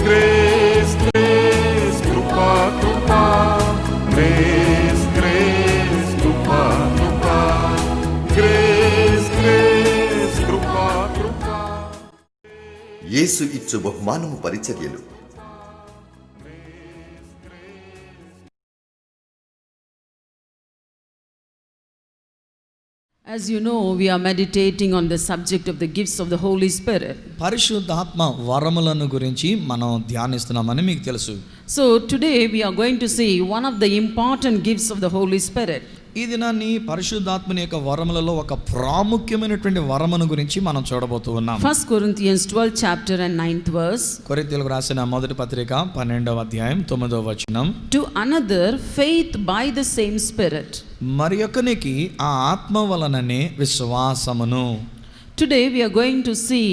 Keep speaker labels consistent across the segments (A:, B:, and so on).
A: Grace grace కృపా కృపా grace grace కృపా కృపా గ్రేస్ గ్రేస్ కృపా కృపా.
B: యేసు ఇచ్చు బహుమానము పరిచర్యలు.
C: As you know, we are meditating on the subject of the gifts of the Holy Spirit.
D: పరిశుద్ధాత్మ వరములను గురించి మనం ధ్యానిస్తున్నామని మీకు తెలుసు.
C: So today we are going to see one of the important gifts of the Holy Spirit.
D: ఈ దినాన్ని పరిశుద్ధాత్మని యొక్క వరములలో ఒక ప్రాముఖ్యమైనటువంటి వరమును గురించి మనం చూడబోతూ ఉన్నాం.
C: 1 Corinthians 12 chapter and 9th verse.
D: కొరింథీయులకు రాసిన మొదటి పత్రిక 12వ అధ్యాయం 9వ వచనం.
C: To another faith by the same Spirit.
D: మరి యొక్కనికి ఆ ఆత్మ వలననే విశ్వాసమును.
C: Today we are going to see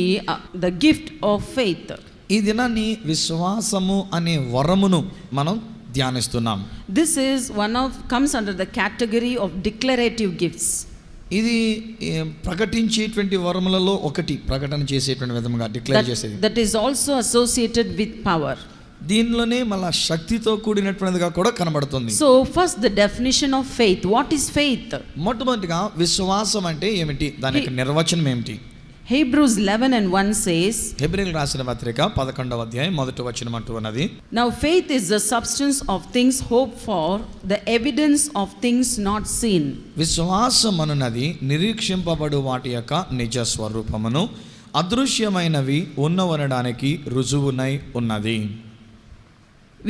C: the gift of faith.
D: ఈ దినాన్ని విశ్వాసము అనే వరమును మనం ధ్యానిస్తున్నాం.
C: This is comes under the category of declarative gifts.
D: ఇది ప్రకటించేటువంటి వరములలో ఒకటి, ప్రకటన చేసేటువంటి విధంగా డిక్లేర్ చేసేది.
C: That is also associated with power.
D: దీనిలోనే మళ్ళా శక్తితో కూడినటువంటిదిగా కూడా కనబడుతుంది.
C: So first the definition of faith. What is faith?
D: మొట్టమొదటిగా విశ్వాసం అంటే ఏమిటి, దాని యొక్క నిర్వచనం ఏమిటి?
C: Hebrews 11 and 1 says,
D: హెబ్రీయులకు రాసిన పత్రిక 11వ అధ్యాయం మొదటి వచనం అంటూ ఉన్నది.
C: Now faith is the substance of things hoped for, the evidence of things not seen.
D: విశ్వాసం అనున్నది నిరీక్షింపబడు వాటి యొక్క నిజ స్వరూపమును, అదృశ్యమైనవి ఉన్నవనడానికి రుజువునై ఉన్నది.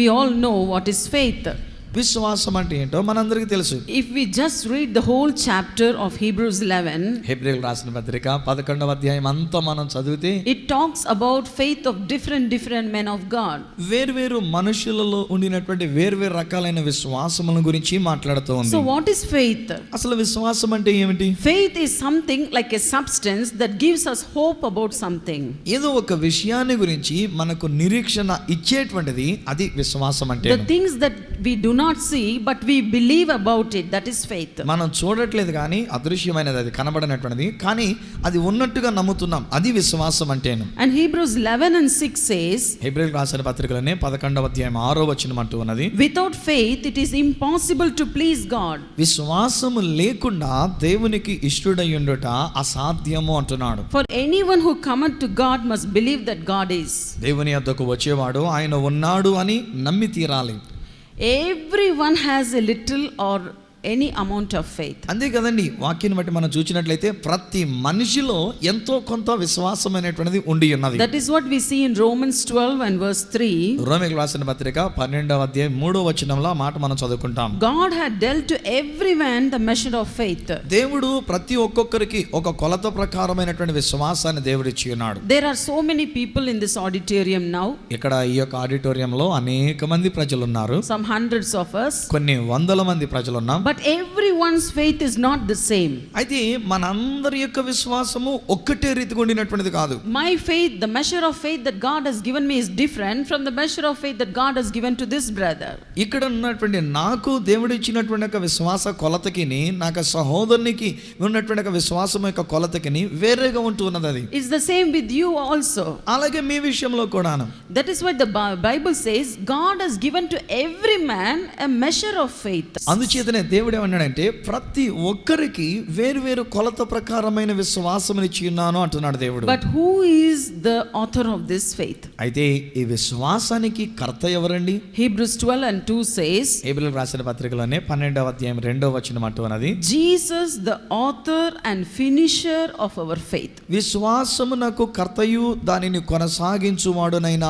C: We all know what is faith.
D: విశ్వాసం అంటే ఏంటో మనందరికీ తెలుసు.
C: If we just read the whole chapter of Hebrews 11,
D: హెబ్రీయులకు రాసిన పత్రిక 11వ అధ్యాయం అంతా మనం చదివితే
C: it talks about faith of different men of God.
D: వేర్వేరు మనుషులలో ఉండినటువంటి వేర్వేరు రకాలైన విశ్వాసముల గురించి మాట్లాడుతూ ఉంది.
C: So what is faith?
D: అసలు విశ్వాసం అంటే ఏమిటి?
C: Faith is something like a substance that gives us hope about something.
D: ఏదో ఒక విషయాన్ని గురించి మనకు నిరీక్షణ ఇచ్చేటువంటిది అది విశ్వాసం అంటే.
C: The things that we do not see but we believe about it, that is faith.
D: మనం చూడట్లేదు కానీ అదృశ్యమైనది, అది కనబడనటువంటిది కానీ అది ఉన్నట్టుగా నమ్ముతున్నాం, అది విశ్వాసం అంటేను.
C: And Hebrews 11 and 6 says,
D: హెబ్రీయులకు రాసిన పత్రికలోనే 11వ అధ్యాయం 6వ వచనం అంటూ ఉన్నది.
C: Without faith it is impossible to please God.
D: విశ్వాసము లేకుండా దేవునికి ఇష్టుడయ్యుండుట అసాధ్యము అంటున్నాడు.
C: For anyone who cometh to God must believe that God is.
D: దేవుని యొద్దకు వచ్చేవాడు ఆయన ఉన్నాడు అని నమ్మి తీరాలి.
C: Everyone has a little or any amount of faith.
D: అంతే కదండి, వాక్యాన్ని బట్టి మనం చూసినట్లయితే ప్రతి మనిషిలో ఎంతో కొంత విశ్వాసం అనేటువంటిది ఉండి ఉన్నది.
C: That is what we see in Romans 12 and verse 3.
D: రోమీయులకు రాసిన పత్రిక 12వ అధ్యాయం 3వ వచనంలో ఆ మాట మనం చదువుకుంటాం.
C: God had dealt to every man the measure of faith.
D: దేవుడు ప్రతి ఒక్కొక్కరికి ఒక కొలత ప్రకారమైనటువంటి విశ్వాసాన్ని దేవుడు ఇచ్చి ఉన్నాడు.
C: There are so many people in this auditorium now.
D: ఇక్కడ ఈ యొక్క ఆడిటోరియంలో అనేక మంది ప్రజలు ఉన్నారు.
C: Some hundreds of us.
D: కొన్ని వందల మంది ప్రజలు ఉన్నాం.
C: But everyone's faith is not the same.
D: అయితే మనందరి యొక్క విశ్వాసము ఒక్కటే రీతిగా ఉండినటువంటిది కాదు.
C: My faith, the measure of faith that God has given me is different from the measure of faith that God has given to this brother.
D: ఇక్కడ ఉన్నటువంటి నాకు దేవుడు ఇచ్చినటువంటి ఒక విశ్వాస కొలతకిని, నాకు సహోదరునికి ఉన్నటువంటి ఒక విశ్వాసం యొక్క కొలతకిని వేరేగా ఉంటున్నది. అది
C: It's the same with you also.
D: అలాగే మీ విషయంలో కూడాను.
C: That is why the Bible says God has given to every man a measure of faith.
D: అందుచేతనే దేవుడు ఏమన్నాడంటే ప్రతి ఒక్కరికి వేరువేరు కొలత ప్రకారమైన విశ్వాసం ఇచ్చి ఉన్నాను అంటున్నాడు దేవుడు.
C: But who is the author of this faith?
D: అయితే ఈ విశ్వాసానికి కర్త ఎవరండి?
C: Hebrews 12 and 2 says,
D: హెబ్రీయులకు రాసిన పత్రికలోనే 12వ అధ్యాయం 2వ వచనం అంటూ ఉన్నది.
C: Jesus the author and finisher of our faith.
D: విశ్వాసమునకు కర్తయు దానిని కొనసాగించువాడునైన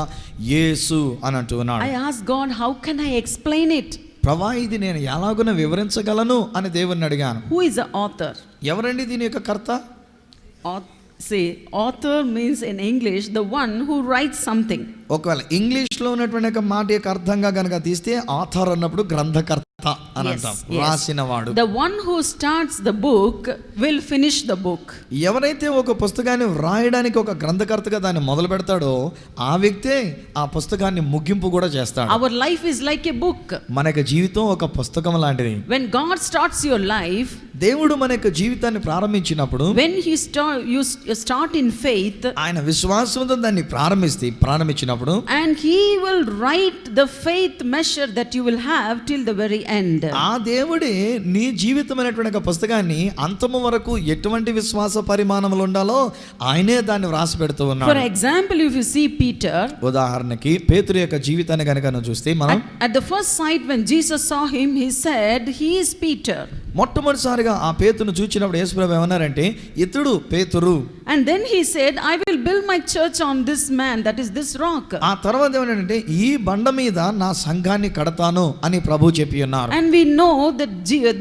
D: యేసు అని అంటూ ఉన్నాడు.
C: I asked God, how can I explain it?
D: ప్రభా ఇది నేను ఎలాగున వివరించగలను అని దేవుణ్ణి అడిగాను.
C: Who is the author?
D: ఎవరండి దీని యొక్క కర్త?
C: Say author means in English the one who writes something.
D: ఒకవేళ ఇంగ్లీష్లో ఉన్నటువంటి ఒక మాట యొక్క అర్థంగా కనుక తీస్తే ఆథర్ అన్నప్పుడు గ్రంథకర్త అని అంటాం, రాసినవాడు.
C: The one who starts the book will finish the book.
D: ఎవరైతే ఒక పుస్తకాన్ని వ్రాయడానికి ఒక గ్రంథకర్తగా దాన్ని మొదలు పెడతాడో ఆ వ్యక్తే ఆ పుస్తకాన్ని ముగింపు కూడా చేస్తాడు.
C: Our life is like a book.
D: మన యొక్క జీవితం ఒక పుస్తకం లాంటిది.
C: When God starts your life,
D: దేవుడు మన యొక్క జీవితాన్ని ప్రారంభించినప్పుడు,
C: when you start in faith,
D: ఆయన విశ్వాసంతో దాన్ని ప్రారంభించినప్పుడు,
C: and he will write the faith measure that you will have till the very end.
D: ఆ దేవుడే నీ జీవితమైనటువంటి ఒక పుస్తకాన్ని అంతము వరకు ఎటువంటి విశ్వాస పరిమాణములు ఉండాలో ఆయనే దాన్ని వ్రాసి పెడుతూ ఉన్నాడు.
C: For example, if you see Peter,
D: ఉదాహరణకి పేతురు యొక్క జీవితాన్ని కనుక చూస్తే మనం
C: at the first sight when Jesus saw him, he said, he is Peter.
D: మొట్టమొదటిసారిగా ఆ పేతురును చూచినప్పుడు యేసుప్రభు ఏమన్నారంటే, ఇతడు పేతురు.
C: And then he said, I will build my church on this man, that is this rock.
D: ఆ తర్వాత ఏమన్నాడంటే, ఈ బండ మీద నా సంఘాన్ని కడతాను అని ప్రభు చెప్పి ఉన్నారు.
C: And we know that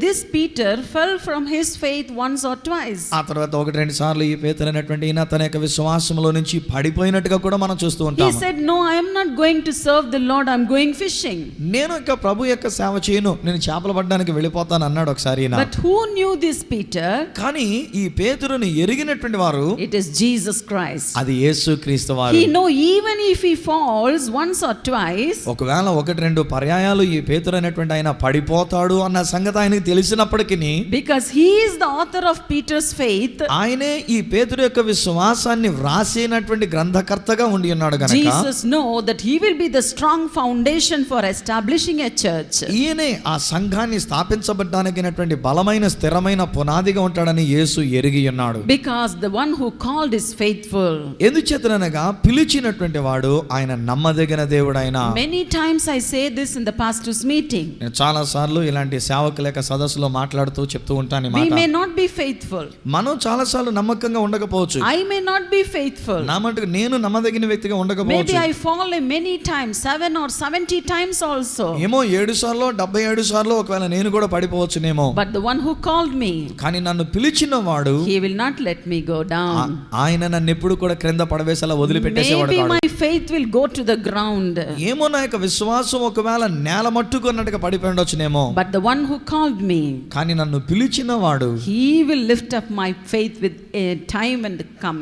C: this Peter fell from his faith once or twice.
D: ఆ తర్వాత 1-2 సార్లు ఈ పేతురు అనేటువంటి ఈయన తన యొక్క విశ్వాసంలో నుంచి పడిపోయినట్టుగా కూడా మనం చూస్తూ ఉంటాం.
C: He said, no, I am not going to serve the Lord, I am going fishing.
D: నేను ఇక ప్రభు యొక్క సేవ చేయను, నేను చేపలు పట్టడానికి వెళ్ళిపోతాను అన్నాడు ఒకసారి.
C: But who knew this Peter?
D: కానీ ఈ పేతురుని ఎరిగినటువంటి వారు,
C: it is Jesus Christ.
D: అది యేసుక్రీస్తు వారు.
C: He know even if he falls once or twice,
D: ఒకవేళ 1-2 పర్యాయాలు ఈ పేతురు అనేటువంటి ఆయన పడిపోతాడు అన్న సంగతి ఆయనకి తెలిసినప్పటికీ,
C: because he is the author of Peter's faith,
D: ఆయనే ఈ పేతురు యొక్క విశ్వాసాన్ని వ్రాసినటువంటి గ్రంథకర్తగా ఉండి ఉన్నాడు గనుక
C: Jesus know that he will be the strong foundation for establishing a church.
D: ఈయనే ఆ సంఘాన్ని స్థాపించబడడానికి బలమైన స్థిరమైన పునాదిగా ఉంటాడని యేసు ఎరిగి ఉన్నాడు.
C: Because the one who called is faithful.
D: ఎందుచేతనగా పిలిచినటువంటి వాడు ఆయన నమ్మదగిన దేవుడు. ఆయన
C: many times I say this in the pastors meeting.
D: నేను చాలా సార్లు ఇలాంటి సేవకుల యొక్క సదస్సులో మాట్లాడుతూ చెప్తూ ఉంటాను ఈ మాట.
C: We may not be faithful.
D: మనం చాలా సార్లు నమ్మకంగా ఉండకపోవచ్చు.
C: I may not be faithful.
D: నా మటుకు నేను నమ్మదగిన వ్యక్తిగా ఉండకపోవచ్చు.
C: Maybe I fall many times, 7 or 70 times also.
D: ఏమో 7 సార్లు 77 సార్లు ఒకవేళ నేను కూడా పడిపోవచ్చునేమో.
C: But the one who called me,
D: కానీ నన్ను పిలిచిన వాడు,
C: he will not let me go down.
D: ఆయన నన్ను ఎప్పుడు కూడా క్రింద పడవేసేలా వదిలిపెట్టేసేవాడు కాదు.
C: Maybe my faith will go to the ground.
D: ఏమో నా యొక్క విశ్వాసం ఒకవేళ నేల మట్టుకున్నట్టుగా పడిపోయిండొచ్చునేమో.
C: But the one who called me,
D: కానీ నన్ను పిలిచిన వాడు,
C: he will lift up my faith with a time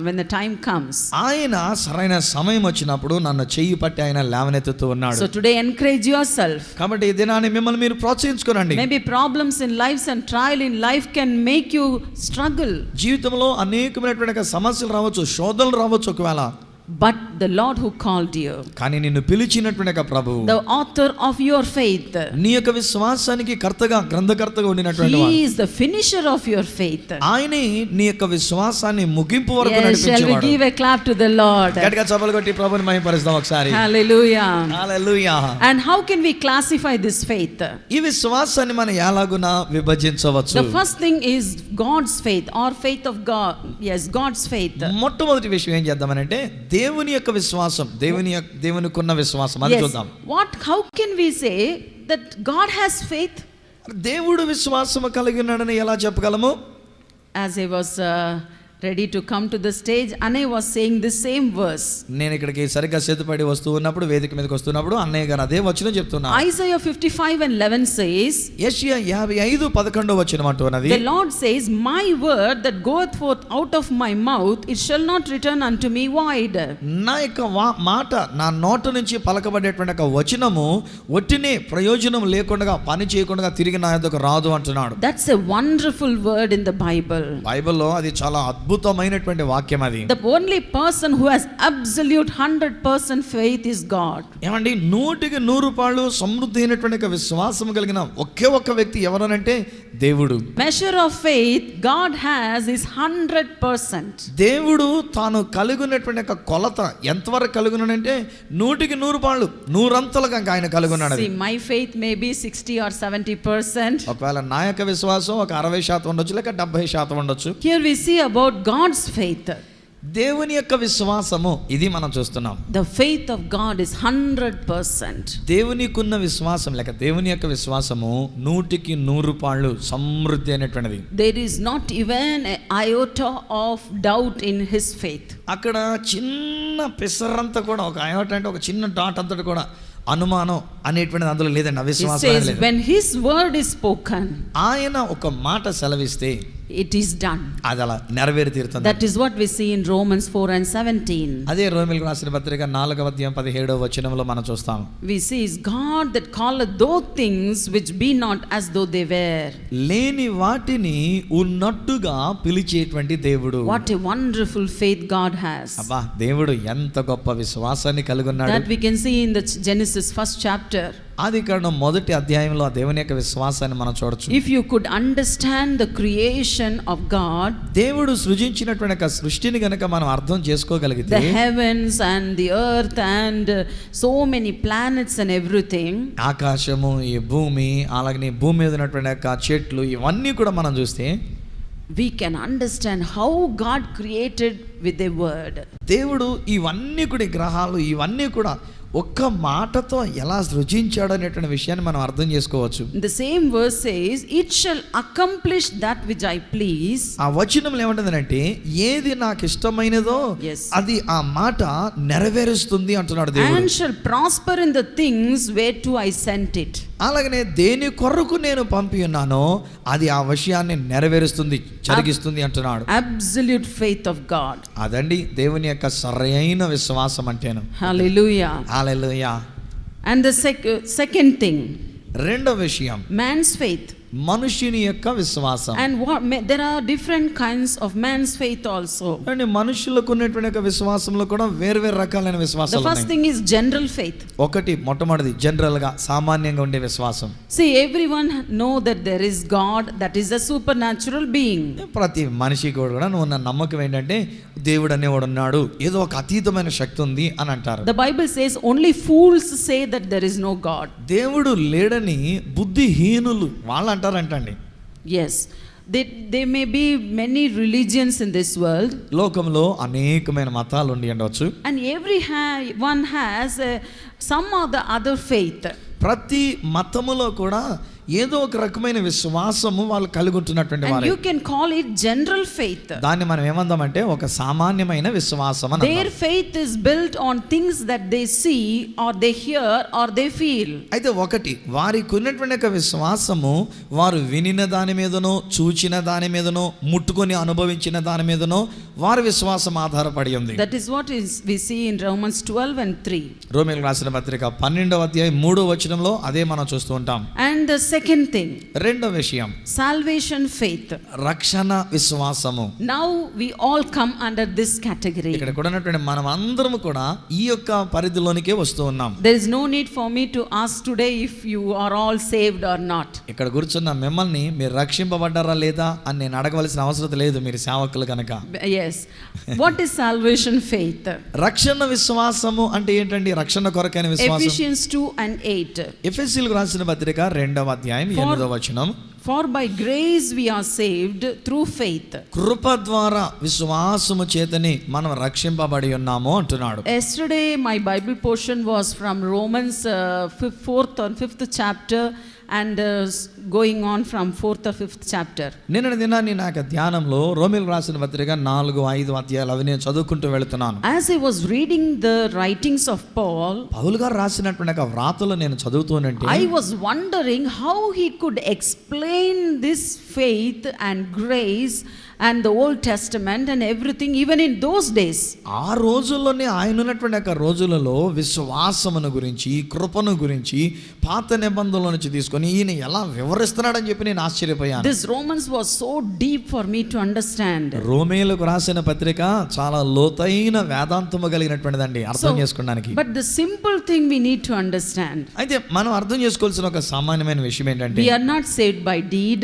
C: when the time comes.
D: ఆయన సరైన సమయం వచ్చినప్పుడు నన్ను చెయ్యి పట్టి ఆయన లేవనెత్తుతూ ఉన్నాడు.
C: So today encourage yourself.
D: కాబట్టి ఈ దినాన్ని మిమ్మల్ని మీరు ప్రోత్సహించుకోనండి.
C: Maybe problems in lives and trial in life can make you struggle.
D: జీవితంలో అనేకమైనటువంటి సమస్యలు రావచ్చు, శోధనలు రావచ్చు ఒకవేళ.
C: But the Lord who called you,
D: కానీ నిన్ను పిలిచినటువంటి ప్రభువు,
C: the author of your faith,
D: నీ యొక్క విశ్వాసానికి కర్తగా గ్రంథకర్తగా ఉండినటువంటి వాడు,
C: he is the finisher of your faith.
D: ఆయనే నీ యొక్క విశ్వాసాన్ని ముగింపు వరకు
C: Shall we
D: నడిపించేవాడు.
C: give a clap to the Lord?
D: గట్టిగా చప్పట్లు కొట్టి ప్రభువుని మహిమపరుస్తాం ఒకసారి.
C: Hallelujah.
D: Hallelujah.
C: And how can we classify this faith?
D: ఈ విశ్వాసాన్ని మనం ఎలాగున విభజించవచ్చు?
C: The first thing is God's faith or faith of God. Yes, God's faith.
D: మొట్టమొదటి విషయం ఏం చేద్దామనంటే దేవుని యొక్క విశ్వాసం, దేవునికున్న విశ్వాసం అది చూద్దాం.
C: How can we say that God has faith?
D: దేవుడు విశ్వాసం కలిగి ఉన్నాడని ఎలా చెప్పగలము?
C: As I was ready to come to the stage, Anay was saying the same verse.
D: నేను ఇక్కడికి సరిగ్గా సిద్ధపడి వస్తూ ఉన్నప్పుడు, వేదిక మీదకి వస్తున్నప్పుడు అన్నయ్య గారు అదే వచనం చెప్తున్నారు.
C: Isaiah 55:11 says,
D: యెషయా 55:11 వచనం అంటున్నది,
C: the Lord says, my word that goeth forth out of my mouth, it shall not return unto me void.
D: నా యొక్క మాట నా నోట నుంచి పలకబడేటువంటి ఒక వచనము ఒట్టినే ప్రయోజనం లేకుండా పని చేయకుండా తిరిగి నా యొద్దకు రాదు అంటున్నాడు.
C: That's a wonderful word in the Bible.
D: బైబిల్లో అది చాలా అద్భుతమైనటువంటి వాక్యం అది.
C: The only person who has absolute 100% faith is God.
D: ఏమండి 100% సమృద్ధి అయినటువంటి విశ్వాసం కలిగిన ఒకే ఒక్క వ్యక్తి ఎవరనంటే దేవుడు.
C: Measure of faith God has is 100%.
D: దేవుడు తాను కలిగినటువంటి కొలత ఎంతవరకు కలిగినంటే 100% 100 ఆయన కలిగినాడు.
C: See, my faith may be 60 or 70%.
D: ఒకవేళ నా యొక్క విశ్వాసం ఒక 60% ఉండొచ్చు, లేక 70% ఉండొచ్చు.
C: Here we see about God's faith.
D: దేవుని యొక్క విశ్వాసము ఇది మనం చూస్తున్నాం.
C: The faith of God is 100%.
D: దేవునికున్న విశ్వాసం లేక దేవుని యొక్క విశ్వాసము 100% సమృద్ధి అయినటువంటిది.
C: There is not even an iota of doubt in his faith.
D: అక్కడ చిన్న పిసరంతా కూడా, ఒక iota అంటే ఒక చిన్న డాట్ అంతటి కూడా అనుమానం అనేటువంటిది అందులో లేదండి,
C: He
D: అవిశ్వాసం
C: says,
D: అనేది లేదు.
C: when His word is spoken,
D: ఆయన ఒక మాట సెలవిస్తే
C: it is done.
D: అది అలా నెరవేరి తీరుతుంది.
C: That is what we see in Romans 4:17.
D: అదే రోమీయులకు రాసిన పత్రిక 4:17 మనం చూస్తాం.
C: We see is God that calleth those things which be not as though they were.
D: లేని వాటిని ఉన్నట్టుగా పిలిచేటువంటి దేవుడు.
C: What a wonderful faith God has.
D: అబ్బా, దేవుడు ఎంత గొప్ప విశ్వాసాన్ని కలిగి ఉన్నాడు.
C: That we can see in the Genesis 1st chapter.
D: ఆదికాండం 1వ అధ్యాయంలో ఆ దేవుని యొక్క విశ్వాసాన్ని మనం చూడొచ్చు.
C: If you could understand the creation of God,
D: దేవుడు సృజించినటువంటి ఒక సృష్టిని గనక మనం అర్థం చేసుకోగలిగితే,
C: the heavens and the earth and so many planets and everything,
D: ఆకాశము, ఈ భూమి, అలాగే భూమి మీద ఉన్నటువంటి యొక్క చెట్లు, ఇవన్నీ కూడా మనం చూస్తే
C: we can understand how God created with a word.
D: దేవుడు ఇవన్నీ కూడా, ఈ గ్రహాలు ఇవన్నీ కూడా ఒక్క మాటతో ఎలా సృజించాడు అనేటువంటి విషయాన్ని మనం అర్థం చేసుకోవచ్చు.
C: The same verse says, it shall accomplish that which I please.
D: ఆ వచనంలో ఏమంటుందంటే, ఏది నాకు ఇష్టమైనదో
C: Yes.
D: అది ఆ మాట నెరవేరుస్తుంది అంటున్నాడు దేవుడు.
C: And shall prosper in the things whereto I sent it.
D: అలాగనే దేని కొరకు నేను పంపి ఉన్నానో అది ఆ విషయాన్ని నెరవేరుస్తుంది, జరిగిస్తుంది అంటున్నాడు.
C: Absolute faith of God.
D: అదండి దేవుని యొక్క సరైన విశ్వాసం అంటేను.
C: Hallelujah.
D: Hallelujah.
C: And the second thing,
D: రెండో విషయం,
C: man's faith.
D: మనుషుని యొక్క విశ్వాసం.
C: And there are different kinds of man's faith also.
D: అంటే మనుషులకు ఉన్నటువంటి యొక్క విశ్వాసంలో కూడా వేర్వేరు రకాలైన
C: The
D: విశ్వాసాలు
C: first
D: ఉన్నాయి.
C: thing is general faith.
D: ఒకటి మొట్టమొదటిది జనరల్ గా సామాన్యంగా ఉండే విశ్వాసం.
C: See, everyone know that there is God, that is a supernatural being.
D: ప్రతి మనిషి కూడా ఉన్న నమ్మకం ఏంటంటే దేవుడు అనేవాడు ఉన్నాడు, ఏదో ఒక అతీతమైన శక్తి ఉంది అని అంటారు.
C: The Bible says only fools say that there is no God.
D: దేవుడు లేడని బుద్ధిహీనులు వాళ్ళు అంటారంటండి.
C: Yes, there may be many religions in this world,
D: లోకంలో అనేకమైన మతాలు ఉండి ఉండవచ్చు.
C: and one has some of the other faith.
D: ప్రతి మతములో కూడా ఏదో ఒక రకమైన విశ్వాసము వాళ్ళు కలిగి ఉంటున్నటువంటి
C: And
D: వారు.
C: you can call it general faith.
D: దాన్ని మనం ఏమందామంటే ఒక సామాన్యమైన విశ్వాసం అని
C: Their
D: అంటాం.
C: faith is built on things that they see or they hear or they feel.
D: అయితే ఒకటి, వారికి ఉన్నటువంటి ఒక విశ్వాసము వారు వినిన దాని మీదనో, చూచిన దాని మీదనో, ముట్టుకొని అనుభవించిన దాని మీదనో వారి విశ్వాసం ఆధారపడి ఉంది.
C: That is what we see in Romans 12:3.
D: రోమీయులకు రాసిన పత్రిక 12:3 అదే మనం చూస్తూ ఉంటాం.
C: And the second thing,
D: రెండో విషయం,
C: salvation faith.
D: రక్షణ విశ్వాసము.
C: Now we all come under this category.
D: ఇక్కడ కూడా ఉన్నటువంటి మనం అందరం కూడా ఈ యొక్క పరిధిలోనికే వస్తూ ఉన్నాం.
C: There is no need for me to ask today if you are all saved or not.
D: ఇక్కడ కూర్చున్న మిమ్మల్ని మీరు రక్షింపబడ్డారా లేదా అని నేను అడగవలసిన అవసరం లేదు, మీరు సేవకులు కనుక.
C: Yes. What is salvation faith?
D: రక్షణ విశ్వాసము అంటే ఏంటండి? రక్షణ కొరకైన విశ్వాసం.
C: Ephesians 2:8.
D: ఎఫెసీయులకు రాసిన పత్రిక 2:8.
C: For by grace we are saved through faith.
D: కృప ద్వారా విశ్వాసము చేతని మనం రక్షింపబడి ఉన్నాము అంటున్నాడు.
C: Yesterday my Bible portion was from Romans 4th or 5th chapter and going on from 4th or 5th chapter.
D: నిన్న దినాన్ని నాకు ధ్యానంలో రోమీయులకు రాసిన పత్రిక 4-5 అధ్యాయాలు అవి నేను చదువుకుంటూ వెళ్తున్నాను.
C: As I was reading the writings of Paul,
D: పౌలు గారు రాసినటువంటి ఒక వ్రాతలు నేను చదువుతూనంటే
C: I was wondering how he could explain this faith and grace and the Old Testament and everything even in those days.
D: ఆ రోజుల్లోనే ఆయన ఉన్నటువంటి ఒక రోజులలో విశ్వాసమును గురించి, కృపను గురించి పాత నిబంధనల నుంచి తీసుకొని ఈయన ఎలా వివరిస్తున్నాడని చెప్పి నేను ఆశ్చర్యపోయాను.
C: This Romans was so deep for me to understand.
D: రోమీయులకు రాసిన పత్రిక చాలా లోతైన వేదాంతము కలిగినటువంటిదండి అర్థం చేసుకోవడానికి.
C: But the simple thing we need to understand,
D: అయితే మనం అర్థం చేసుకోవాల్సిన ఒక సామాన్యమైన విషయం ఏంటంటే,
C: we are not saved by deed,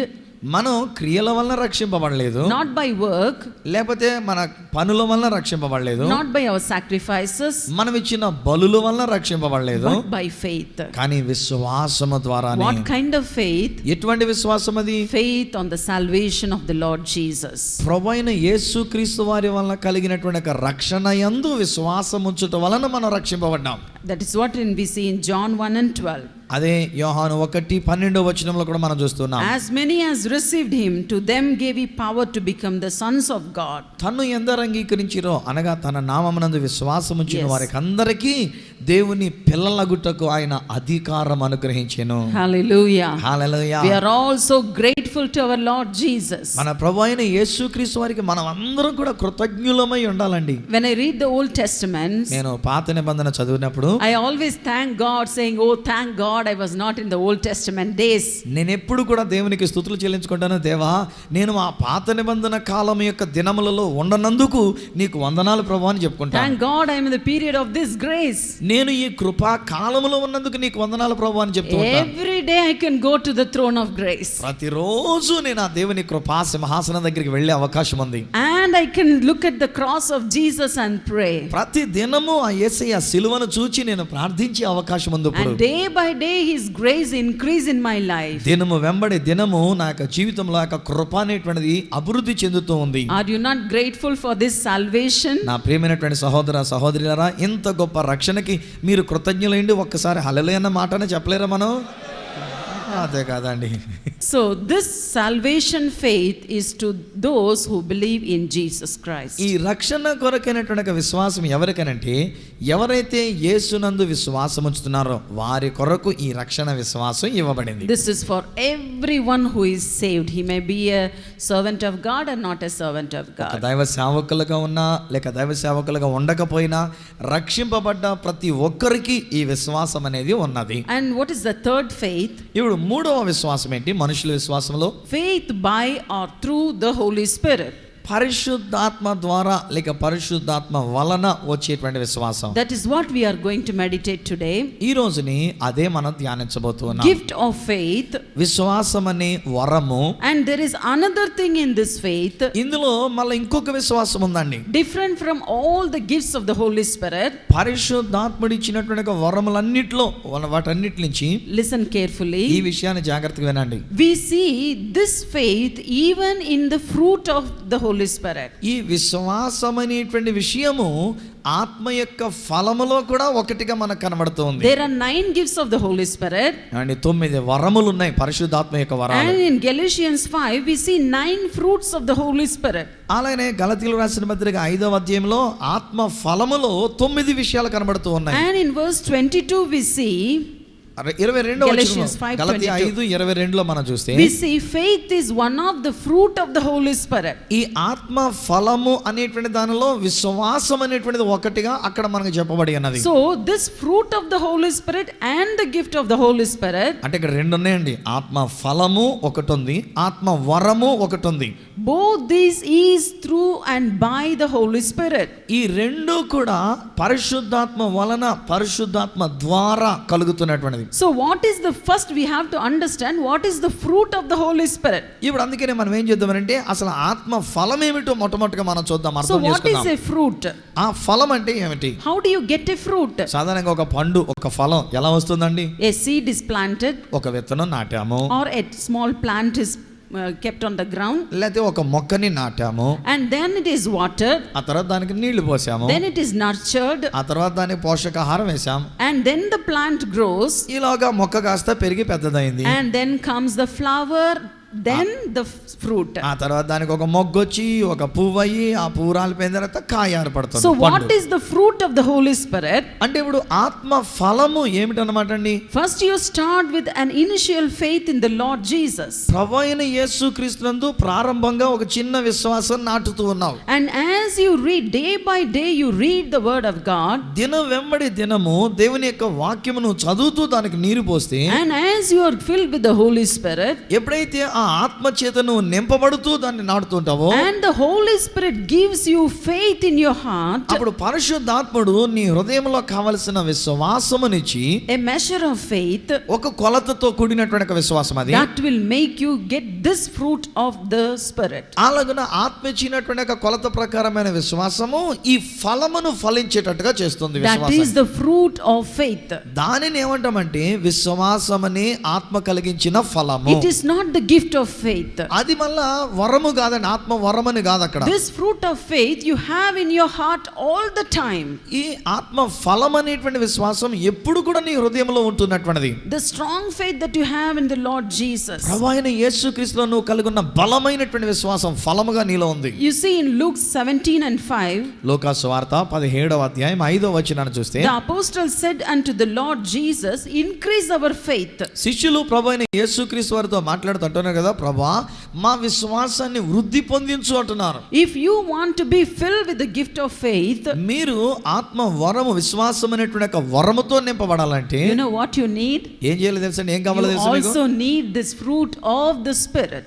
D: మనం క్రియల వలన రక్షింపబడలేదు,
C: not by work,
D: లేకపోతే మన పనుల వలన రక్షింపబడలేదు,
C: not by our sacrifices,
D: మనం ఇచ్చిన బలుల వలన రక్షింపబడలేదు,
C: but by faith.
D: కానీ విశ్వాసము ద్వారానే.
C: What kind of faith?
D: ఎటువంటి విశ్వాసం అది?
C: Faith on the salvation of the Lord Jesus.
D: ప్రభువైన యేసుక్రీస్తు వారి వలన కలిగినటువంటి ఒక రక్షణ యందు విశ్వాసం ఉంచుట వలన మనం రక్షింపబడ్డాం.
C: That is what we see in John 1:12.
D: అదే యోహాను 1:12 కూడా మనం చూస్తున్నాం.
C: As many as received him, to them gave he power to become the sons of God.
D: తన్ను ఎందరు అంగీకరించిరో అనగా తన నామమునందు విశ్వాసం ఉంచిన
C: Yes.
D: వారికి అందరికీ దేవుని పిల్లలగుటకు ఆయన అధికారం అనుగ్రహించెను.
C: Hallelujah.
D: Hallelujah.
C: We are all so grateful to our Lord Jesus.
D: మన ప్రభు అయిన యేసుక్రీస్తు వారికి మనం అందరం కూడా కృతజ్ఞులమై ఉండాలండి.
C: When I read the Old Testament,
D: నేను పాత నిబంధన చదివినప్పుడు
C: I always thank God, saying, "Oh, thank God I was not in the Old Testament days."
D: నేను ఎప్పుడు కూడా దేవునికి స్తుతులు చెల్లించుకుంటాను. దేవా, నేను ఆ పాత నిబంధన కాలం యొక్క దినములలో ఉండనందుకు నీకు వందనాలు ప్రభు అని చెప్పుకుంటాను.
C: Thank God I am in the period of this grace.
D: నేను ఈ కృపా కాలములో ఉన్నందుకు నీకు వందనాలు ప్రభు అని చెప్తూ ఉంటాను.
C: Every day I can go to the throne of grace.
D: ప్రతిరోజు నేను ఆ దేవుని కృపా సింహాసనం దగ్గరికి వెళ్ళే అవకాశం ఉంది.
C: And I can look at the cross of Jesus and pray.
D: ప్రతి దినము ఆ యేసయ్య సిలువను చూచి నేను ప్రార్థించే అవకాశం ఉంది. ఇప్పుడు
C: And day by day his grace increase in my life.
D: దినము వెంబడి దినము నా యొక్క జీవితంలో యొక్క కృప అనేటువంటిది అభివృద్ధి చెందుతూ ఉంది.
C: Are you not grateful for this salvation?
D: నా ప్రియమైనటువంటి సహోదర సహోదరులారా, ఇంత గొప్ప రక్షణకి మీరు కృతజ్ఞులైండి. ఒక్కసారి హల్లెలూయా అన్న మాటనే చెప్పలేరా మనం? అదే కాదండి.
C: So this salvation faith is to those who believe in Jesus Christ.
D: ఈ రక్షణ కొరకైనటువంటి విశ్వాసం ఎవరికనంటే ఎవరైతే యేసునందు విశ్వాసం ఉంచుతున్నారో వారి కొరకు ఈ రక్షణ విశ్వాసం ఇవ్వబడింది.
C: This is for everyone who is saved. He may be a servant of God or not a servant of God.
D: దైవ సేవకులుగా ఉన్నా లేక దైవ సేవకులుగా ఉండకపోయినా రక్షింపబడ్డ ప్రతి ఒక్కరికి ఈ విశ్వాసం అనేది ఉన్నది.
C: And what is the third faith?
D: ఇప్పుడు మూడవ విశ్వాసం ఏంటి? మనుషుల విశ్వాసంలో
C: Faith by or through the Holy Spirit.
D: పరిశుద్ధాత్మ ద్వారా లేక పరిశుద్ధాత్మ వలన వచ్చేటువంటి విశ్వాసం.
C: That is what we are going to meditate today.
D: ఈ రోజుని అదే మనం ధ్యానించబోతున్నాం.
C: Gift of faith.
D: విశ్వాసం అనే వరము.
C: And there is another thing in this faith.
D: ఇందులో మళ్ళీ ఇంకొక విశ్వాసం ఉందండి.
C: Different from all the gifts of the Holy Spirit.
D: పరిశుద్ధాత్ముడు ఇచ్చినటువంటి వరములన్నిటిలో వాటన్నిటి నుంచి
C: Listen carefully.
D: ఈ విషయాన్ని జాగ్రత్తగా వినండి.
C: We see this faith even in the fruit of the Holy Spirit.
D: ఈ విశ్వాసం అనేటువంటి విషయము ఆత్మ యొక్క ఫలములో కూడా ఒకటిగా మనకు కనబడుతుంది.
C: There are 9 gifts of the Holy Spirit.
D: అంటే 9 వరములు ఉన్నాయి పరిశుద్ధాత్మ యొక్క వరాలు.
C: And in Galatians 5 we see 9 fruits of the Holy Spirit.
D: అలానే గలతీయులకు రాసిన పత్రిక 5వ అధ్యాయంలో ఆత్మ ఫలములో 9 విషయాలు కనబడుతూ ఉన్నాయి.
C: And in verse 22 we see
D: 22వ
C: Galatians
D: వచనం
C: 5:22.
D: గలతీ 5:22లో మనం చూస్తే
C: we see faith is one of the fruit of the Holy Spirit.
D: ఈ ఆత్మ ఫలము అనేటువంటి దానిలో విశ్వాసం అనేటువంటిది ఒకటిగా అక్కడ మనకు చెప్పబడి ఉన్నది.
C: So this fruit of the Holy Spirit and the gift of the Holy Spirit,
D: అంటే ఇక్కడ రెండు ఉన్నాయండి. ఆత్మ ఫలము ఒకటి ఉంది, ఆత్మ వరము ఒకటి ఉంది.
C: both these is through and by the Holy Spirit.
D: ఈ రెండు కూడా పరిశుద్ధాత్మ వలన పరిశుద్ధాత్మ ద్వారా కలుగుతున్నటువంటిది.
C: So what is the first we have to understand what is the fruit of the Holy Spirit?
D: ఇప్పుడు అందుకనే మనం ఏం చేద్దామంటే అసలు ఆత్మ ఫలం ఏమిటో మొట్టమొదటిగా మనం చూద్దాం,
C: So
D: అర్థం
C: what is
D: చేసుకుందాం.
C: a fruit?
D: ఆ ఫలం అంటే ఏమిటి?
C: How do you get a fruit?
D: సాధారణంగా ఒక పండు ఒక ఫలం ఎలా వస్తుందండి?
C: A seed is planted
D: ఒక విత్తనం నాటాము,
C: or a small plant is kept on the ground,
D: లేకపోతే ఒక మొక్కని నాటాము,
C: and then it is watered,
D: ఆ తర్వాత దానికి నీళ్లు పోసాము,
C: then it is nurtured,
D: ఆ తర్వాత దానికి పోషకాహారం వేసాం,
C: and then the plant grows,
D: ఇలాగా మొక్క కాస్త పెరిగి పెద్దదైంది,
C: and then comes the flower, then the fruit.
D: ఆ తర్వాత దానికి ఒక మొగ్గొచ్చి ఒక పువ్వు అయ్యి ఆ పువ్వు రాలిపోయిన తర్వాత కాయ ఏర్పడుతుంది.
C: So what
D: పండు.
C: is the fruit of the Holy Spirit?
D: అంటే ఇప్పుడు ఆత్మ ఫలము ఏమిటన్నమాట అండి?
C: First you start with an initial faith in the Lord Jesus.
D: ప్రభువైన యేసుక్రీస్తునందు ప్రారంభంగా ఒక చిన్న విశ్వాసం నాటుతూ ఉన్నావు.
C: And as you read day by day you read the word of God.
D: దినం వెంబడి దినము దేవుని యొక్క వాక్యమును చదువుతూ దానికి నీరు పోస్తే,
C: And as you are filled with the Holy Spirit.
D: ఎప్పుడైతే ఆ ఆత్మ చేతను నింపబడుతూ దాన్ని నాటుతుంటావో,
C: And the Holy Spirit gives you faith in your heart.
D: అప్పుడు పరిశుద్ధాత్ముడు నీ హృదయంలో కావలసిన విశ్వాసమునిచ్చి,
C: A measure of faith
D: ఒక కొలతతో కూడినటువంటి ఒక విశ్వాసం అది,
C: that will make you get this fruit of the Spirit.
D: అలాగున ఆత్మ ఇచ్చినటువంటి ఒక కొలత ప్రకారమైన విశ్వాసము ఈ ఫలమును ఫలించేటట్టుగా చేస్తుంది.
C: That is
D: విశ్వాసం
C: the fruit of faith.
D: దానిని ఏమంటామంటే విశ్వాసమనే ఆత్మ కలిగించిన ఫలము.
C: It is not the gift gift of faith.
D: అది మళ్ళా వరము కాదండి, ఆత్మ వరమని కాదు అక్కడ.
C: This fruit of faith you have in your heart all the time.
D: ఈ ఆత్మ ఫలం అనేటువంటి విశ్వాసం ఎప్పుడు కూడా నీ హృదయంలో ఉంటున్నటువంటిది.
C: The strong faith that you have in the Lord Jesus.
D: ప్రభువైన యేసుక్రీస్తులో నువ్వు కలిగి ఉన్న బలమైనటువంటి విశ్వాసం ఫలముగా నీలో ఉంది.
C: You see in Luke 17:5,
D: లూకా సువార్త 17వ అధ్యాయం 5వ వచనాన్ని చూస్తే,
C: the apostle said unto the Lord Jesus, increase our faith.
D: శిష్యులు ప్రభువైన యేసుక్రీస్తు వారితో మాట్లాడుతుంటున్నారు కదా, ప్రభువా మా విశ్వాసాన్ని వృద్ధి పొందించు అంటున్నారు.
C: If you want to be filled with the gift of faith,
D: మీరు ఆత్మ వరము విశ్వాసం అనేటువంటి ఒక వరముతో నింపబడాలంటే
C: you know what you need?
D: ఏం చేయాలి తెలుసండి? ఏం కావాలో
C: You
D: తెలుసు మీకు?
C: also need this fruit of the Spirit.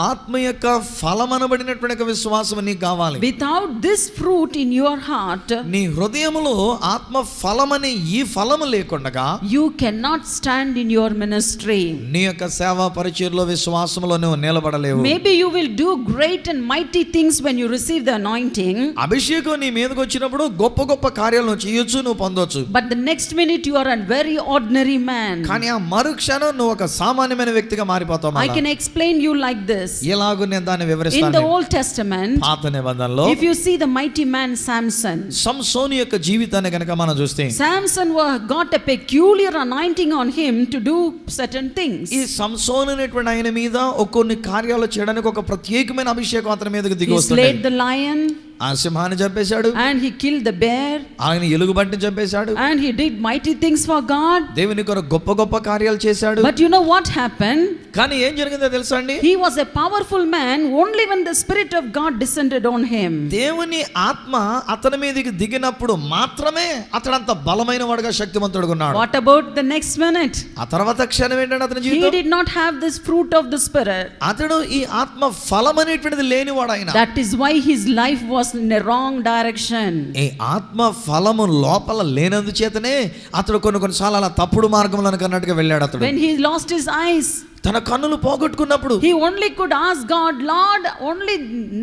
D: ఆత్మ యొక్క ఫలమనబడినటువంటి ఒక విశ్వాసం నీకు కావాలి.
C: Without this fruit in your heart,
D: నీ హృదయములో ఆత్మ ఫలమనే ఈ ఫలము లేకుండగా
C: you cannot stand in your ministry.
D: నీ యొక్క సేవా పరిచర్యలో విశ్వాసములో నువ్వు నిలబడలేవు.
C: Maybe you will do great and mighty things when you receive the anointing,
D: అభిషేకం నీ మీదకి వచ్చినప్పుడు గొప్ప గొప్ప కార్యాలు నువ్వు చేయొచ్చు, నువ్వు పొందొచ్చు.
C: but the next minute you are a very ordinary man.
D: కానీ ఆ మరుక్షణం నువ్వు ఒక సామాన్యమైన వ్యక్తిగా మారిపోతావు.
C: I can explain you like this.
D: ఎలాగో నేను దాన్ని
C: In the
D: వివరిస్తాను.
C: Old Testament,
D: పాత నిబంధనలో
C: if you see the mighty man Samson,
D: సంసోను యొక్క జీవితాన్ని కనుక మనం చూస్తే,
C: Samson got a peculiar anointing on him to do certain things.
D: ఈ సంసోను అనేటువంటి ఆయన మీద కొన్ని కార్యాలు చేయడానికి ఒక ప్రత్యేకమైన అభిషేకం అతని మీదకి దిగి
C: He
D: వస్తుంది.
C: slayed the lion,
D: ఆ సింహాన్ని చంపేశాడు,
C: and he killed the bear,
D: ఆయన ఎలుగుబంటిని చంపేశాడు,
C: and he did mighty things for God.
D: దేవుని కొరకు గొప్ప గొప్ప కార్యాలు చేశాడు.
C: But you know what happened?
D: కానీ ఏం జరిగిందో తెలుసా అండి?
C: He was a powerful man only when the Spirit of God descended on him.
D: దేవుని ఆత్మ అతని మీదకి దిగినప్పుడు మాత్రమే అతడంత బలమైన వాడుగా శక్తివంతుడుగా ఉన్నాడు.
C: What about the next minute?
D: ఆ తర్వాత క్షణం ఏంటంటే అతని
C: He
D: జీవితం,
C: did not have this fruit of the Spirit.
D: అతడు ఈ ఆత్మ ఫలం అనేటువంటిది లేనివాడు ఆయన.
C: That is why his life was in a wrong direction.
D: ఈ ఆత్మ ఫలము లోపల లేనందు చేతనే అతడు కొన్నిసార్లు అలా తప్పుడు మార్గంలో అన్నట్టుగా వెళ్ళాడు. అతడు
C: When he lost his eyes,
D: తన కన్నులు పోగొట్టుకున్నప్పుడు
C: he only could ask God, Lord, only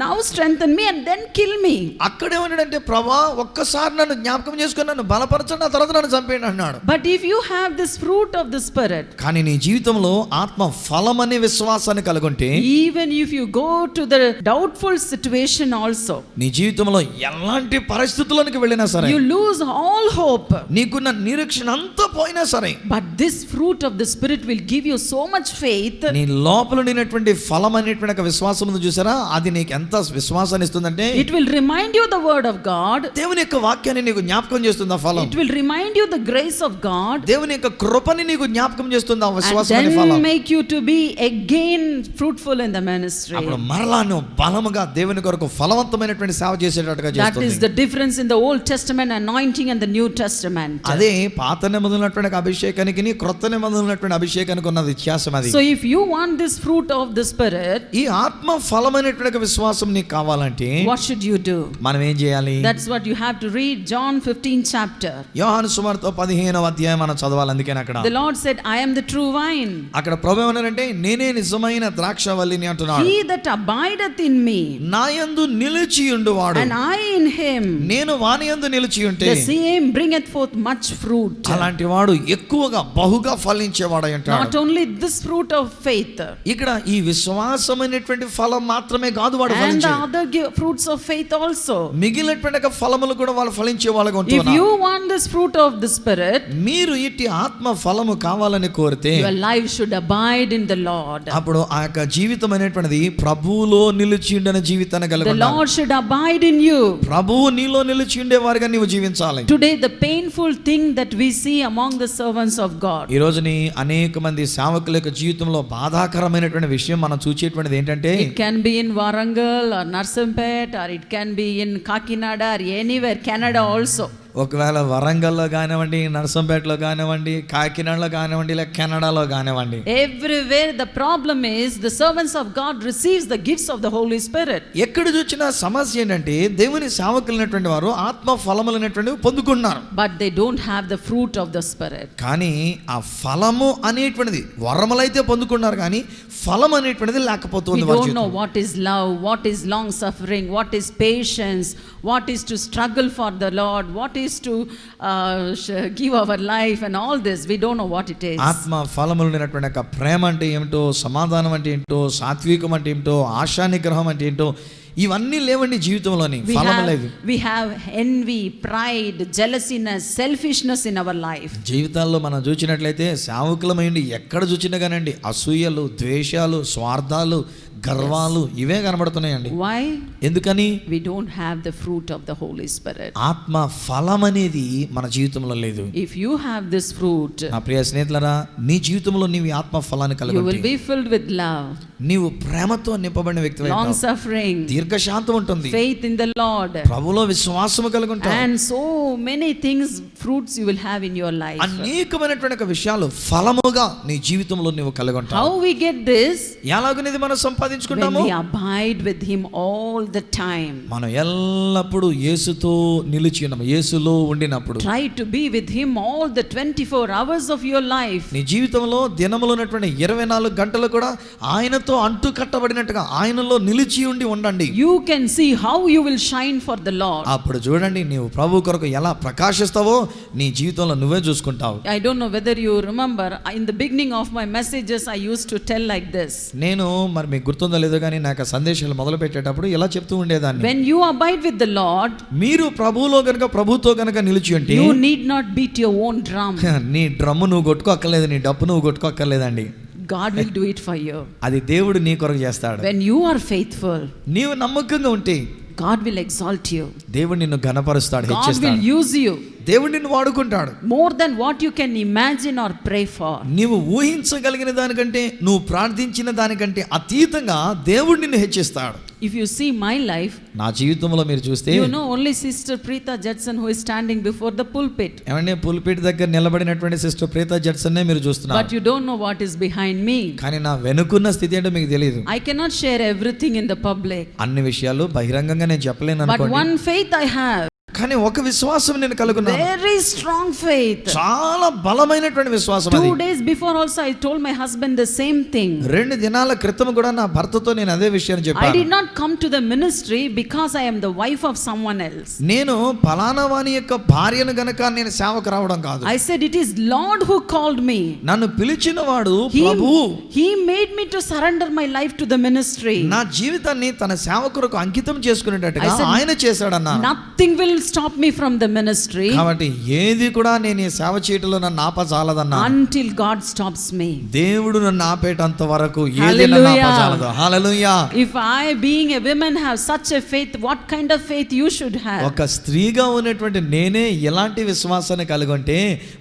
C: now strengthen me and then kill me.
D: అక్కడే ఉన్నాడంటే, ప్రభా ఒక్కసారి నన్ను జ్ఞాపకం చేసుకుని నన్ను బలపరచండి, ఆ తర్వాత నన్ను చంపేయండి అన్నాడు.
C: But if you have this fruit of the Spirit,
D: కానీ నీ జీవితంలో ఆత్మ ఫలం అనే విశ్వాసాన్ని కలుగుంటే,
C: even if you go to the doubtful situation also,
D: నీ జీవితంలో ఎలాంటి పరిస్థితుల్లోకి వెళ్ళినా సరే,
C: you lose all hope,
D: నీకున్న నిరీక్షణ అంతా పోయినా సరే,
C: but this fruit of the Spirit will give you so much faith.
D: నీ లోపల ఉన్నటువంటి ఫలం అనేటువంటి ఒక విశ్వాసం ఉంది చూసారా, అది నీకు ఎంత విశ్వాసాన్ని ఇస్తుందంటే,
C: It will remind you the word of God.
D: దేవుని యొక్క వాక్యాన్ని నీకు జ్ఞాపకం చేస్తుంది ఆ ఫలం.
C: It will remind you the grace of God.
D: దేవుని యొక్క కృపని నీకు జ్ఞాపకం చేస్తుంది ఆ
C: And
D: విశ్వాసం అనే
C: then
D: ఫలం.
C: make you to be again fruitful in the ministry.
D: అప్పుడు మరలా నువ్వు బలముగా దేవుని కొరకు ఫలవంతమైనటువంటి సేవ చేసేటట్టుగా
C: That is
D: చేస్తుంది.
C: the difference in the Old Testament anointing and the New Testament.
D: అదే పాత నిబంధనటువంటి అభిషేకానికి క్రొత్త నిబంధనటువంటి అభిషేకానికి ఉన్న వ్యత్యాసం అది.
C: So if you want this fruit of the Spirit,
D: ఈ ఆత్మ ఫలమైనటువంటి విశ్వాసం నీకు కావాలంటే
C: what should you do?
D: మనం ఏం చేయాలి?
C: That's what you have to read John 15 chapter.
D: యోహాను సువార్త 15వ అధ్యాయం మనం చదవాలి. అందుకని అక్కడ
C: The Lord said, I am the true vine.
D: అక్కడ ప్రభువు ఏమన్నారంటే, నేనే నిజమైన ద్రాక్షవల్లిని అంటున్నాడు.
C: He that abideth in me,
D: నా యందు నిలిచి ఉండువాడు,
C: and I in him,
D: నేను వాని యందు నిలిచి ఉంటే
C: the same bringeth forth much fruit.
D: అలాంటి వాడు ఎక్కువగా బహుగా ఫలించేవాడు అంటాడు.
C: Not only this fruit of faith,
D: ఇక్కడ ఈ విశ్వాసమైనటువంటి ఫలం మాత్రమే కాదు వాడు
C: and the
D: ఫలించే,
C: other fruits of faith also.
D: మిగిలినటువంటి ఫలములు కూడా వాళ్ళు ఫలించే వాళ్ళగా
C: If
D: ఉంటున్నారు.
C: you want this fruit of the Spirit,
D: మీరు ఇట్టి ఆత్మ ఫలము కావాలని కోరితే
C: your life should abide in the Lord.
D: అప్పుడు ఆ యొక్క జీవితం అనేటువంటిది ప్రభువులో నిలిచి ఉండిన జీవితాన్ని కలిగి
C: The
D: ఉండాలి.
C: Lord should abide in you.
D: ప్రభువు నీలో నిలిచి ఉండేవారుగా నీవు జీవించాలి.
C: Today the painful thing that we see among the servants of God,
D: ఈ రోజుని అనేక మంది సేవకుల యొక్క జీవితంలో బాధాకరమైనటువంటి విషయం మనం చూసేటువంటిది ఏంటంటే,
C: it can be in Warangal or Narsampet, or it can be in Kakinada or anywhere, Canada also.
D: ఒకవేళ వరంగల్లో కానివ్వండి, నర్సంపేటలో కానివ్వండి, కాకినాడలో కానివ్వండి, లేక కెనడాలో కానివ్వండి,
C: everywhere the problem is the servants of God receives the gifts of the Holy Spirit.
D: ఎక్కడ చూసినా సమస్య ఏంటంటే దేవుని సేవకులైనటువంటి వారు ఆత్మ ఫలములైనటువంటివి పొందుకున్నారు,
C: But they don't have the fruit of the Spirit.
D: కానీ ఆ ఫలము అనేటువంటిది వరములైతే పొందుకున్నారు, కానీ ఫలం అనేటువంటిది
C: We
D: లేకపోతుంది వారి
C: don't know
D: జీవితంలో.
C: what is love, what is long suffering, what is patience, what is to struggle for the Lord, what is to give our life and all this. We don't know what it is.
D: ఆత్మ ఫలములు ఉన్నటువంటి యొక్క ప్రేమ అంటే ఏమిటో, సమాధానం అంటే ఏమిటో, సాత్వికం అంటే ఏమిటో, ఆశా నిగ్రహం అంటే ఏంటో, ఇవన్నీ లేవండి జీవితంలోని.
C: We have envy, pride, jealousiness, selfishness in our life.
D: జీవితాల్లో మనం చూసినట్లయితే సేవకులమైంది ఎక్కడ చూసినా కానండి అసూయలు, ద్వేషాలు, స్వార్థాలు, గర్వాలు ఇవే కనబడుతున్నాయండి.
C: Why?
D: ఎందుకని?
C: We don't have the fruit of the Holy Spirit.
D: ఆత్మ ఫలం అనేది మన జీవితంలో లేదు.
C: If you have this fruit,
D: నా ప్రియ స్నేహితులారా, నీ జీవితంలో నీవు ఆత్మ ఫలాన్ని కలిగి
C: you will be filled with love,
D: నీవు ప్రేమతో నింపబడిన వ్యక్తివి
C: long
D: అవుతావు.
C: suffering,
D: దీర్ఘశాంతం ఉంటుంది,
C: faith in the Lord,
D: ప్రభువులో విశ్వాసము కలిగి ఉంటావు,
C: and so many things, fruits you will have in your life.
D: అనేకమైనటువంటి విషయాలు ఫలముగా నీ జీవితంలో నీవు కలిగి ఉంటావు.
C: How we get this?
D: ఎలాగనేది మనం సంపాదించుకుంటాము?
C: When we abide with him all the time.
D: మనం ఎల్లప్పుడూ యేసుతో నిలిచి ఉన్నాము, యేసులో ఉండినప్పుడు.
C: Try to be with him all the 24 hours of your life.
D: నీ జీవితంలో దినములో ఉన్నటువంటి 24 గంటలు కూడా ఆయనతో అంటు కట్టబడినట్టుగా ఆయనలో నిలిచి ఉండండి.
C: You can see how you will shine for the Lord.
D: అప్పుడు చూడండి నీవు ప్రభు కొరకు ఎలా ప్రకాశిస్తావో నీ జీవితంలో నువ్వే చూసుకుంటావు.
C: I don't know whether you remember, in the beginning of my messages I used to tell like this.
D: నేను మరి మీకు గుర్తుందో లేదో కానీ నాకు సందేశాలు మొదలు పెట్టేటప్పుడు ఇలా చెప్తూ ఉండేదాన్ని.
C: When you abide with the Lord,
D: మీరు ప్రభువులో గనుక ప్రభుతో గనుక నిలిచి ఉంటే
C: you need not beat your own drum.
D: నీ డ్రమ్ము నువ్వు కొట్టుకోక్కర్లేదు, నీ డప్పు నువ్వు కొట్టుకోక్కర్లేదండి.
C: God will do it for you.
D: అది దేవుడు నీ కొరకు చేస్తాడు.
C: When you are faithful,
D: నీవు నమ్మకంగా ఉంటే
C: God will exalt you.
D: దేవుడు నిన్ను ఘనపరుస్తాడు,
C: God
D: హెచ్చిస్తాడు.
C: will use you
D: దేవుడు నిన్ను వాడుకుంటాడు.
C: more than what you can imagine or pray for.
D: నీవు ఊహించగలిగిన దానికంటే, నువ్వు ప్రార్థించిన దానికంటే అతీతంగా దేవుడు నిన్ను హెచ్చిస్తాడు.
C: If you see my life,
D: నా జీవితంలో మీరు చూస్తే,
C: you know only Sister Preeta Judson who is standing before the pulpit.
D: ఏమంటే పుల్పిట్ దగ్గర నిలబడినటువంటి సిస్టర్ ప్రీతా జడ్సన్ నే మీరు చూస్తున్నారు.
C: But you don't know what is behind me.
D: కానీ నా వెనుకున్న స్థితి ఏంటో మీకు తెలియదు.
C: I cannot share everything in the public.
D: అన్ని విషయాలు బహిరంగంగా నేను చెప్పలేను
C: But
D: అనుకోండి.
C: one faith I have.
D: కానీ ఒక విశ్వాసం నేను కలుగున్నాను,
C: Very strong faith.
D: చాలా బలమైనటువంటి విశ్వాసం.
C: 2 days before also I told my husband the same thing.
D: 2 దినాల క్రితం కూడా నా భర్తతో నేను అదే విషయాన్ని
C: I
D: చెప్పాను.
C: did not come to the ministry because I am the wife of someone else.
D: నేను ఫలానా వాని యొక్క భార్యను గనక నేను సేవకు రావడం కాదు.
C: I said it is Lord who called me.
D: నన్ను పిలిచిన వాడు ప్రభువు.
C: He made me to surrender my life to the ministry.
D: నా జీవితాన్ని తన సేవ కొరకు అంకితం చేసుకునేటట్టుగా
C: I said,
D: ఆయన చేశాడన్నా.
C: Nothing will stop me from the ministry
D: కాబట్టి ఏది కూడా నేను ఈ సేవ చేయటంలో నన్ను ఆపజాలదన్నా.
C: until God stops me.
D: దేవుడు నన్ను ఆపేటంత వరకు ఏది నన్ను ఆపజాలదు. హల్లెలూయా.
C: If I being a woman have such a faith, what kind of faith you should have?
D: ఒక స్త్రీగా ఉన్నటువంటి నేనే ఎలాంటి విశ్వాసాన్ని కలిగి ఉంటే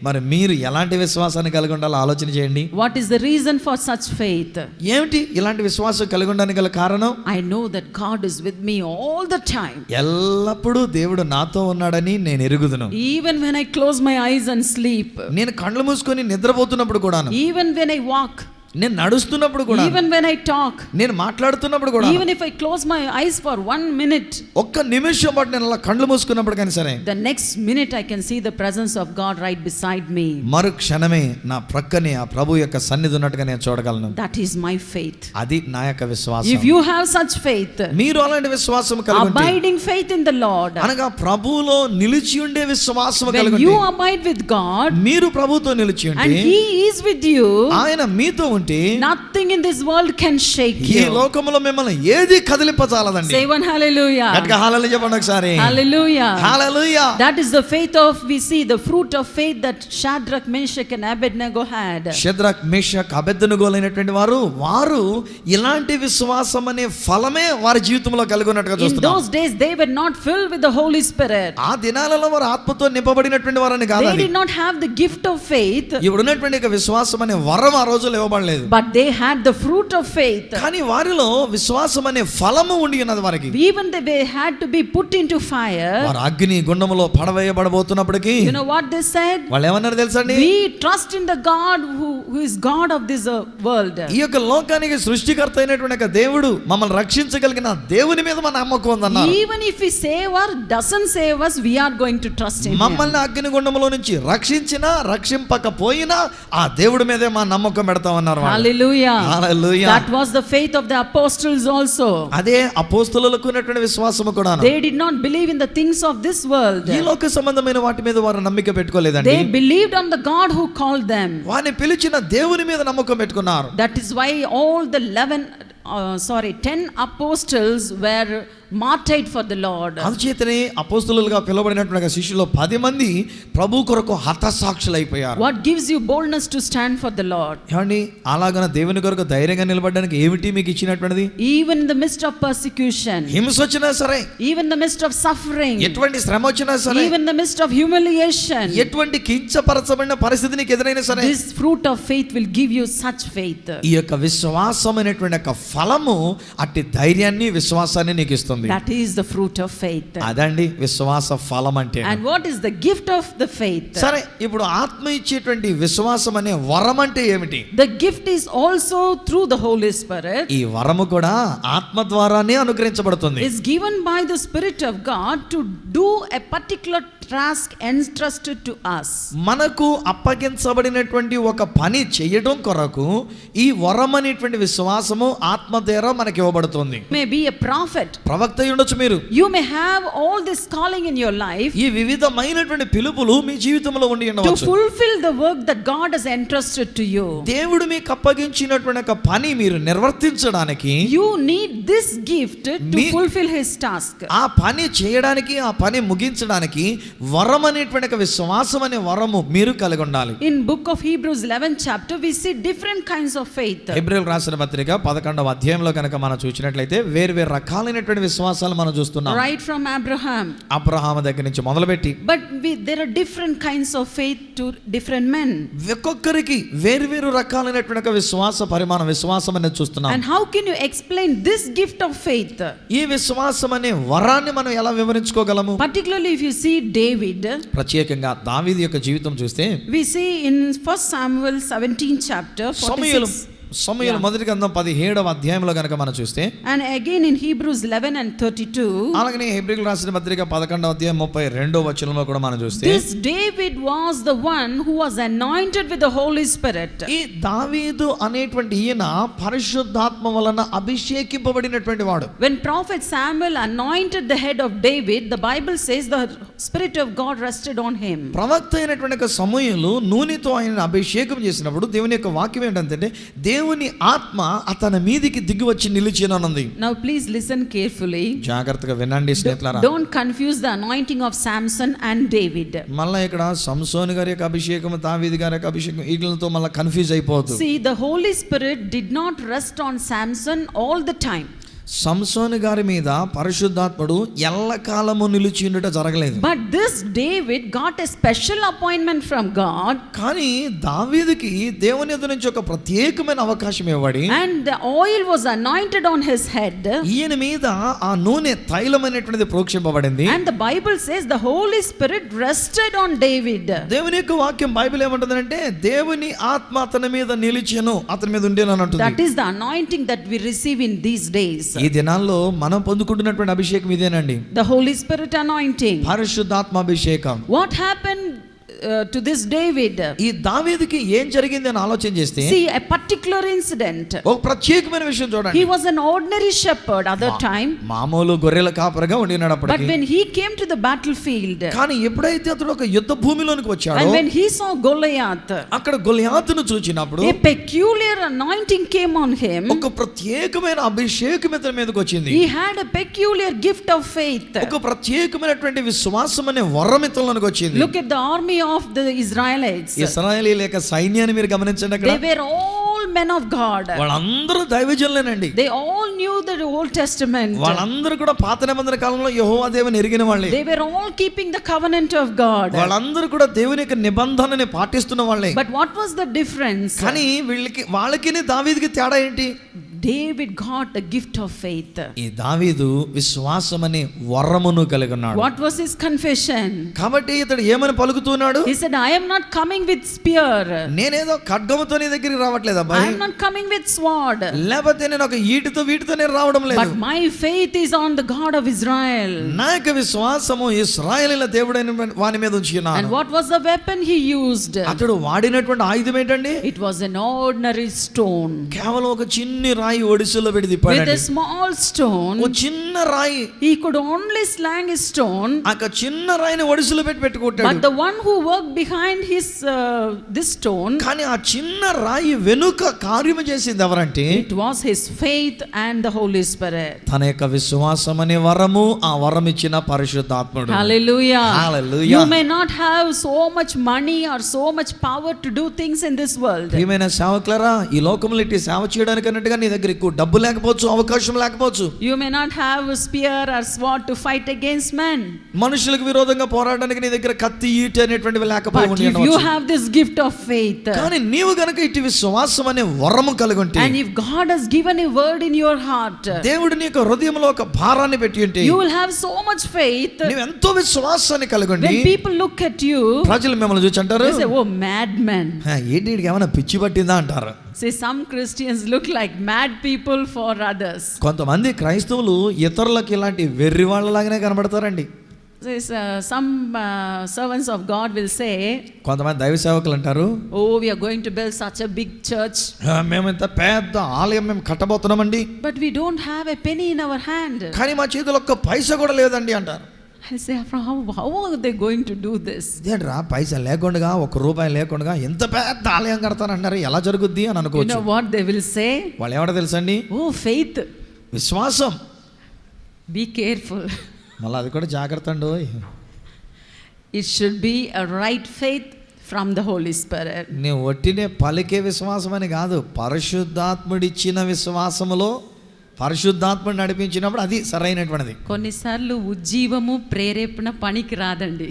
D: మరి మీరు ఎలాంటి విశ్వాసాన్ని కలిగి ఉండాలో ఆలోచన చేయండి.
C: What is the reason for such faith?
D: ఏమిటి ఇలాంటి విశ్వాసం కలిగి ఉండడానికి గల కారణం?
C: I know that God is with me all the time.
D: ఎల్లప్పుడూ దేవుడు నాతో ఉన్నాడని నేను ఎరుగుదును.
C: Even when I close my eyes and sleep,
D: నేను కళ్ళు మూసుకొని నిద్రపోతున్నప్పుడు కూడాను,
C: even when I walk,
D: నేను నడుస్తున్నప్పుడు కూడా,
C: even when I talk,
D: నేను మాట్లాడుతున్నప్పుడు కూడా,
C: even if I close my eyes for 1 minute,
D: ఒక్క నిమిషం పాటు నేను అలా కళ్ళు మూసుకున్నప్పుడు కానీ సరే,
C: the next minute I can see the presence of God right beside me.
D: మరు క్షణమే నా ప్రక్కనే ఆ ప్రభు యొక్క సన్నిధి ఉన్నట్టుగా నేను చూడగలను.
C: That is my faith.
D: అది నా యొక్క విశ్వాసం.
C: If you have such faith,
D: మీరు అలాంటి విశ్వాసం కలిగి ఉంటే,
C: abiding faith in the Lord,
D: అనగా ప్రభువులో నిలిచి ఉండే విశ్వాసం
C: when
D: కలిగి
C: you
D: ఉంటే,
C: abide with God
D: మీరు ప్రభువుతో నిలిచి
C: and
D: ఉంటే,
C: He is with you,
D: ఆయన మీతో ఉంటే
C: nothing in this world can shake
D: ఈ
C: you.
D: లోకములో మిమ్మల్ని ఏది కదిలింపజాలదండి.
C: Say one hallelujah.
D: గట్టిగా హల్లెలూయా చెప్పండి ఒకసారి.
C: Hallelujah.
D: Hallelujah.
C: That is the faith of, we see the fruit of faith that Shadrach, Meshach and Abednego had.
D: Shadrach Meshach అబెద్నెగోలైనటువంటి వారు ఇలాంటి విశ్వాసం అనే ఫలమే వారి జీవితంలో కలిగి ఉన్నట్టుగా
C: In
D: చూస్తున్నాం.
C: those days they were not filled with the Holy Spirit.
D: ఆ దినాలలో వారు ఆత్మతో నింపబడినటువంటి వారని కాదు.
C: They
D: అది
C: did not have the gift of faith,
D: ఇప్పుడున్నటువంటి విశ్వాసం అనే వరం ఆ రోజుల్లో ఇవ్వబడలేదు.
C: but they had the fruit of faith.
D: కానీ వారిలో విశ్వాసం అనే ఫలము ఉండి ఉన్నది వారికి.
C: Even they had to be put into fire.
D: వారు అగ్ని గుండములో పడవేయబడబోతున్నప్పటికీ,
C: You know what they said?
D: వాళ్ళు ఏమన్నారు తెలుసా అండి?
C: We trust in the God who is God of this world.
D: ఈ యొక్క లోకానికి సృష్టికర్త అయినటువంటి యొక్క దేవుడు మమ్మల్ని రక్షించగలిగిన దేవుని మీద మన నమ్మకం ఉందన్నారు.
C: Even if He save or doesn't save us, we are going to trust in Him.
D: మమ్మల్ని అగ్ని గుండములో నుంచి రక్షించినా రక్షింపకపోయినా ఆ దేవుడి మీదే మా నమ్మకం పెడతామన్నారు. వాళ్ళు.
C: Hallelujah.
D: Hallelujah.
C: That was the faith of the apostles also.
D: అదే అపోస్తలులకు ఉన్నటువంటి విశ్వాసము కూడా.
C: They did not believe in the things of this world.
D: ఈ లోక సంబంధమైన వాటి మీద వారు నమ్మిక పెట్టుకోలేదండి.
C: They believed on the God who called them.
D: వారిని పిలిచిన దేవుని మీద నమ్మకం పెట్టుకున్నారు.
C: That is why all the 10 apostles were martyred for the Lord.
D: అందుచేతనే అపోస్తలులుగా పిలువబడినటువంటి శిష్యులు 10 మంది ప్రభు కొరకు హతసాక్షులైపోయారు.
C: What gives you boldness to stand for the Lord?
D: ఏమండి, అలాగన దేవుని కొరకు ధైర్యంగా నిలబడడానికి ఏమిటి మీకు ఇచ్చినటువంటిది?
C: Even in the midst of persecution,
D: హింస వచ్చినా సరే,
C: even in the midst of suffering,
D: ఎటువంటి శ్రమ వచ్చినా సరే,
C: even in the midst of humiliation,
D: ఎటువంటి కించపరచబడిన పరిస్థితి నీకు ఎదురైనా సరే,
C: this fruit of faith will give you such faith.
D: ఈ యొక్క విశ్వాసమైనటువంటి యొక్క ఫలము అట్టి ధైర్యాన్ని విశ్వాసాన్ని నీకు ఇస్తుంది.
C: That is the fruit of faith.
D: అదండి విశ్వాస ఫలం అంటే.
C: And what is the gift of the faith?
D: సరే, ఇప్పుడు ఆత్మ ఇచ్చేటువంటి విశ్వాసం అనే వరం అంటే ఏమిటి?
C: The gift is also through the Holy Spirit.
D: ఈ వరము కూడా ఆత్మ ద్వారానే అనుగ్రహించబడుతుంది.
C: Is given by the Spirit of God to do a particular task entrusted to us.
D: మనకు అప్పగించబడినటువంటి ఒక పని చేయడం కొరకు ఈ వరం అనేటువంటి విశ్వాసము ఆత్మ ద్వారా మనకి ఇవ్వబడుతుంది.
C: May be a prophet.
D: ప్రవక్త అయి ఉండొచ్చు మీరు.
C: You may have all this calling in your life.
D: ఈ వివిధమైనటువంటి పిలుపులు మీ జీవితంలో ఉండి
C: To
D: ఉండవచ్చు.
C: fulfill the work that God has entrusted to you.
D: దేవుడు మీకు అప్పగించినటువంటి ఒక పని మీరు నిర్వర్తించడానికి
C: You need this gift to fulfill his task.
D: ఆ పని చేయడానికి, ఆ పని ముగించడానికి వరం అనేటువంటి ఒక విశ్వాసం అనే వరము మీరు కలిగి ఉండాలి.
C: In book of Hebrews 11th chapter we see different kinds of faith.
D: హెబ్రీయులకు రాసిన పత్రిక 11వ అధ్యాయంలో కనుక మనం చూసినట్లయితే వేరు రకాలైనటువంటి విశ్వాసాలు మనం చూస్తున్నాం.
C: Right from Abraham.
D: అబ్రహాము దగ్గర నుంచి మొదలుపెట్టి.
C: But there are different kinds of faith to different men.
D: ఒక్కొక్కరికి వేరు రకాలైనటువంటి ఒక విశ్వాసం అనేది చూస్తున్నాం.
C: And how can you explain this gift of faith?
D: ఈ విశ్వాసం అనే వరాన్ని మనం ఎలా వివరించుకోగలము?
C: Particularly if you see David.
D: ప్రత్యేకంగా దావీదు యొక్క జీవితం చూస్తే
C: We see in 1 Samuel 17th chapter 46.
D: సమూయేలు మొదటి గ్రంథం 17వ అధ్యాయంలో గనుక మనం చూస్తే,
C: and again in Hebrews 11 and 32,
D: అలాగే హెబ్రీయులకు రాసిన పత్రిక 11వ అధ్యాయం 32వ వచనంలో కూడా మనం చూస్తే,
C: this David was the one who was anointed with the Holy Spirit.
D: ఈ దావీదు అనేటువంటి ఈయన పరిశుద్ధాత్మ వలన అభిషేకింపబడినటువంటి వాడు.
C: When prophet Samuel anointed the head of David, the Bible says the Spirit of God rested on him.
D: ప్రవక్త అయినటువంటి సమూయేలు నూనెతో ఆయన అభిషేకం చేసినప్పుడు దేవుని యొక్క వాక్యం ఏంటంటే దేవుని ఆత్మ అతని మీదికి దిగి వచ్చి నిలిచిననుంది.
C: Now please listen carefully.
D: జాగ్రత్తగా వినండి స్నేహితులారా.
C: Don't confuse the anointing of Samson and David.
D: మళ్ళా ఇక్కడ సంసోను గారి యొక్క అభిషేకం, దావీదు గారి యొక్క అభిషేకం వీటితో మళ్ళీ confuse అయిపోవద్దు.
C: See, the Holy Spirit did not rest on Samson all the time.
D: సంసోను గారి మీద పరిశుద్ధాత్ముడు ఎల్లకాలము నిలిచి ఉండట జరగలేదు.
C: But this David got a special appointment from God.
D: కానీ దావీదుకి దేవుని ఎదురు నుంచి ఒక ప్రత్యేకమైన అవకాశం ఇవ్వబడి,
C: and the oil was anointed on his head.
D: ఈయన మీద ఆ నూనె తైలమైనటువంటిది ప్రోక్షింపబడింది.
C: And the Bible says the Holy Spirit rested on David.
D: దేవుని యొక్క వాక్యం బైబిల్ ఏమంటుందంటే దేవుని ఆత్మ అతని మీద నిలిచెను, అతని మీద ఉండేను అని అంటుంది.
C: That is the anointing that we receive in these days.
D: ఈ దినాల్లో మనం పొందుకుంటున్నటువంటి అభిషేకం ఇదేనండి,
C: The Holy Spirit anointing.
D: పరిశుద్ధాత్మ అభిషేకం.
C: What happened to this David?
D: ఈ దావీదుకి ఏం జరిగింది అని ఆలోచన చేస్తే,
C: See, a particular incident.
D: ఒక ప్రత్యేకమైన విషయం చూడండి.
C: He was an ordinary shepherd other time.
D: మామూలు గొర్రెల కాపరిగా ఉండినాడు
C: But
D: అప్పటికి.
C: when he came to the battlefield,
D: కానీ ఎప్పుడైతే అతడు ఒక యుద్ధ భూమిలోనికి వచ్చాడో,
C: and when he saw Goliath,
D: అక్కడ గొలియాతును చూచినప్పుడు
C: a peculiar anointing came on him.
D: ఒక ప్రత్యేకమైన అభిషేకం ఇతని మీదకి వచ్చింది.
C: He had a peculiar gift of faith.
D: ఒక ప్రత్యేకమైనటువంటి విశ్వాసం అనే వరం ఇతనిలోనికి వచ్చింది.
C: Look at the army of the Israelites.
D: ఇశ్రాయేలీయుల యొక్క సైన్యాన్ని మీరు గమనించండి. అక్కడ
C: They were all men of God.
D: వాళ్ళందరూ దైవజనులేనండి.
C: They all knew the Old Testament.
D: వాళ్ళందరూ కూడా పాత నిబంధన కాలంలో యెహోవా దేవుని ఎరిగిన వాళ్ళే.
C: They were all keeping the covenant of God.
D: వాళ్ళందరూ కూడా దేవుని యొక్క నిబంధనని పాటిస్తున్న వాళ్ళే.
C: But what was the difference?
D: కానీ వాళ్ళకి దావీదుకి తేడా ఏంటి?
C: David got the gift of faith.
D: ఈ దావీదు విశ్వాసం అనే వరమును కలిగి ఉన్నాడు.
C: What was his confession?
D: కాబట్టి ఇతడు ఏమని పలుకుతున్నాడు?
C: He said, I am not coming with spear.
D: నేనేదో ఖడ్గముతో నీ దగ్గరికి రావట్లేదు
C: I
D: అబ్బాయి,
C: am not coming with sword.
D: లేకపోతే నేను ఒక ఈటితో వీటితో నేను రావడం లేదు.
C: But my faith is on the God of Israel.
D: నా యొక్క విశ్వాసము ఇశ్రాయేలీయుల దేవుడైన వాని మీద ఉంచి
C: And
D: ఉన్నాను.
C: what was the weapon he used?
D: అతడు వాడినటువంటి ఆయుధం ఏంటండి?
C: It was an ordinary stone.
D: కేవలం ఒక చిన్ని రాయి ఒడిసులో పెట్టి
C: With
D: తిప్పాడండి.
C: a small stone,
D: ఒక చిన్న రాయి,
C: he could only slang his stone.
D: ఆ చిన్న రాయిని ఒడిసులో పెట్టి పెట్టుకుంటాడు.
C: But the one who worked behind his this stone,
D: కానీ ఆ చిన్న రాయి వెనుక కార్యము చేసింది ఎవరంటే
C: it was his faith and the Holy Spirit.
D: తన యొక్క విశ్వాసం అనే వరము, ఆ వరం ఇచ్చిన పరిశుద్ధాత్ముడు.
C: Hallelujah.
D: Hallelujah.
C: You may not have so much money or so much power to do things in this world.
D: ప్రియమైన సేవకులారా, ఈ లోకంలో ఇట్టి సేవ చేయడానికి అన్నట్టుగా నీ దగ్గర ఎక్కువ డబ్బు లేకపోవచ్చు, అవకాశం లేకపోవచ్చు.
C: You may not have a spear or sword to fight against men.
D: మనుషులకు విరోధంగా పోరాడడానికి నీ దగ్గర కత్తి, ఈట అనేటువంటివి లేకపోయి
C: But if you have this gift of faith,
D: కానీ నీవు గనుక ఇట్టి విశ్వాసం అనే వరము కలిగి ఉంటే,
C: and if God has given a word in your heart,
D: దేవుడు నీ యొక్క హృదయంలో ఒక భారాన్ని పెట్టి ఉంటే,
C: you will have so much faith.
D: నీవు ఎంతో విశ్వాసాన్ని కలిగి ఉండి,
C: When people look at you,
D: ప్రజలు మిమ్మల్ని చూసి అంటారు,
C: they say, oh, madman.
D: ఏంటి వీడికి ఏమైనా పిచ్చి పట్టిందా అంటారు.
C: See, some Christians look like mad people for others.
D: కొంతమంది క్రైస్తవులు ఇతరులకు ఇలాంటి వెర్రి వాళ్ళలాగానే కనబడతారండి.
C: Some servants of God will say,
D: కొంతమంది దైవ సేవకులు అంటారు,
C: oh, we are going to build such a big church,
D: మేము ఇంత పెద్ద ఆలయం మేము కట్టబోతున్నామండి,
C: but we don't have a penny in our hand.
D: కానీ మా చేతిలో ఒక్క పైసా కూడా లేదండి అంటారు.
C: I say, how are they going to do this?
D: ఇదేంట్రా పైసా లేకుండా, ₹1 లేకుండా ఎంత పెద్ద ఆలయం కడతానంటారు, ఎలా జరుగుద్ది అని
C: You
D: అనుకోవచ్చు.
C: know what they will say?
D: వాళ్ళు ఏమంటారు తెలుసండి?
C: Oh, faith.
D: విశ్వాసం.
C: Be careful.
D: మళ్ళీ అది కూడా జాగ్రత్త అండి.
C: It should be a right faith from the Holy Spirit.
D: నేను ఒట్టినే పలికే విశ్వాసం అని కాదు, పరిశుద్ధాత్ముడిచ్చిన విశ్వాసములో పరిశుద్ధాత్మని నడిపించినప్పుడు అది సరైనటువంటిది.
C: కొన్నిసార్లు ఉజ్జీవము ప్రేరేపణ పనికి రాదండి.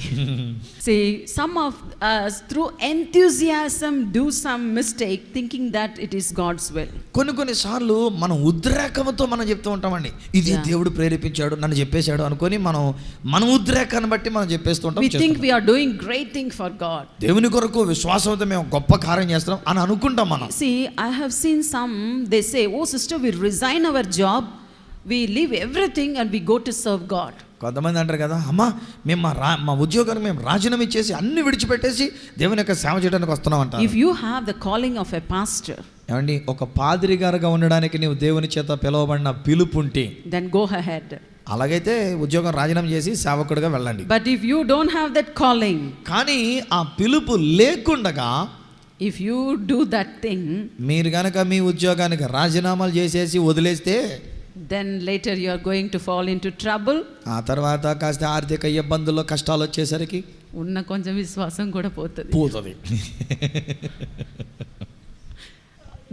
C: See, some of us through enthusiasm do some mistake thinking that it is God's will.
D: కొన్నిసార్లు మనం ఉద్రేకంతో మనం చెప్తూ ఉంటామండి, ఇది దేవుడు ప్రేరేపించాడు నన్ను చెప్పేశాడు అనుకొని మన ఉద్రేకాన్ని బట్టి మనం చెప్పేస్తూ ఉంటాం.
C: We think we are doing great thing for God.
D: దేవుని కొరకు విశ్వాసంతో మేము గొప్ప కార్యం చేస్తున్నాం అని అనుకుంటాం మనం.
C: See, I have seen some, they say, oh sister, we resign our job, we leave everything and we go to serve God.
D: కొంతమంది అంటారు కదా, అమ్మా మేము మా ఉద్యోగానికి మేము రాజీనామా ఇచ్చేసి అన్ని విడిచిపెట్టేసి దేవుని యొక్క సేవ చేయడానికి వస్తున్నాం అంటారు.
C: If you have the calling of a pastor,
D: ఏమండి, ఒక పాదిరి గారుగా ఉండడానికి నీవు దేవుని చేత పిలువబడిన పిలుపు ఉంటే
C: then go ahead.
D: అలాగైతే ఉద్యోగం రాజీనామా చేసి సేవకుడిగా వెళ్ళండి.
C: But if you don't have that calling,
D: కానీ ఆ పిలుపు లేకుండగా
C: if you do that thing,
D: మీరు గనక మీ ఉద్యోగానికి రాజీనామాలు చేసేసి వదిలేస్తే,
C: then later you are going to fall into trouble.
D: ఆ తర్వాత కాస్త ఆర్థిక ఇబ్బందుల్లో కష్టాలు వచ్చేసరికి
C: ఉన్న కొంచెం విశ్వాసం కూడా పోతుంది.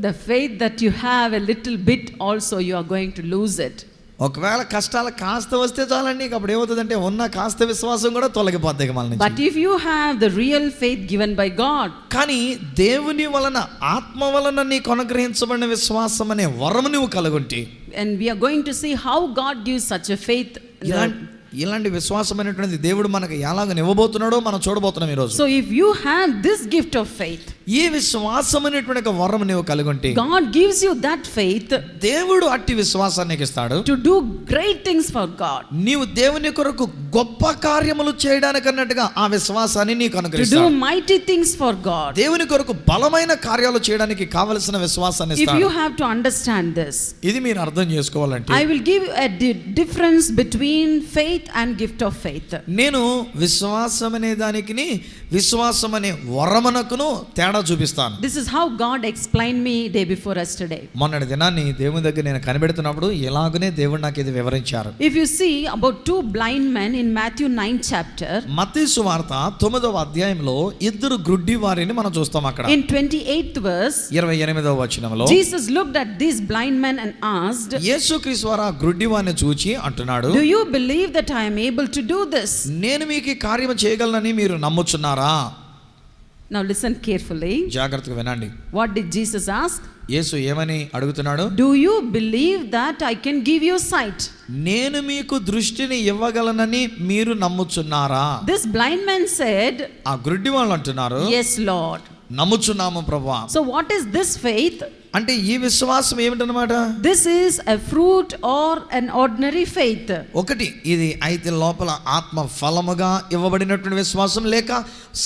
C: The faith that you have a little bit also, you are going to lose it.
D: ఒకవేళ కష్టాలు కాస్త వస్తే చాలండి, అప్పుడు ఏమవుతుందంటే ఉన్న కాస్త విశ్వాసం కూడా తొలగిపోద్ది మన నుంచి.
C: But if you have the real faith given by God,
D: కానీ దేవుని వలన ఆత్మ వలన నీకు అనుగ్రహించబడిన విశ్వాసం అనే వరము నువ్వు కలుగుంటే,
C: and we are going to see how God gives such a faith.
D: ఇలాంటి విశ్వాసం అనేటువంటిది దేవుడు మనకు ఎలాగ ఇవ్వబోతున్నాడో మనం చూడబోతున్నాం ఈరోజు.
C: So if you have this gift of faith,
D: ఈ విశ్వాసం అనేటువంటి ఒక వరం నువ్వు కలిగి ఉంటే,
C: God gives you that faith,
D: దేవుడు అట్టి విశ్వాసాన్ని నీకు ఇస్తాడు
C: to do great things for God,
D: నీవు దేవుని కొరకు గొప్ప కార్యములు చేయడానికి అన్నట్టుగా ఆ విశ్వాసాన్ని నీకు
C: to do
D: అనుగ్రహిస్తాడు.
C: mighty things for God.
D: దేవుని కొరకు బలమైన కార్యాలు చేయడానికి కావలసిన విశ్వాసాన్ని
C: If
D: ఇస్తాడు.
C: you have to understand this,
D: ఇది మీరు అర్థం చేసుకోవాలంటే,
C: I will give you a difference between faith and gift of faith.
D: నేను విశ్వాసం అనే దానికి విశ్వాసం అనే వరమునకును తేడా చూపిస్తాను.
C: This is how God explained me day before yesterday.
D: మొన్నటి దినాన్ని దేవుని దగ్గర నేను కనిపెడుతున్నప్పుడు ఇలాగనే దేవుడు నాకు ఇది వివరించారు.
C: If you see about 2 blind men in Matthew 9 chapter,
D: మత్తయి సువార్త 9వ అధ్యాయంలో 2 గ్రుడ్డి వారిని మనం చూస్తాం. అక్కడ
C: in 28th verse,
D: 28వ వచనంలో
C: Jesus looked at these blind men and asked,
D: యేసుక్రీస్తు వారు ఆ గ్రుడ్డి వారిని చూచి అంటున్నాడు,
C: do you believe that I am able to do this?
D: నేను మీకు ఈ కార్యం చేయగలనని మీరు నమ్ముచున్నారా?
C: Now listen carefully.
D: జాగ్రత్తగా వినండి.
C: What did Jesus ask?
D: యేసు ఏమని అడుగుతున్నాడు?
C: Do you believe that I can give you sight?
D: నేను మీకు దృష్టిని ఇవ్వగలనని మీరు నమ్ముచున్నారా?
C: This blind man said,
D: ఆ గుడ్డి వాళ్ళు అంటున్నారు,
C: yes Lord.
D: నమ్ముచున్నాము ప్రభువా.
C: So what is this faith?
D: అంటే ఈ విశ్వాసం ఏమిటన్నమాట?
C: This is a fruit or an ordinary faith.
D: ఒకటి ఇది అయితే లోపల ఆత్మ ఫలముగా ఇవ్వబడినటువంటి విశ్వాసం, లేక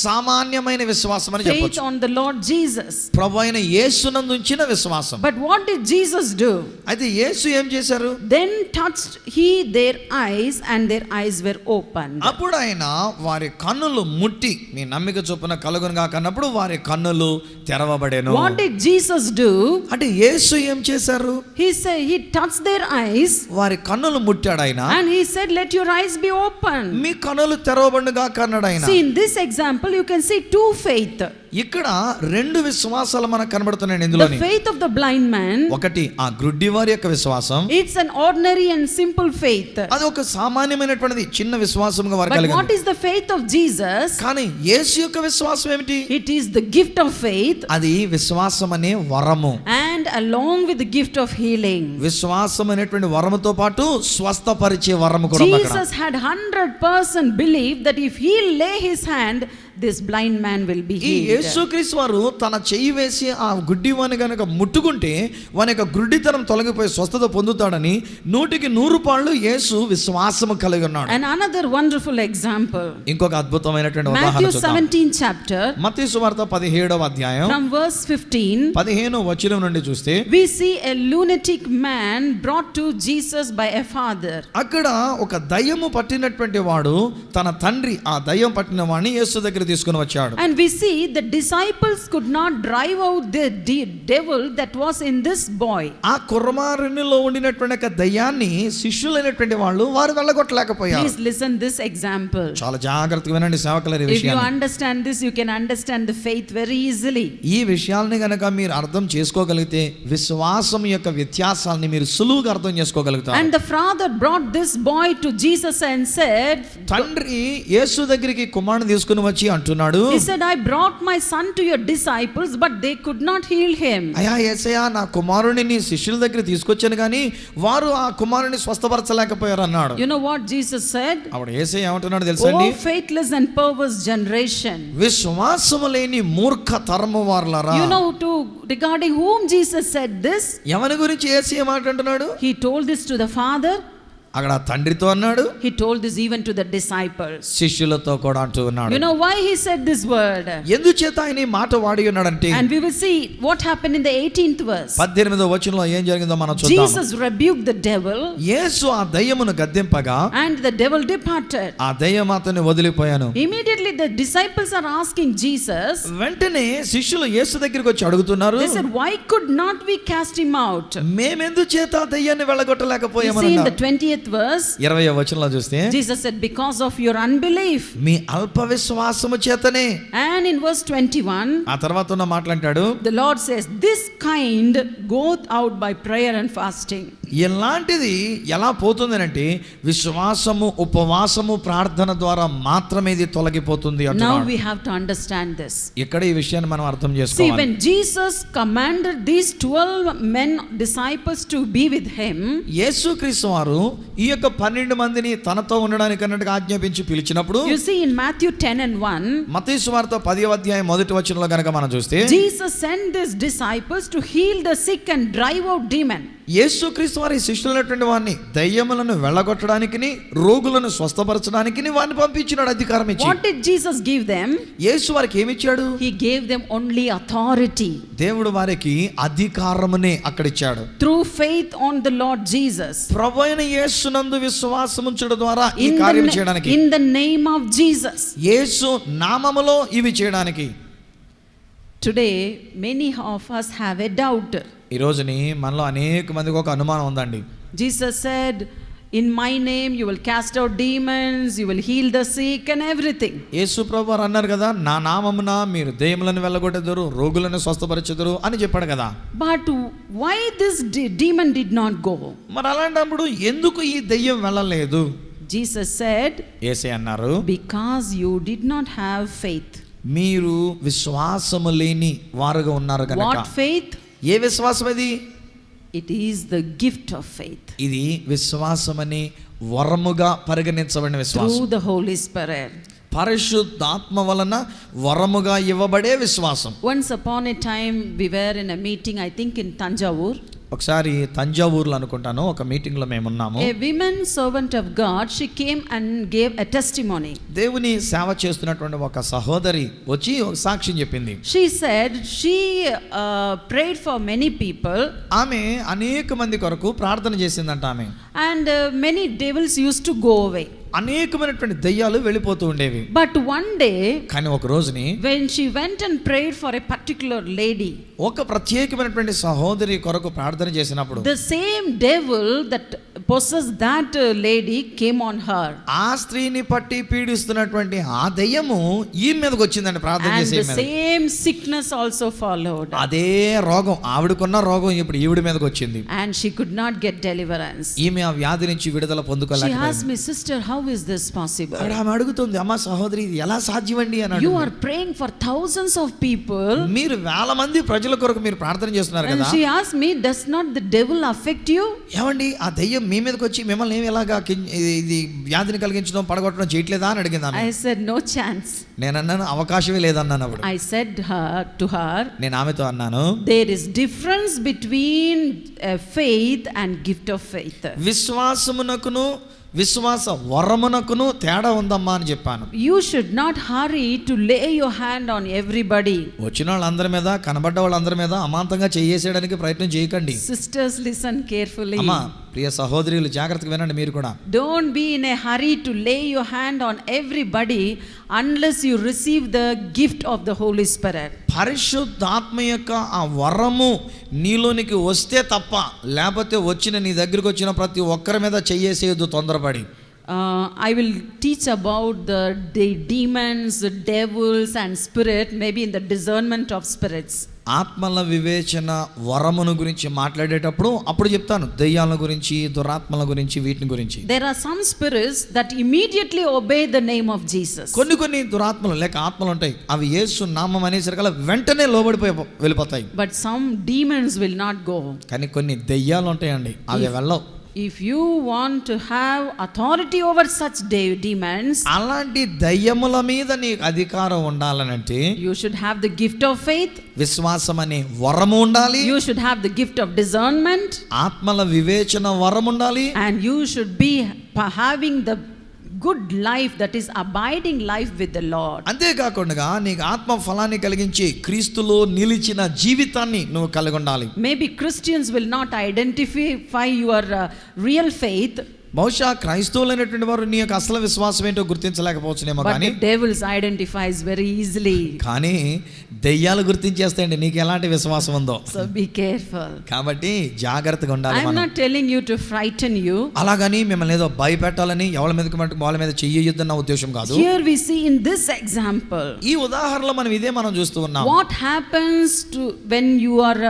D: సామాన్యమైన విశ్వాసం అని
C: Faith
D: చెప్పొచ్చు.
C: on the Lord Jesus.
D: ప్రభువైన యేసునందు ఉంచిన విశ్వాసం.
C: But what did Jesus do?
D: అయితే యేసు ఏం చేశారు?
C: Then touched he their eyes and their eyes were opened.
D: అప్పుడు ఆయన వారి కన్నులు ముట్టి మీ నమ్మిక చొప్పున కలుగునుగా కన్నప్పుడు వారి కన్నులు తెరవబడెను.
C: What did Jesus do?
D: అంటే యేసు ఏం చేశారు?
C: He said he touched their eyes
D: వారి కన్నులు ముట్టాడు ఆయన.
C: and he said let your eyes be open.
D: మీ కన్నులు తెరవబడుగా కన్నాడు ఆయన.
C: See, in this example you can see two faith.
D: ఇక్కడ రెండు విశ్వాసాలు మనకు కనబడుతున్నాయి
C: The
D: ఇందులోని.
C: faith of the blind man,
D: ఒకటి ఆ గ్రుడ్డి వారి యొక్క విశ్వాసం.
C: it's an ordinary and simple faith.
D: అది ఒక సామాన్యమైనటువంటిది, చిన్న విశ్వాసంగా వారు
C: But what
D: కలిగింది.
C: is the faith of Jesus?
D: కానీ యేసు యొక్క విశ్వాసం ఏమిటి?
C: It is the gift of faith
D: అది విశ్వాసం అనే వరము.
C: and along with the gift of healing.
D: విశ్వాసం అనేటువంటి వరముతో పాటు స్వస్థపరిచే వరము కూడా ఉంది అక్కడ.
C: Jesus had 100% belief that if he lay his hand, this blind man will be
D: ఈ
C: healed.
D: యేసుక్రీస్తు వారు తన చెయ్యి వేసి ఆ గుడ్డివాని గనుక ముట్టుకుంటే వాని యొక్క గుడ్డితనం తొలగిపోయి స్వస్థత పొందుతాడని 100 పాళ్ళు యేసు విశ్వాసము కలిగి ఉన్నాడు.
C: And another wonderful example.
D: ఇంకొక అద్భుతమైనటువంటి ఉదాహరణ
C: Matthew
D: చూద్దాం.
C: 17th chapter
D: మత్తయి సువార్త 17వ అధ్యాయం
C: from verse 15.
D: 15వ వచనం నుండి చూస్తే
C: We see a lunatic man brought to Jesus by a father.
D: అక్కడ ఒక దయ్యము పట్టినటువంటి వాడు తన తండ్రి ఆ దయ్యం పట్టిన వాడిని యేసు దగ్గర తీసుకుని వచ్చాడు.
C: And we see the disciples could not drive out the devil that was in this boy.
D: ఆ కుర్రమారునిలో ఉండినటువంటి ఒక దయ్యాన్ని శిష్యులైనటువంటి వాళ్ళు వారు వెళ్ళగొట్టలేకపోయారు.
C: Please listen this example.
D: చాలా జాగ్రత్తగా వినండి సేవకులారా ఈ
C: If you
D: విషయాన్ని.
C: understand this, you can understand the faith very easily.
D: ఈ విషయాల్ని గనక మీరు అర్థం చేసుకోగలిగితే విశ్వాసం యొక్క వ్యత్యాసాలని మీరు సులువుగా అర్థం చేసుకోగలుగుతారు.
C: And the father brought this boy to Jesus and said,
D: తండ్రి యేసు దగ్గరికి కుమారుని తీసుకుని వచ్చి అంటున్నాడు,
C: he said, I brought my son to your disciples, but they could not heal him.
D: అయ్యా యేసయ్యా నా కుమారుని నీ శిష్యుల దగ్గర తీసుకొచ్చాను కానీ వారు ఆ కుమారుని స్వస్థపరచలేకపోయారు అన్నాడు.
C: You know what Jesus said?
D: అప్పుడు యేసయ్య ఏమంటున్నాడు తెలుసండి?
C: Oh faithless and perverse generation.
D: విశ్వాసము లేని మూర్ఖ తరము వారలారా.
C: You know regarding whom Jesus said this?
D: ఎవరి గురించి యేసయ్య మాట్లాడుతున్నాడు?
C: He told this to the father.
D: అక్కడ తండ్రితో అన్నాడు,
C: He told this even to the disciples.
D: శిష్యులతో కూడా అంటూ ఉన్నాడు.
C: You know why he said this word?
D: ఎందుచేత ఆయన ఈ మాట వాడి ఉన్నాడంటే,
C: And we will see what happened in the 18th verse.
D: 18వ వచనంలో ఏం జరిగిందో మనం చూద్దాం.
C: Jesus rebuked the devil
D: యేసు ఆ దయ్యమును గద్దింపగా
C: and the devil departed.
D: ఆ దయ్యం అతన్ని వదిలిపోయాను.
C: Immediately the disciples are asking Jesus,
D: వెంటనే శిష్యులు యేసు దగ్గరికి వచ్చి అడుగుతున్నారు,
C: they said, why could not we cast him out?
D: మేమెందుచేత ఆ దయ్యాన్ని
C: You
D: వెళ్ళగొట్టలేకపోయామని
C: see in the
D: అన్నారు.
C: 20th verse,
D: 20వ వచనంలో చూస్తే
C: Jesus said, because of your unbelief.
D: మీ అల్ప విశ్వాసము చేతనే.
C: And in verse 21,
D: ఆ తర్వాత ఉన్న మాట్లాంటాడు,
C: the Lord says, this kind goeth out by prayer and fasting.
D: ఇలాంటిది ఎలా పోతుందనంటే విశ్వాసము ఉపవాసము ప్రార్థన ద్వారా మాత్రమే ఇది తొలగిపోతుంది
C: Now
D: అంటున్నాడు.
C: we have to understand this.
D: ఇక్కడ ఈ విషయాన్ని మనం అర్థం
C: See,
D: చేసుకోవాలి.
C: when Jesus commanded these 12 men disciples to be with him,
D: యేసుక్రీస్తు వారు ఈ యొక్క 12 మందిని తనతో ఉండడానికి అన్నట్టుగా ఆజ్ఞాపించి పిలిచినప్పుడు,
C: you see in Matthew 10 and 1,
D: మత్తయి సువార్త 10వ అధ్యాయం 1వ వచనంలో గనక మనం చూస్తే,
C: Jesus sent these disciples to heal the sick and drive out demon.
D: యేసుక్రీస్తు వారి శిష్యులైనటువంటి వారిని దయ్యములను వెళ్ళగొట్టడానికిని రోగులను స్వస్థపరచడానికిని వారిని పంపించినాడు అధికారం ఇచ్చి.
C: What did Jesus give them?
D: యేసు వారికి ఏమి ఇచ్చాడు?
C: He gave them only authority.
D: దేవుడు వారికి అధికారమునే అక్కడ ఇచ్చాడు.
C: Through faith on the Lord Jesus.
D: ప్రభువైన యేసునందు విశ్వాసం ఉంచడం ద్వారా ఈ కార్యం చేయడానికి,
C: In the name of Jesus.
D: యేసు నామములో ఇవి చేయడానికి.
C: Today many of us have a doubt.
D: ఈ రోజుని మనలో అనేక మందికి ఒక అనుమానం ఉందండి.
C: Jesus said, in my name you will cast out demons, you will heal the sick and everything.
D: యేసు ప్రభువారు అన్నారు కదా, నా నామమున మీరు దయ్యములను వెళ్ళగొట్టెదరు, రోగులను స్వస్థపరచెదరు అని చెప్పాడు కదా.
C: But why this demon did not go?
D: మరి అలాంటప్పుడు ఎందుకు ఈ దయ్యం వెళ్ళలేదు?
C: Jesus said,
D: యేసే అన్నారు,
C: because you did not have faith.
D: మీరు విశ్వాసము లేని వారుగా ఉన్నారు కనుక.
C: What faith?
D: ఏ విశ్వాసం అది?
C: It is the gift of faith.
D: ఇది విశ్వాసమని వరముగా పరిగణించబడిన విశ్వాసం.
C: Through the Holy Spirit.
D: పరిశుద్ధాత్మ వలన వరముగా ఇవ్వబడే విశ్వాసం.
C: Once upon a time we were in a meeting, I think in Tanjavur.
D: ఒకసారి తంజావూరులో అనుకుంటాను ఒక మీటింగ్ లో మేము ఉన్నాము.
C: A woman servant of God, she came and gave a testimony.
D: దేవుని సేవ చేస్తున్నటువంటి ఒక సహోదరి వచ్చి ఒక సాక్ష్యం చెప్పింది.
C: She said she prayed for many people.
D: ఆమె అనేక మంది కొరకు ప్రార్థన చేసిందంట ఆమె.
C: And many devils used to go away.
D: అనేకమైనటువంటి దయ్యాలు వెళ్ళిపోతూ ఉండేవి.
C: But one day,
D: కానీ ఒక రోజుని
C: when she went and prayed for a particular lady,
D: ఒక ప్రత్యేకమైనటువంటి సహోదరి కొరకు ప్రార్థన చేసినప్పుడు
C: the same devil that possessed that lady came on her.
D: ఆ స్త్రీని పట్టి పీడిస్తున్నటువంటి ఆ దయ్యము ఈ మీదకి వచ్చిందండి ప్రార్థన
C: And
D: చేసే
C: the
D: మీద.
C: same sickness also followed.
D: అదే రోగం ఆవిడకున్న రోగం ఇప్పుడు ఈవిడ మీదకి వచ్చింది.
C: And she could not get deliverance.
D: ఈమె ఆ వ్యాధి నుంచి విడుదల
C: She
D: పొందుకోలేకపోయింది.
C: asked me, sister, how is this possible?
D: ఆమె అడుగుతుంది, అమ్మ సహోదరి ఇది ఎలా సాధ్యమండి అని
C: You
D: అడుగుతుంది.
C: are praying for thousands of people.
D: మీరు వేల మంది ప్రజల కొరకు మీరు ప్రార్థన చేస్తున్నారు
C: And
D: కదా.
C: she asked me, does not the devil affect you?
D: ఏమండి ఆ దయ్యం మీ మీదకి వచ్చి మిమ్మల్ని ఏమి ఎలాగా ఇది వ్యాధిని కలిగించడం పడగొట్టడం చేయట్లేదా అని అడిగింది ఆమె.
C: I said, no chance.
D: నేను అన్నాను అవకాశమే లేదన్నాను అప్పుడు.
C: I said to her,
D: నేను ఆమెతో అన్నాను,
C: there is difference between faith and gift of faith.
D: విశ్వాసమునకును విశ్వాస వరమునకును తేడా ఉందమ్మా అని చెప్పాను.
C: You should not hurry to lay your hand on everybody.
D: వచ్చిన వాళ్ళందరి మీద కనబడ్డ వాళ్ళందరి మీద అమాంతంగా చేసేయడానికి ప్రయత్నం చేయకండి.
C: Sisters, listen carefully.
D: అమ్మా ప్రియ సహోదరులు జాగ్రత్తగా వినండి మీరు కూడా.
C: Don't be in a hurry to lay your hand on everybody unless you receive the gift of the Holy Spirit.
D: పరిశుద్ధాత్మ యొక్క ఆ వరము నీలోనికి వస్తే తప్ప, లేకపోతే వచ్చిన నీ దగ్గరికి వచ్చిన ప్రతి ఒక్కరి మీద చెయ్యేసేయద్దు తొందరపడి.
C: I will teach about the demons, the devils and spirit, maybe in the discernment of spirits.
D: ఆత్మల వివేచన వరమును గురించి మాట్లాడేటప్పుడు అప్పుడు చెప్తాను, దెయ్యాల గురించి దురాత్మల గురించి వీటిని గురించి.
C: There are some spirits that immediately obey the name of Jesus.
D: కొన్ని దురాత్మలు లేక ఆత్మలు ఉంటాయి, అవి యేసు నామం అనేసరికల్లా వెంటనే లోబడిపోయి వెళ్ళిపోతాయి.
C: But some demons will not go.
D: కానీ కొన్ని దెయ్యాలు ఉంటాయండి, అవి వెళ్ళవు.
C: If you want to have authority over such demons,
D: అలాంటి దయ్యముల మీద నీకు అధికారం ఉండాలనంటే
C: you should have the gift of faith.
D: విశ్వాసం అనే వరము ఉండాలి.
C: You should have the gift of discernment.
D: ఆత్మల వివేచన వరం ఉండాలి.
C: And you should be having the good life, that is abiding life with the Lord.
D: అంతేకాకుండా నీకు ఆత్మ ఫలాన్ని కలిగించి క్రీస్తులో నిలిచిన జీవితాన్ని నువ్వు కలిగి ఉండాలి.
C: Maybe Christians will not identify your real faith.
D: బహుశా క్రైస్తవులైనటువంటి వారు నీ యొక్క అసలు విశ్వాసం ఏంటో గుర్తించలేకపోవచ్చునేమో,
C: But
D: కానీ
C: the devils identifies very easily.
D: కానీ దెయ్యాలు గుర్తించేస్తాయండి నీకు ఎలాంటి విశ్వాసం ఉందో.
C: So be careful.
D: కాబట్టి జాగ్రత్తగా ఉండాలి.
C: I am not telling you to frighten you.
D: అలాగని మిమ్మల్ని ఏదో భయపెట్టాలని ఎవరి మీదకి మటుకు వాళ్ళ మీద చెయ్యొద్దన్న ఉద్దేశం కాదు.
C: Here we see in this example,
D: ఈ ఉదాహరణలో మనం ఇదే మనం చూస్తూ ఉన్నాం.
C: what happens to when you are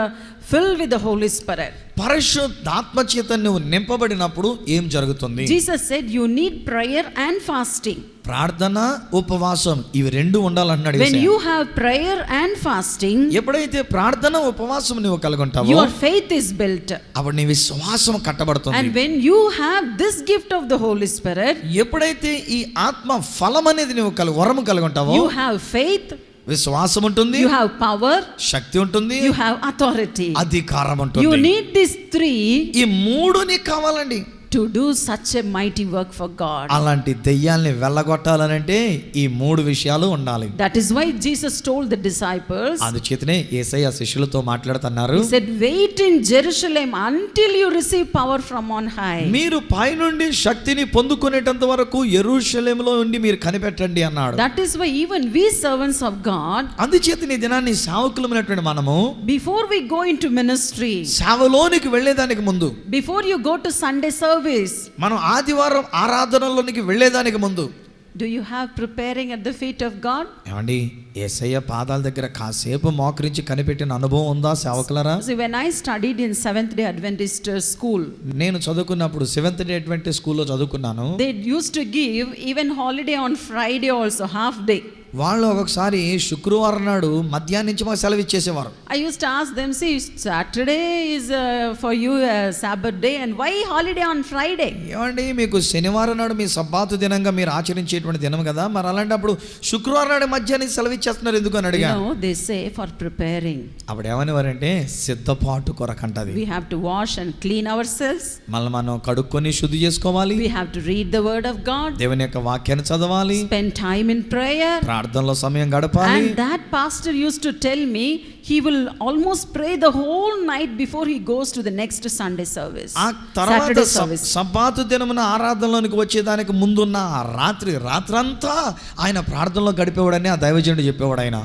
C: filled with the Holy Spirit.
D: పరిశుద్ధాత్మ చేత నువ్వు నింపబడినప్పుడు ఏం జరుగుతుంది?
C: Jesus said you need prayer and fasting.
D: ప్రార్థన ఉపవాసం ఇవి రెండు ఉండాలంటున్నాడు.
C: When you have prayer and fasting,
D: ఎప్పుడైతే ప్రార్థన ఉపవాసం నువ్వు కలిగి ఉంటావో
C: your faith is built.
D: అప్పుడు నీ విశ్వాసం కట్టబడుతుంది.
C: And when you have this gift of the Holy Spirit,
D: ఎప్పుడైతే ఈ ఆత్మ ఫలం అనేది నువ్వు వరము కలిగి ఉంటావో
C: you have faith,
D: విశ్వాసం ఉంటుంది,
C: you have power,
D: శక్తి ఉంటుంది,
C: you have authority.
D: అధికారం ఉంటుంది.
C: You need these three
D: ఈ మూడు నీకు కావాలండి
C: to do such a mighty work for God.
D: అలాంటి దెయ్యాల్ని వెళ్ళగొట్టాలనంటే ఈ మూడు విషయాలు ఉండాలి.
C: That is why Jesus told the disciples,
D: అందుచేతనే యేసయ్య శిష్యులతో మాట్లాడుతున్నారు,
C: he said, wait in Jerusalem until you receive power from on high.
D: మీరు పైనుండి శక్తిని పొందుకునేటంత వరకు యెరూషలేములో ఉండి మీరు కనిపెట్టండి అన్నాడు.
C: That is why even we servants of God,
D: అందుచేత ఈ దినాన్ని సేవకులమైనటువంటి మనము
C: before we go into ministry,
D: సేవలోనికి వెళ్ళేదానికి ముందు,
C: before you go to Sunday service,
D: మనం ఆదివారం ఆరాధనలోనికి వెళ్ళేదానికి ముందు,
C: do you have preparing at the feet of God?
D: ఏమండి యేసయ్య పాదాల దగ్గర కాసేపు మోకరించి కనిపెట్టిన అనుభవం ఉందా సేవకులరా?
C: See, when I studied in Seventh Day Adventist school,
D: నేను చదువుకున్నప్పుడు సెవెంత్ డే అడ్వెంటిస్ట్ స్కూల్లో చదువుకున్నాను.
C: they used to give even holiday on Friday also, half day.
D: వాళ్ళు ఒక్కొక్కసారి శుక్రవారం నాడు మధ్యాహ్నం నుంచి మాకు సెలవు ఇచ్చేసేవారు.
C: I used to ask them, see, Saturday is for you a Sabbath day, and why holiday on Friday?
D: ఏమండి, మీకు శనివారం నాడు మీ సబ్బాతు దినంగా మీరు ఆచరించేటువంటి దినం కదా, మరి అలాంటప్పుడు శుక్రవారం నాడు మధ్యాహ్నం సెలవు ఇచ్చేస్తున్నారు ఎందుకు అని అడిగా.
C: They say for preparing.
D: అప్పుడు ఏమనేవారంటే సిద్ధపాటు కొరకంటది.
C: We have to wash and clean ourselves.
D: మళ్ళీ మనం కడుక్కొని శుద్ధి చేసుకోవాలి.
C: We have to read the word of God.
D: దేవుని యొక్క వాక్యాన్ని చదవాలి.
C: Spend time in prayer.
D: ప్రార్థనలో సమయం గడపాలి.
C: And that pastor used to tell me he will almost pray the whole night before he goes to the next Sunday service.
D: ఆ తర్వాత
C: Saturday service.
D: సబ్బాతు దినమున ఆరాధనలోనికి వచ్చేదానికి ముందున్న ఆ రాత్రంతా ఆయన ప్రార్థనలో గడిపేవాడని ఆ దైవజనుడు చెప్పేవాడు. ఆయన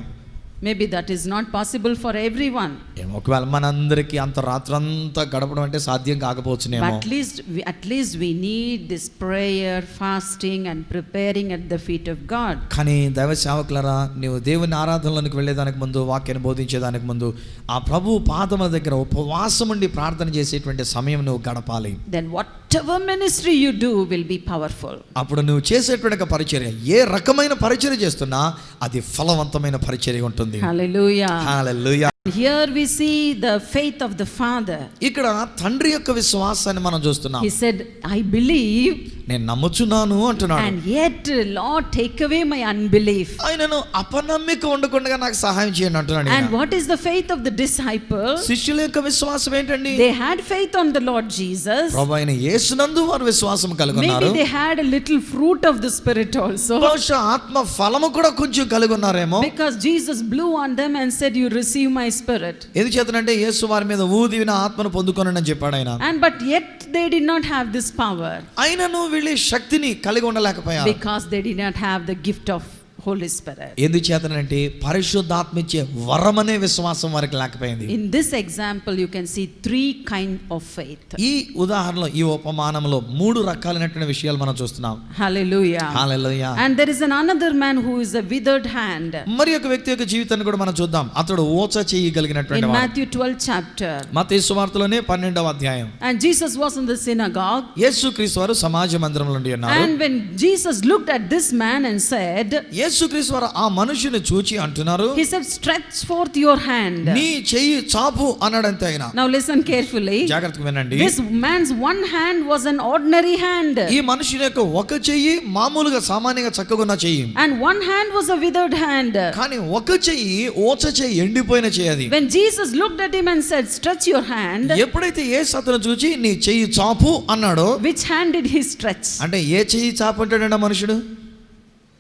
C: Maybe that is not possible for everyone.
D: ఒకవేళ మనందరికీ అంత రాత్రంతా గడపడం అంటే సాధ్యం కాకపోవచ్చునేమో.
C: But at least we need this prayer, fasting and preparing at the feet of God.
D: కానీ దైవ సేవకులారా, నీవు దేవుని ఆరాధనలోనికి వెళ్ళేదానికి ముందు, వాక్యాన్ని బోధించేదానికి ముందు ఆ ప్రభు పాదముల దగ్గర ఉపవాసం ఉండి ప్రార్థన చేసేటువంటి సమయం నువ్వు గడపాలి.
C: Then whatever ministry you do will be powerful.
D: అప్పుడు నువ్వు చేసేటువంటి పరిచర్య ఏ రకమైన పరిచర్య చేస్తున్నా అది ఫలవంతమైన పరిచర్య ఉంటుంది.
C: Hallelujah.
D: Hallelujah.
C: Here we see the faith of the father.
D: ఇక్కడ తండ్రి యొక్క విశ్వాసాన్ని మనం చూస్తున్నాం.
C: He said, I believe,
D: నేను నమ్ముచున్నాను అంటున్నాడు.
C: and yet Lord, take away my unbelief.
D: ఆయనను అపనమ్మిక ఉండకుండా నాకు సహాయం చేయండి అంటున్నాడు.
C: And what is the faith of the disciples?
D: శిష్యుల యొక్క విశ్వాసం ఏంటండి?
C: They had faith on the Lord Jesus.
D: ప్రభువైన యేసునందు వారు విశ్వాసం కలిగి ఉన్నారు.
C: Maybe they had a little fruit of the spirit also.
D: బహుశా ఆత్మ ఫలము కూడా కొంచెం కలిగి ఉన్నారేమో.
C: Because Jesus blew on them and said, you receive my spirit.
D: ఎందుచేతనంటే యేసు వారి మీద ఊది నా ఆత్మను పొందుకొనని చెప్పాడు ఆయన.
C: And but yet they did not have this power.
D: ఆయనను వీళ్ళ శక్తిని కలిగి ఉండలేకపోయారు.
C: Because they did not have the gift of Holy Spirit.
D: ఎందుచేతనంటే పరిశుద్ధాత్మ ఇచ్చే వరం అనే విశ్వాసం వారికి లేకపోయింది.
C: In this example you can see three kind of faith.
D: ఈ ఉదాహరణలో, ఈ ఉపమానంలో మూడు రకాలైనటువంటి విషయాలు మనం చూస్తున్నాం.
C: Hallelujah.
D: Hallelujah.
C: And there is another man who is a withered hand.
D: మరి ఒక వ్యక్తి యొక్క జీవితాన్ని కూడా మనం చూద్దాం. అతడు ఓచ చేయగలిగినటువంటి
C: In
D: వాడు.
C: Matthew 12 chapter.
D: మత్తయి సువార్తలోనే 12వ అధ్యాయం.
C: And Jesus was in the synagogue.
D: యేసుక్రీస్తు వారు సమాజ మందిరంలో ఉండి ఉన్నారు.
C: And when Jesus looked at this man and said,
D: యేసుక్రీస్తు వారు ఆ మనుషుని చూచి అంటున్నారు,
C: he said, stretch forth your hand.
D: నీ చెయ్యి చాపు అన్నాడు అంతే ఆయన.
C: Now listen carefully.
D: జాగ్రత్తగా వినండి.
C: This man's one hand was an ordinary hand.
D: ఈ మనుషుని యొక్క ఒక చెయ్యి మామూలుగా సామాన్యంగా చక్కగా ఉన్న చెయ్యి.
C: And one hand was a withered hand.
D: కానీ ఒక చెయ్యి ఓచ చెయ్యి, ఎండిపోయిన చెయ్యి అది.
C: When Jesus looked at him and said, stretch your hand.
D: ఎప్పుడైతే యేసు అతను చూచి నీ చెయ్యి చాపు అన్నాడో,
C: Which hand did he stretch?
D: అంటే ఏ చెయ్యి చాపు అంటాడండి మనుషుడు?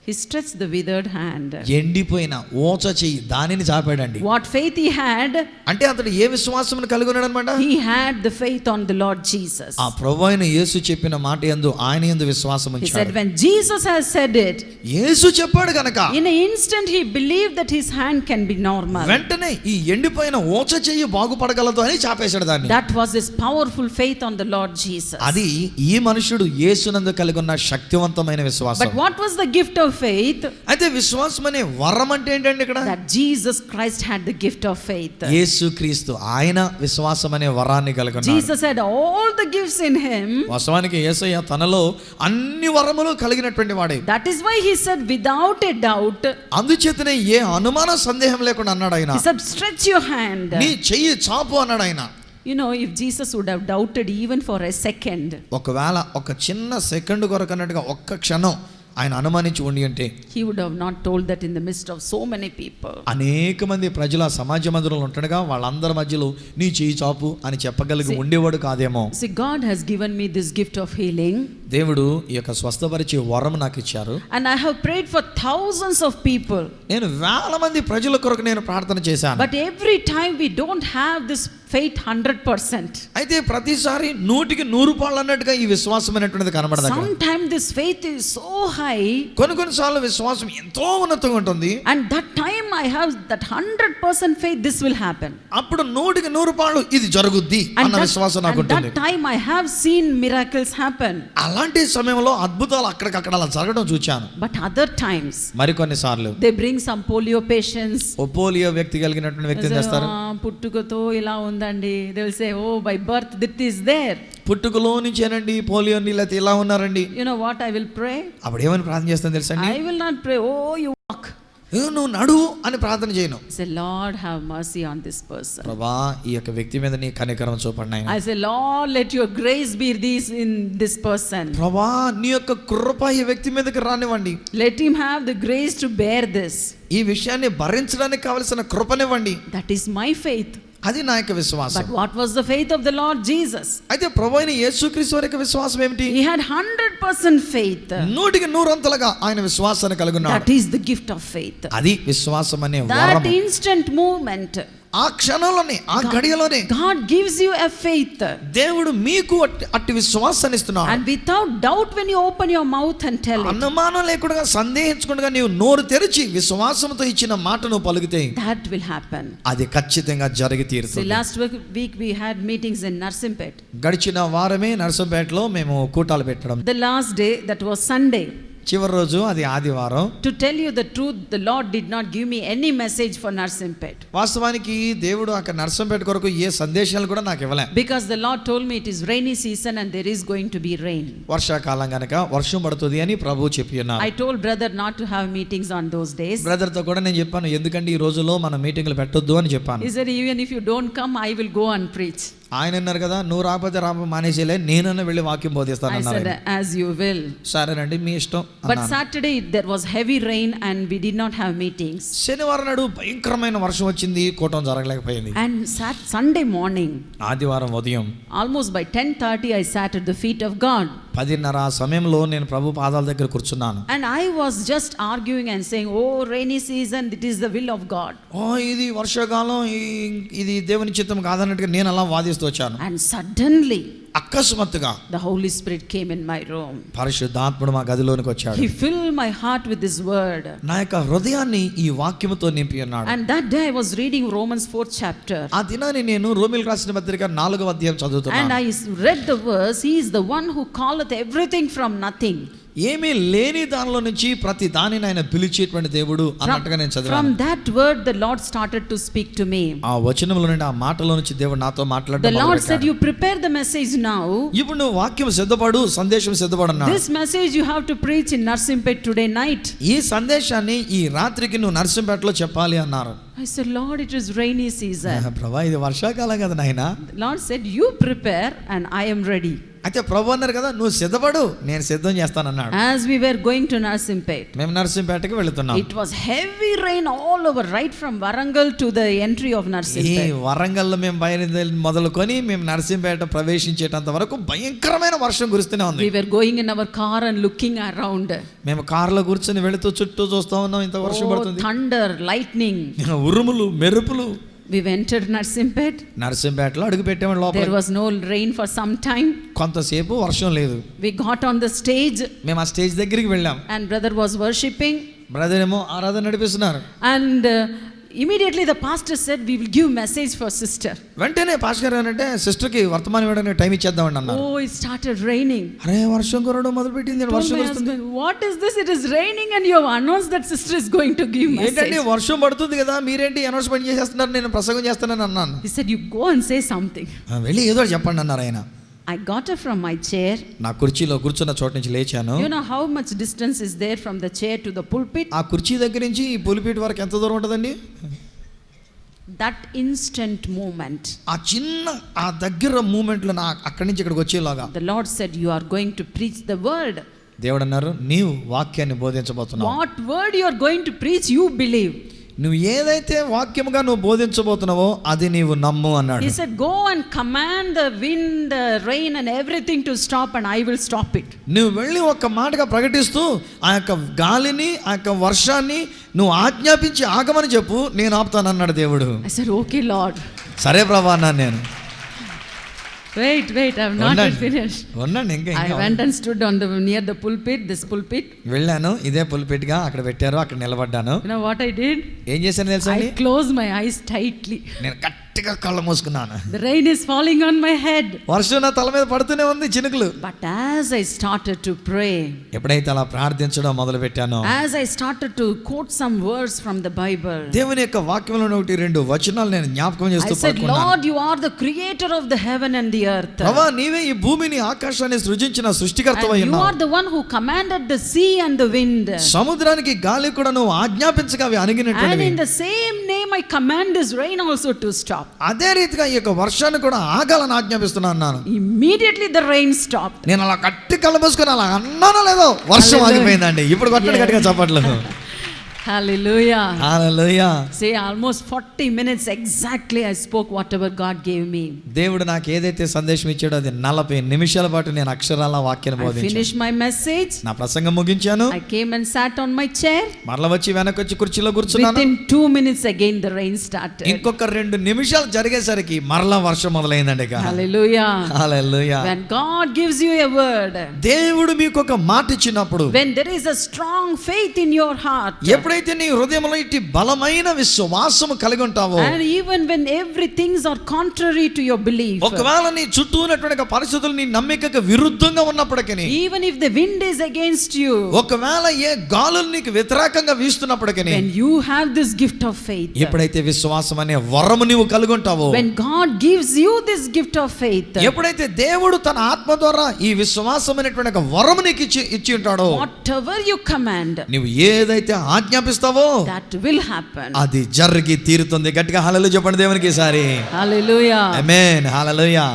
C: He stretched the withered hand.
D: ఎండిపోయిన ఓచ చెయ్యి దానిని చాపాడండి.
C: What faith he had?
D: అంటే అతడు ఏ విశ్వాసమును కలిగి ఉన్నాడు అన్నమాట?
C: He had the faith on the Lord Jesus.
D: ఆ ప్రభువైన యేసు చెప్పిన మాట యందు ఆయన యందు విశ్వాసం
C: He
D: ఉంచాడు.
C: said, when Jesus has said it,
D: యేసు చెప్పాడు గనక
C: in an instant he believed that his hand can be normal.
D: వెంటనే ఈ ఎండిపోయిన ఓచ చెయ్యి బాగుపడగలదు అని చాపేశాడు దాన్ని.
C: That was his powerful faith on the Lord Jesus.
D: అది ఈ మనుషుడు యేసునందు కలిగి ఉన్న శక్తివంతమైన విశ్వాసం.
C: But what was the gift of faith?
D: అయితే విశ్వాసం అనే వరం అంటే ఏంటండి ఇక్కడ?
C: That Jesus Christ had the gift of faith.
D: యేసుక్రీస్తు ఆయన విశ్వాసం అనే వరాన్ని కలిగి ఉన్నాడు.
C: Jesus had all the gifts in him.
D: వాస్తవానికి యేసయ్య తనలో అన్ని వరములు కలిగినటువంటి వాడే.
C: That is why he said without a doubt.
D: అందుచేతనే ఏ అనుమాన సందేహం లేకుండా అన్నాడు ఆయన.
C: He said stretch your hand.
D: నీ చెయ్యి చాపు అన్నాడు ఆయన.
C: You know, if Jesus would have doubted even for a second,
D: ఒకవేళ ఒక చిన్న సెకండ్ కొరకు అన్నట్టుగా ఒక్క క్షణం ఆయన అనుమానించి ఉండి అంటే,
C: he would have not told that in the midst of so many people.
D: అనేక మంది ప్రజలు ఆ సమాజ మందిరంలో ఉంటుండగా వాళ్ళందరి మధ్యలో నీ చెయ్యి చాపు అని చెప్పగలిగి ఉండేవాడు కాదేమో.
C: See, God has given me this gift of healing.
D: దేవుడు ఈ యొక్క స్వస్థపరిచే వరం నాకు ఇచ్చారు.
C: And I have prayed for thousands of people.
D: నేను వేల మంది ప్రజల కొరకు నేను ప్రార్థన చేశాను.
C: But every time we don't have this faith 100%.
D: అయితే ప్రతిసారి 100% అన్నట్టుగా ఈ విశ్వాసం అనేటువంటిది కనబడదు.
C: Sometimes this faith is so high.
D: కొన్నిసార్లు విశ్వాసం ఎంతో ఉన్నతంగా ఉంటుంది.
C: And that time I have that 100% faith this will happen.
D: అప్పుడు 100% ఇది జరుగుద్ది అన్న విశ్వాసం నాకు ఉంటుంది.
C: That time I have seen miracles happen.
D: అలాంటి సమయంలో అద్భుతాలు అక్కడికక్కడ అలా జరగడం చూచాను.
C: But other times
D: మరికొన్నిసార్లు
C: they bring some polio patients.
D: Polio వ్యక్తి కలిగినటువంటి వ్యక్తిని చేస్తారు.
C: పుట్టుకతో ఇలా ఉందండి. They will say, oh, by birth that is there.
D: పుట్టుకలో నుంచేనండి పోలియో లేకపోతే ఇలా ఉన్నారండి.
C: You know what I will pray?
D: అప్పుడు ఏమని ప్రార్థన చేస్తాను తెలుసా అండి?
C: I will not pray, oh, you walk.
D: నువ్వు నడువు అని ప్రార్థన చేయను.
C: I say, Lord, have mercy on this person.
D: ప్రభా ఈ యొక్క వ్యక్తి మీద నీ కనికరం చూపండి నాయనా.
C: I say, Lord, let your grace be in this person.
D: ప్రభా నీ యొక్క కృప ఈ వ్యక్తి మీదకి రానివ్వండి.
C: Let him have the grace to bear this.
D: ఈ విషయాన్ని భరించడానికి కావలసిన కృపనివ్వండి.
C: That is my faith.
D: అది నా యొక్క విశ్వాసం.
C: But what was the faith of the Lord Jesus?
D: అయితే ప్రభు అయిన యేసుక్రీస్తు వారి యొక్క విశ్వాసం ఏమిటి?
C: He had 100% faith.
D: 100% ఆయన విశ్వాసాన్ని కలిగి ఉన్నాడు.
C: That is the gift of faith.
D: అది విశ్వాసం అనే
C: That
D: వరం.
C: instant movement,
D: ఆ క్షణంలోనే ఆ గడియలోనే
C: God gives you a faith.
D: దేవుడు మీకు అట్టి విశ్వాసాన్ని ఇస్తున్నాడు.
C: And without doubt, when you open your mouth and tell it,
D: అనుమానం లేకుండా సందేహించకుండా నీవు నోరు తెరిచి విశ్వాసంతో ఇచ్చిన మాటను పలికితే
C: that will happen.
D: అది ఖచ్చితంగా జరిగి
C: See,
D: తీరుతుంది.
C: last week we had meetings in Narsimpet.
D: గడిచిన వారమే నర్సంపేటలో మేము కూటాలు పెట్టడం.
C: The last day, that was Sunday.
D: చివరి రోజు అది ఆదివారం.
C: To tell you the truth, the Lord did not give me any message for Narsimpet.
D: వాస్తవానికి దేవుడు అక్కడ నర్సంపేట కొరకు ఏ సందేశాలు కూడా నాకు ఇవ్వలే.
C: Because the Lord told me it is rainy season and there is going to be rain.
D: వర్షాకాలం గనక వర్షం పడుతుంది అని ప్రభువు చెప్పి ఉన్నారు.
C: I told brother not to have meetings on those days.
D: Brother తో కూడా నేను చెప్పాను, ఎందుకంటే ఈ రోజులో మనం మీటింగ్లు పెట్టొద్దు అని చెప్పాను.
C: He said, even if you don't come, I will go and preach.
D: ఆయన అన్నారు కదా, నువ్వు రాకపోతే మానేసేలే, నేనన్నా వెళ్ళి వాక్యం బోధిస్తాను
C: I
D: అన్నారు.
C: said, as you will.
D: సరేనండి మీ ఇష్టం
C: But
D: అన్నాను.
C: Saturday there was heavy rain and we did not have meetings.
D: శనివారం నాడు భయంకరమైన వర్షం వచ్చింది, కూటం jaragalekapayindi.
C: And Sunday morning,
D: ఆదివారం ఉదయం
C: almost by 10:30, I sat at the feet of God.
D: 10:30 సమయంలో నేను ప్రభు పాదాల దగ్గర కూర్చున్నాను.
C: And I was just arguing and saying, oh, rainy season, it is the will of God.
D: ఇది వర్షాకాలం, ఇది దేవుని చిత్తం కాదన్నట్టుగా నేను అలా వాదిస్తూ వచ్చాను.
C: And suddenly
D: అకస్మాత్తుగా
C: the Holy Spirit came in my room.
D: పరిశుద్ధాత్ముడు మా గదిలోనికి వచ్చాడు.
C: He filled my heart with His word.
D: నా యొక్క హృదయాన్ని ఈ వాక్యముతో నింపి ఉన్నాడు.
C: And that day I was reading Romans 4th chapter.
D: ఆ దినాన్ని నేను రోమీయులకు రాసిన పత్రిక 4వ అధ్యాయం చదువుతున్నాను.
C: And I read the verse, He is the one who calleth everything from nothing.
D: ఏమీ లేని దానిలో నుంచి ప్రతి దానిని ఆయన పిలిచేటువంటి దేవుడు అన్నట్టుగా నేను చదివాను.
C: From that word the Lord started to speak to me.
D: ఆ వచనంలో నుండి ఆ మాటలో నుంచి దేవుడు నాతో మాట్లాడడం
C: The Lord
D: మొదలుపెట్టాడు.
C: said, you prepare the message now.
D: ఇప్పుడు నువ్వు వాక్యం సిద్ధపడు, సందేశం సిద్ధపడు అన్నాడు.
C: This message you have to preach in Narsimpet today night.
D: ఈ సందేశాన్ని ఈ రాత్రికి నువ్వు నర్సింపేటలో చెప్పాలి అన్నారు.
C: I said, Lord, it is rainy season.
D: ప్రభా ఇది వర్షాకాలం కదా నాయనా.
C: The Lord said, you prepare and I am ready.
D: అయితే ప్రభు అన్నారు కదా, నువ్వు సిద్ధపడు, నేను సిద్ధం చేస్తానన్నాడు.
C: As we were going to Narsimpet,
D: మేము నర్సింపేటకి వెళ్తున్నాం.
C: it was heavy rain all over, right from Warangal to the entry of
D: ఈ
C: Narsimpet.
D: వరంగల్లో మేము బయలుదేరి మొదలుకొని మేము నర్సింపేట ప్రవేశించేటంత వరకు భయంకరమైన వర్షం కురుస్తూనే ఉంది.
C: We were going in our car and looking around.
D: మేము కారులో కూర్చొని వెళుతూ చుట్టూ చూస్తా ఉన్నాం, ఇంత వర్షం
C: Oh,
D: పడుతుంది.
C: thunder, lightning.
D: ఉరుములు మెరుపులు.
C: We entered Narsimpet.
D: నర్సింపేటలో అడుగు పెట్టాము
C: There
D: లోపల.
C: was no rain for some time.
D: కొంతసేపు వర్షం లేదు.
C: We got on the stage
D: మేము ఆ స్టేజ్ దగ్గరికి వెళ్ళాం.
C: and brother was worshipping.
D: Brother ఏమో ఆరాధన నడిపిస్తున్నారు.
C: And immediately the pastor said, we will give message for sister.
D: వెంటనే పాస్టర్ గారు అంటే సిస్టర్కి వర్తమానం ఇవ్వడానికి టైం ఇచ్చేద్దామని అన్నారు.
C: Oh, it started raining.
D: అరే వర్షం కురవడం మొదలు పెట్టింది,
C: Told
D: వర్షం
C: my
D: వస్తుంది.
C: husband, what is this? It is raining and you have announced that sister is going to give
D: ఏంటంటే
C: message.
D: వర్షం పడుతుంది కదా, మీరేంటి అనౌన్స్మెంట్ చేసేస్తున్నారు, నేను ప్రసంగం చేస్తానని అన్నాను.
C: He said, you go and say something.
D: వెళ్ళి ఏదో చెప్పండి అన్నారు ఆయన.
C: I got up from my chair.
D: నా కుర్చీలో కూర్చున్న చోటు నుంచి లేచాను.
C: You know how much distance is there from the chair to the pulpit?
D: ఆ కుర్చీ దగ్గర నుంచి ఈ పులిపీట వరకు ఎంత దూరం ఉంటుందండి?
C: That instant moment,
D: ఆ చిన్న ఆ దగ్గర మూమెంట్లో నా అక్కడి నుంచి ఇక్కడికి వచ్చేలాగా
C: the Lord said, you are going to preach the word.
D: దేవుడు అన్నారు, నీవు వాక్యాన్ని బోధించబోతున్నావు.
C: What word you are going to preach, you believe.
D: నువ్వు ఏదైతే వాక్యముగా నువ్వు బోధించబోతున్నావో అది నీవు నమ్ము అన్నాడు.
C: He said, go and command the wind, the rain and everything to stop and I will stop it.
D: నువ్వు వెళ్ళి ఒక్క మాటగా ప్రకటిస్తూ ఆ యొక్క గాలిని ఆ యొక్క వర్షాన్ని నువ్వు ఆజ్ఞాపించి ఆగమని చెప్పు, నేను ఆపుతాను అన్నాడు దేవుడు.
C: I said, okay Lord.
D: సరే ప్రభా అన్నాను నేను.
C: Wait, I have not yet finished.
D: ఉన్నాను ఇంకా
C: I went and stood on the near the pulpit, this pulpit.
D: వెళ్ళాను, ఇదే పులిపెట్టిగా అక్కడ పెట్టారు, అక్కడ నిలబడ్డాను.
C: You know what I did?
D: ఏం చేశాను తెలుసా?
C: I closed my eyes tightly.
D: నేను గట్టిగా కళ్ళు మూసుకున్నాను.
C: The rain is falling on my head.
D: వర్షం నా తల మీద పడుతూనే ఉంది, చినుకులు.
C: But as I started to pray,
D: ఎప్పుడైతే అలా ప్రార్థించడం మొదలు పెట్టానో,
C: as I started to quote some words from the Bible,
D: దేవుని యొక్క వాక్యంలో ఒకటి రెండు వచనాలు నేను జ్ఞాపకం చేస్తూ
C: I said,
D: పడుకున్నాను.
C: Lord, you are the creator of the heaven and the earth.
D: ప్రభువా, నీవే ఈ భూమిని ఆకాశాన్ని సృజించిన సృష్టికర్తవై
C: And you
D: ఉన్నావు.
C: are the one who commanded the sea and the wind.
D: సముద్రానికి గాలి కూడా నువ్వు ఆజ్ఞాపించగా అవి
C: And
D: అణిగినటువంటివి.
C: in the same name I command this rain also to stop.
D: అదే రీతిగా ఈ యొక్క వర్షాన్ని కూడా ఆగాలని ఆజ్ఞాపిస్తున్నాను అన్నాను.
C: Immediately the rain stopped.
D: నేను అలా గట్టి కళ్ళు మూసుకొని అలా అన్నానో లేదో వర్షం ఆగిపోయిందండి. ఇప్పుడు కొట్టండి గట్టిగా చప్పట్లు.
C: Hallelujah.
D: Hallelujah.
C: Say almost 40 minutes exactly I spoke whatever God gave me.
D: దేవుడు నాకు ఏదైతే సందేశం ఇచ్చాడో అది 40 నిమిషాల పాటు నేను అక్షరాల వాక్యాన్ని
C: I
D: బోధించాను.
C: finished my message.
D: నా ప్రసంగం ముగించాను.
C: I came and sat on my chair.
D: మరల వచ్చి వెనక్కి వచ్చి కుర్చీలో కూర్చున్నాను.
C: Within 2 minutes again the rain started.
D: ఇంకొక 2 నిమిషాలు జరిగేసరికి మరలా వర్షం మొదలైందండి.
C: Hallelujah.
D: Hallelujah.
C: When God gives you a word,
D: దేవుడు మీకు ఒక మాట ఇచ్చినప్పుడు,
C: when there is a strong faith in your heart,
D: ఎప్పుడైతే నీ హృదయంలో ఇట్టి బలమైన విశ్వాసము కలిగి ఉంటావో,
C: and even when everything are contrary to your belief,
D: ఒకవేళ నీ చుట్టూ ఉన్నటువంటి పరిస్థితులు నీ నమ్మికకు విరుద్ధంగా ఉన్నప్పటికీ,
C: even if the wind is against you,
D: ఒకవేళ ఏ గాలులు నీకు వ్యతిరేకంగా వీస్తున్నప్పటికీ,
C: when you have this gift of faith,
D: ఎప్పుడైతే విశ్వాసం అనే వరము నీవు కలిగి ఉంటావో,
C: when God gives you this gift of faith,
D: ఎప్పుడైతే దేవుడు తన ఆత్మ ద్వారా ఈ విశ్వాసం అనేటువంటి ఒక వరము నీకు ఇచ్చి ఉంటాడో,
C: whatever you command,
D: నువ్వు ఏదైతే ఆజ్ఞాపిస్తావో
C: that will happen.
D: అది జరిగి తీరుతుంది. గట్టిగా హల్లెలూయా చెప్పండి దేవునికి ఈసారి.
C: Hallelujah.
D: ఆమేన్. హల్లెలూయా.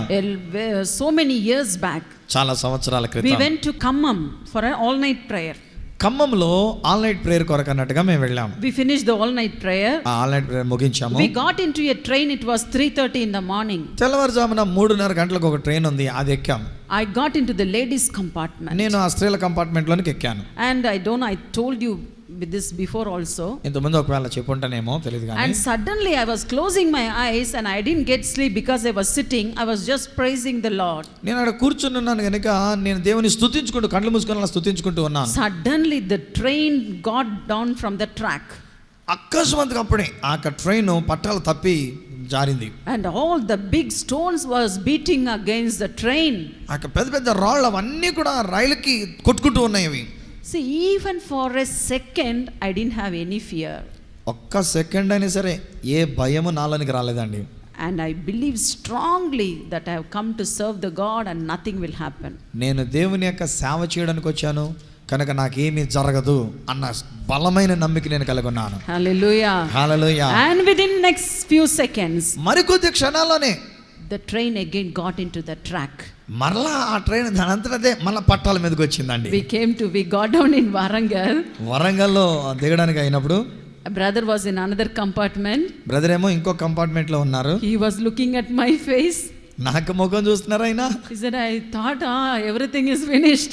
C: So many years back,
D: చాలా సంవత్సరాల
C: we
D: క్రితం
C: went to Khammam for an all night prayer.
D: ఖమ్మంలో ఆల్ నైట్ ప్రేయర్ కొరకు అన్నట్టుగా మేము వెళ్ళాము.
C: We finished the all night prayer.
D: ఆ ఆల్ నైట్ ప్రేయర్ ముగించాము.
C: We got into a train. It was 3:30 in the morning.
D: తెల్లవారుజామున 3:30 గంటలకు ఒక ట్రైన్ ఉంది, అది ఎక్కాము.
C: I got into the ladies compartment.
D: నేను ఆ స్త్రీల కంపార్ట్మెంట్ లోనికి ఎక్కాను.
C: And I told you with this before also.
D: ఇంతకుముందు ఒకవేళ చెప్పుంటానేమో తెలియదు కానీ,
C: And suddenly I was closing my eyes and I didn't get sleep because I was sitting. I was just praising the Lord.
D: నేను అక్కడ కూర్చున్నాను కనుక నేను దేవుని స్తుతించుకుంటూ కళ్ళు మూసుకొని అలా స్తుతించుకుంటూ ఉన్నాను.
C: Suddenly the train got down from the track.
D: అకస్మాత్తుగా అప్పుడే ఆ ట్రైన్ పట్టాలు తప్పి జారింది.
C: And all the big stones was beating against the train.
D: ఆ పెద్ద పెద్ద రాళ్ళు అవన్నీ కూడా రైలుకి కొట్టుకుంటూ ఉన్నాయి. అవి
C: See, even for a second I didn't have any fear.
D: ఒక్క సెకండ్ అయినా సరే ఏ భయము నాలోనికి రాలేదండి.
C: And I believe strongly that I have come to serve the God and nothing will happen.
D: నేను దేవుని యొక్క సేవ చేయడానికి వచ్చాను కనుక నాకేమీ జరగదు అన్న బలమైన నమ్మిక నేను కలిగి ఉన్నాను.
C: Hallelujah.
D: Hallelujah.
C: And within next few seconds
D: మరికొద్ది క్షణాల్లోనే
C: the train again got into the track.
D: మరలా ఆ ట్రైన్ దానంతటదే మళ్ళీ పట్టాల మీదకి వచ్చిందండి.
C: We got down in Warangal.
D: వరంగల్లో దిగడానికి అయినప్పుడు
C: A brother was in another compartment.
D: Brother ఏమో ఇంకో కంపార్ట్మెంట్ లో ఉన్నారు.
C: He was looking at my face.
D: నాకు ముఖం చూస్తున్నారు ఆయన.
C: He said, I thought everything is finished.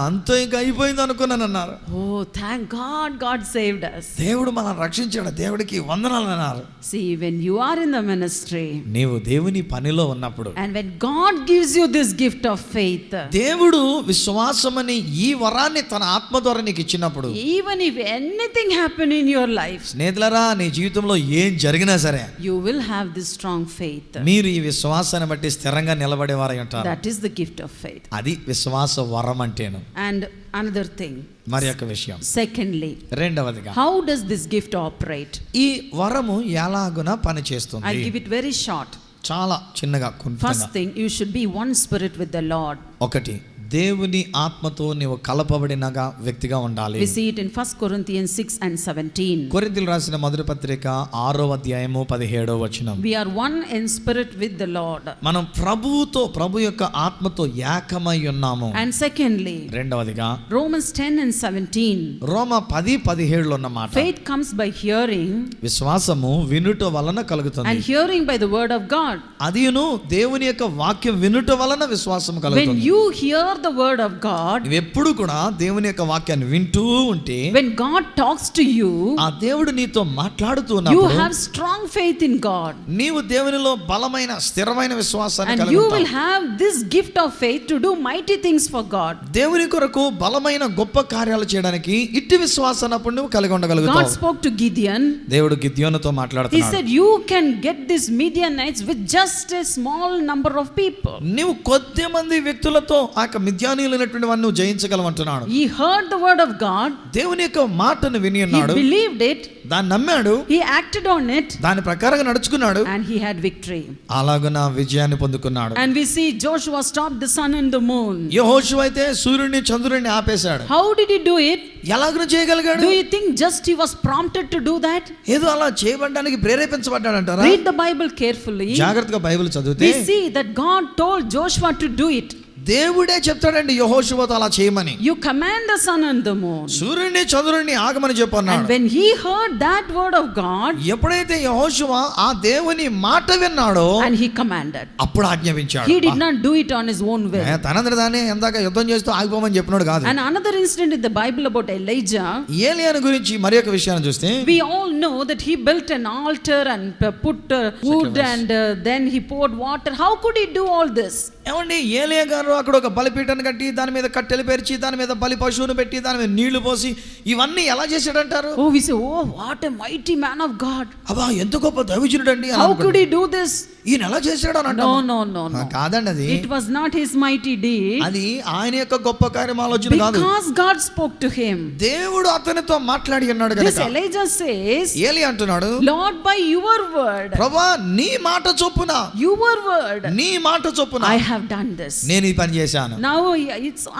D: అంతా ఇంకా అయిపోయింది అనుకున్నాను అన్నారు.
C: Oh, thank God, God saved us.
D: దేవుడు మనల్ని రక్షించాడు, దేవుడికి వందనాలు అన్నారు.
C: See, when you are in the ministry,
D: నీవు దేవుని పనిలో ఉన్నప్పుడు,
C: and when God gives you this gift of faith,
D: దేవుడు విశ్వాసమని ఈ వరాన్ని తన ఆత్మ ద్వారా నీకు ఇచ్చినప్పుడు,
C: even if anything happen in your life,
D: స్నేహితులారా నీ జీవితంలో ఏం జరిగినా సరే
C: you will have this strong faith.
D: మీరు ఈ విశ్వాసాన్ని బట్టి స్థిరంగా నిలబడేవారై ఉంటారు.
C: That is the gift of faith.
D: అది విశ్వాస వరం అంటేను.
C: And another thing,
D: మరి యొక్క విషయం,
C: secondly,
D: రెండవదిగా,
C: how does this gift operate?
D: ఈ వరము ఎలాగున పని చేస్తుంది?
C: I give it very short.
D: చాలా చిన్నగా
C: First thing, you should be one spirit with the Lord.
D: ఒకటి, దేవుని ఆత్మతో నీవు కలపబడినగా వ్యక్తిగా ఉండాలి.
C: We see it in 1 Corinthians 6 and 17.
D: కొరింథీయులు రాసిన మొదటి పత్రిక 6వ అధ్యాయము 17వ వచనం.
C: We are one in spirit with the Lord.
D: మనం ప్రభు యొక్క ఆత్మతో ఏకమై ఉన్నాము.
C: And secondly,
D: రెండవదిగా,
C: Romans 10 and 17.
D: రోమా 10:17 ఉన్న మాట,
C: Faith comes by hearing,
D: విశ్వాసము వినుట వలన కలుగుతుంది.
C: and hearing by the word of God.
D: అదియును దేవుని యొక్క వాక్యం వినుట వలన విశ్వాసం
C: When
D: కలుగుతుంది.
C: you hear the word of God,
D: నువ్వు ఎప్పుడు కూడా దేవుని యొక్క వాక్యాన్ని వింటూ ఉంటే,
C: when God talks to you,
D: ఆ దేవుడు నీతో మాట్లాడుతూ
C: you
D: ఉన్నప్పుడు
C: have strong faith in God,
D: నీవు దేవునిలో బలమైన స్థిరమైన విశ్వాసాన్ని
C: and
D: కలిగి
C: you
D: ఉంటావు.
C: will have this gift of faith to do mighty things for God.
D: దేవుని కొరకు బలమైన గొప్ప కార్యాలు చేయడానికి ఇట్టి విశ్వాసాన్ని అప్పుడు నువ్వు కలిగి
C: God
D: ఉండగలుగుతావు.
C: spoke to Gideon.
D: దేవుడు గిద్యోనుతో
C: He
D: మాట్లాడుతున్నాడు.
C: said, you can get these Midianites with just a small number of people.
D: నీవు కొద్ది మంది వ్యక్తులతో ఆ యొక్క మిద్యానీయులైనటువంటి వారిని నువ్వు జయించగలవంటున్నాడు.
C: He heard the word of God.
D: దేవుని యొక్క మాటను విని
C: He
D: ఉన్నాడు,
C: believed it.
D: దాన్ని నమ్మాడు,
C: He acted on it,
D: దాని ప్రకారంగా నడుచుకున్నాడు,
C: and he had victory.
D: అలాగున విజయాన్ని పొందుకున్నాడు.
C: And we see Joshua stopped the sun and the moon.
D: యెహోషువ అయితే సూర్యుడిని చంద్రుడిని ఆపేశాడు.
C: How did he do it?
D: ఎలాగను చేయగలిగాడు?
C: Do you think just he was prompted to do that?
D: ఏదో అలా చేయబడడానికి ప్రేరేపించబడ్డాడంటారా?
C: Read the Bible carefully.
D: జాగ్రత్తగా బైబిల్ చదివితే
C: We see that God told Joshua to do it.
D: దేవుడే చెప్తాడండి యెహోషువతో అలా చేయమని.
C: You command the sun and the moon.
D: సూర్యుడిని చంద్రుడిని ఆగమని చెప్పన్నాడు.
C: And when he heard that word of God,
D: ఎప్పుడైతే యెహోషువ ఆ దేవుని మాట విన్నాడో
C: and he commanded.
D: అప్పుడు ఆజ్ఞాపించాడు.
C: He did not do it on his own will.
D: తనంతట తానే ఎందాక యుద్ధం చేస్తూ ఆగిపోమని చెప్పినాడు కాదు.
C: And another incident in the Bible about Elijah,
D: ఏలియాను గురించి మరి ఒక విషయాన్ని చూస్తే,
C: we all know that he built an altar and put wood and then he poured water. How could he do all this?
D: ఏమండి, ఏలియా గారు అక్కడ ఒక బలిపీఠాన్ని కట్టి దాని మీద కట్టెలు పేర్చి దాని మీద బలి పశువును పెట్టి దాని మీద నీళ్లు పోసి ఇవన్నీ ఎలా చేశాడంటారు?
C: Oh, we say, oh, what a mighty man of God.
D: అబ్బా ఎంత గొప్ప దైవజనుడు అండి.
C: How could he do this?
D: ఈయన ఎలా చేశాడు అని
C: No,
D: అంటాం.
C: no, no, no.
D: కాదండి, అది
C: It was not his mighty deed.
D: అది ఆయన యొక్క గొప్ప కార్యం ఆలోచన కాదు.
C: Because God spoke to him.
D: దేవుడు అతనితో మాట్లాడి అన్నాడు
C: This
D: కనుక
C: Elijah says,
D: ఏలి అంటున్నాడు,
C: Lord, by your word,
D: ప్రభువా నీ మాట చొప్పున,
C: your word,
D: నీ మాట చొప్పున
C: I have done this.
D: నేను ఈ పని చేశాను.
C: Now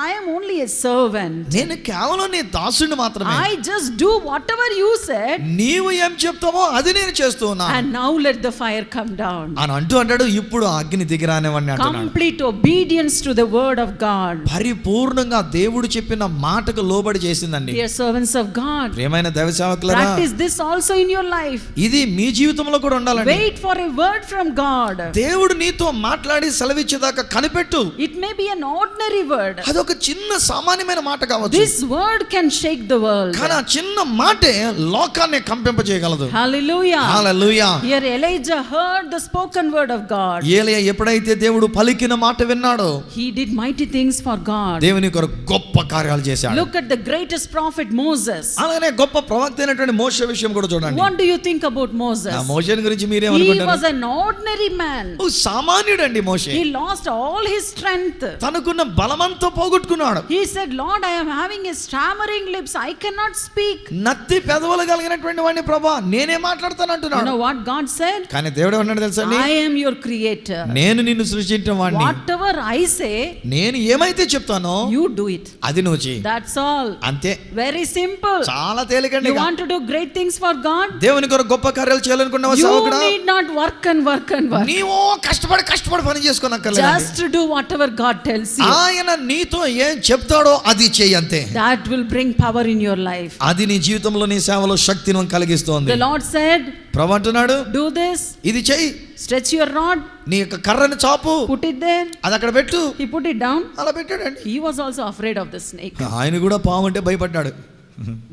C: I am only a servant.
D: నేను కేవలం నీ దాసుని మాత్రమే.
C: I just do whatever you said.
D: నీవు ఏం చెప్తావో అది నేను చేస్తూ ఉన్నా.
C: And now let the fire come down.
D: అని అంటాడు, ఇప్పుడు అగ్ని దిగిరానివ్వండి అంటున్నాడు.
C: Complete obedience to the word of God.
D: పరిపూర్ణంగా దేవుడు చెప్పిన మాటకు లోబడి చేసిందండి.
C: Dear servants of God,
D: ప్రియమైన దైవ సేవకులారా,
C: practice this also in your life.
D: ఇది మీ జీవితంలో కూడా ఉండాలండి.
C: Wait for a word from God.
D: దేవుడు నీతో మాట్లాడి సెలవిచ్చేదాకా కనిపెట్టు.
C: It may be an ordinary word.
D: అదొక చిన్న సామాన్యమైన మాట కావచ్చు.
C: This word can shake the world.
D: కానీ ఆ చిన్న మాటే లోకాన్ని కంపింపజేయగలదు.
C: Hallelujah.
D: Hallelujah.
C: Here Elijah heard the spoken word of God.
D: ఏలియా ఎప్పుడైతే దేవుడు పలికిన మాట విన్నాడో,
C: He did mighty things for God.
D: దేవుని కొరకు గొప్ప కార్యాలు చేశాడు.
C: Look at the greatest prophet Moses.
D: అలానే గొప్ప ప్రవక్త అయినటువంటి మోషే విషయం కూడా చూడండి.
C: What do you think about Moses?
D: ఆ మోషేని గురించి
C: He
D: మీరేమనుకుంటారు?
C: was an ordinary man.
D: Oh సామాన్యుడండి Moshe.
C: He lost all his strength.
D: తనకున్న బలమంతా పోగొట్టుకున్నాడు.
C: He said, Lord, I am having a stammering lips. I cannot speak.
D: నత్తి పెదవులు కలిగినటువంటి వాడిని ప్రభువా నేనే మాట్లాడతాను
C: You
D: అంటున్నాడు.
C: know what God said?
D: కానీ దేవుడు ఏమన్నాడు తెలుసా?
C: I am your creator.
D: నేను నిన్ను సృష్టించిన వాడిని.
C: Whatever I say,
D: నేను ఏమైతే చెప్తానో
C: you do it.
D: అది నువ్వు చెయ్యి.
C: That's all.
D: అంతే.
C: Very simple.
D: చాలా తేలికండి.
C: You want to do great things for God?
D: దేవుని కొరకు గొప్ప కార్యాలు చేయాలనుకున్నావా
C: You
D: సేవకుడా?
C: need not work and work and work.
D: నీవు కష్టపడి పని చేసుకోనక్కర్లేదు.
C: Just to do whatever God tells you.
D: ఆయన నీతో ఏం చెప్తాడో అది చెయ్యి అంతే.
C: That will bring power in your life.
D: అది నీ జీవితంలో నీ సేవలో శక్తిని కలిగిస్తోంది.
C: The Lord said,
D: ప్రభు అంటున్నాడు,
C: do this.
D: ఇది చెయ్యి.
C: Stretch your rod.
D: నీ యొక్క కర్రని చాపు.
C: Put it there.
D: అది అక్కడ పెట్టు.
C: He put it down.
D: అలా పెట్టాడండి.
C: He was also afraid of the snake.
D: ఆయన కూడా పాము అంటే భయపడ్డాడు.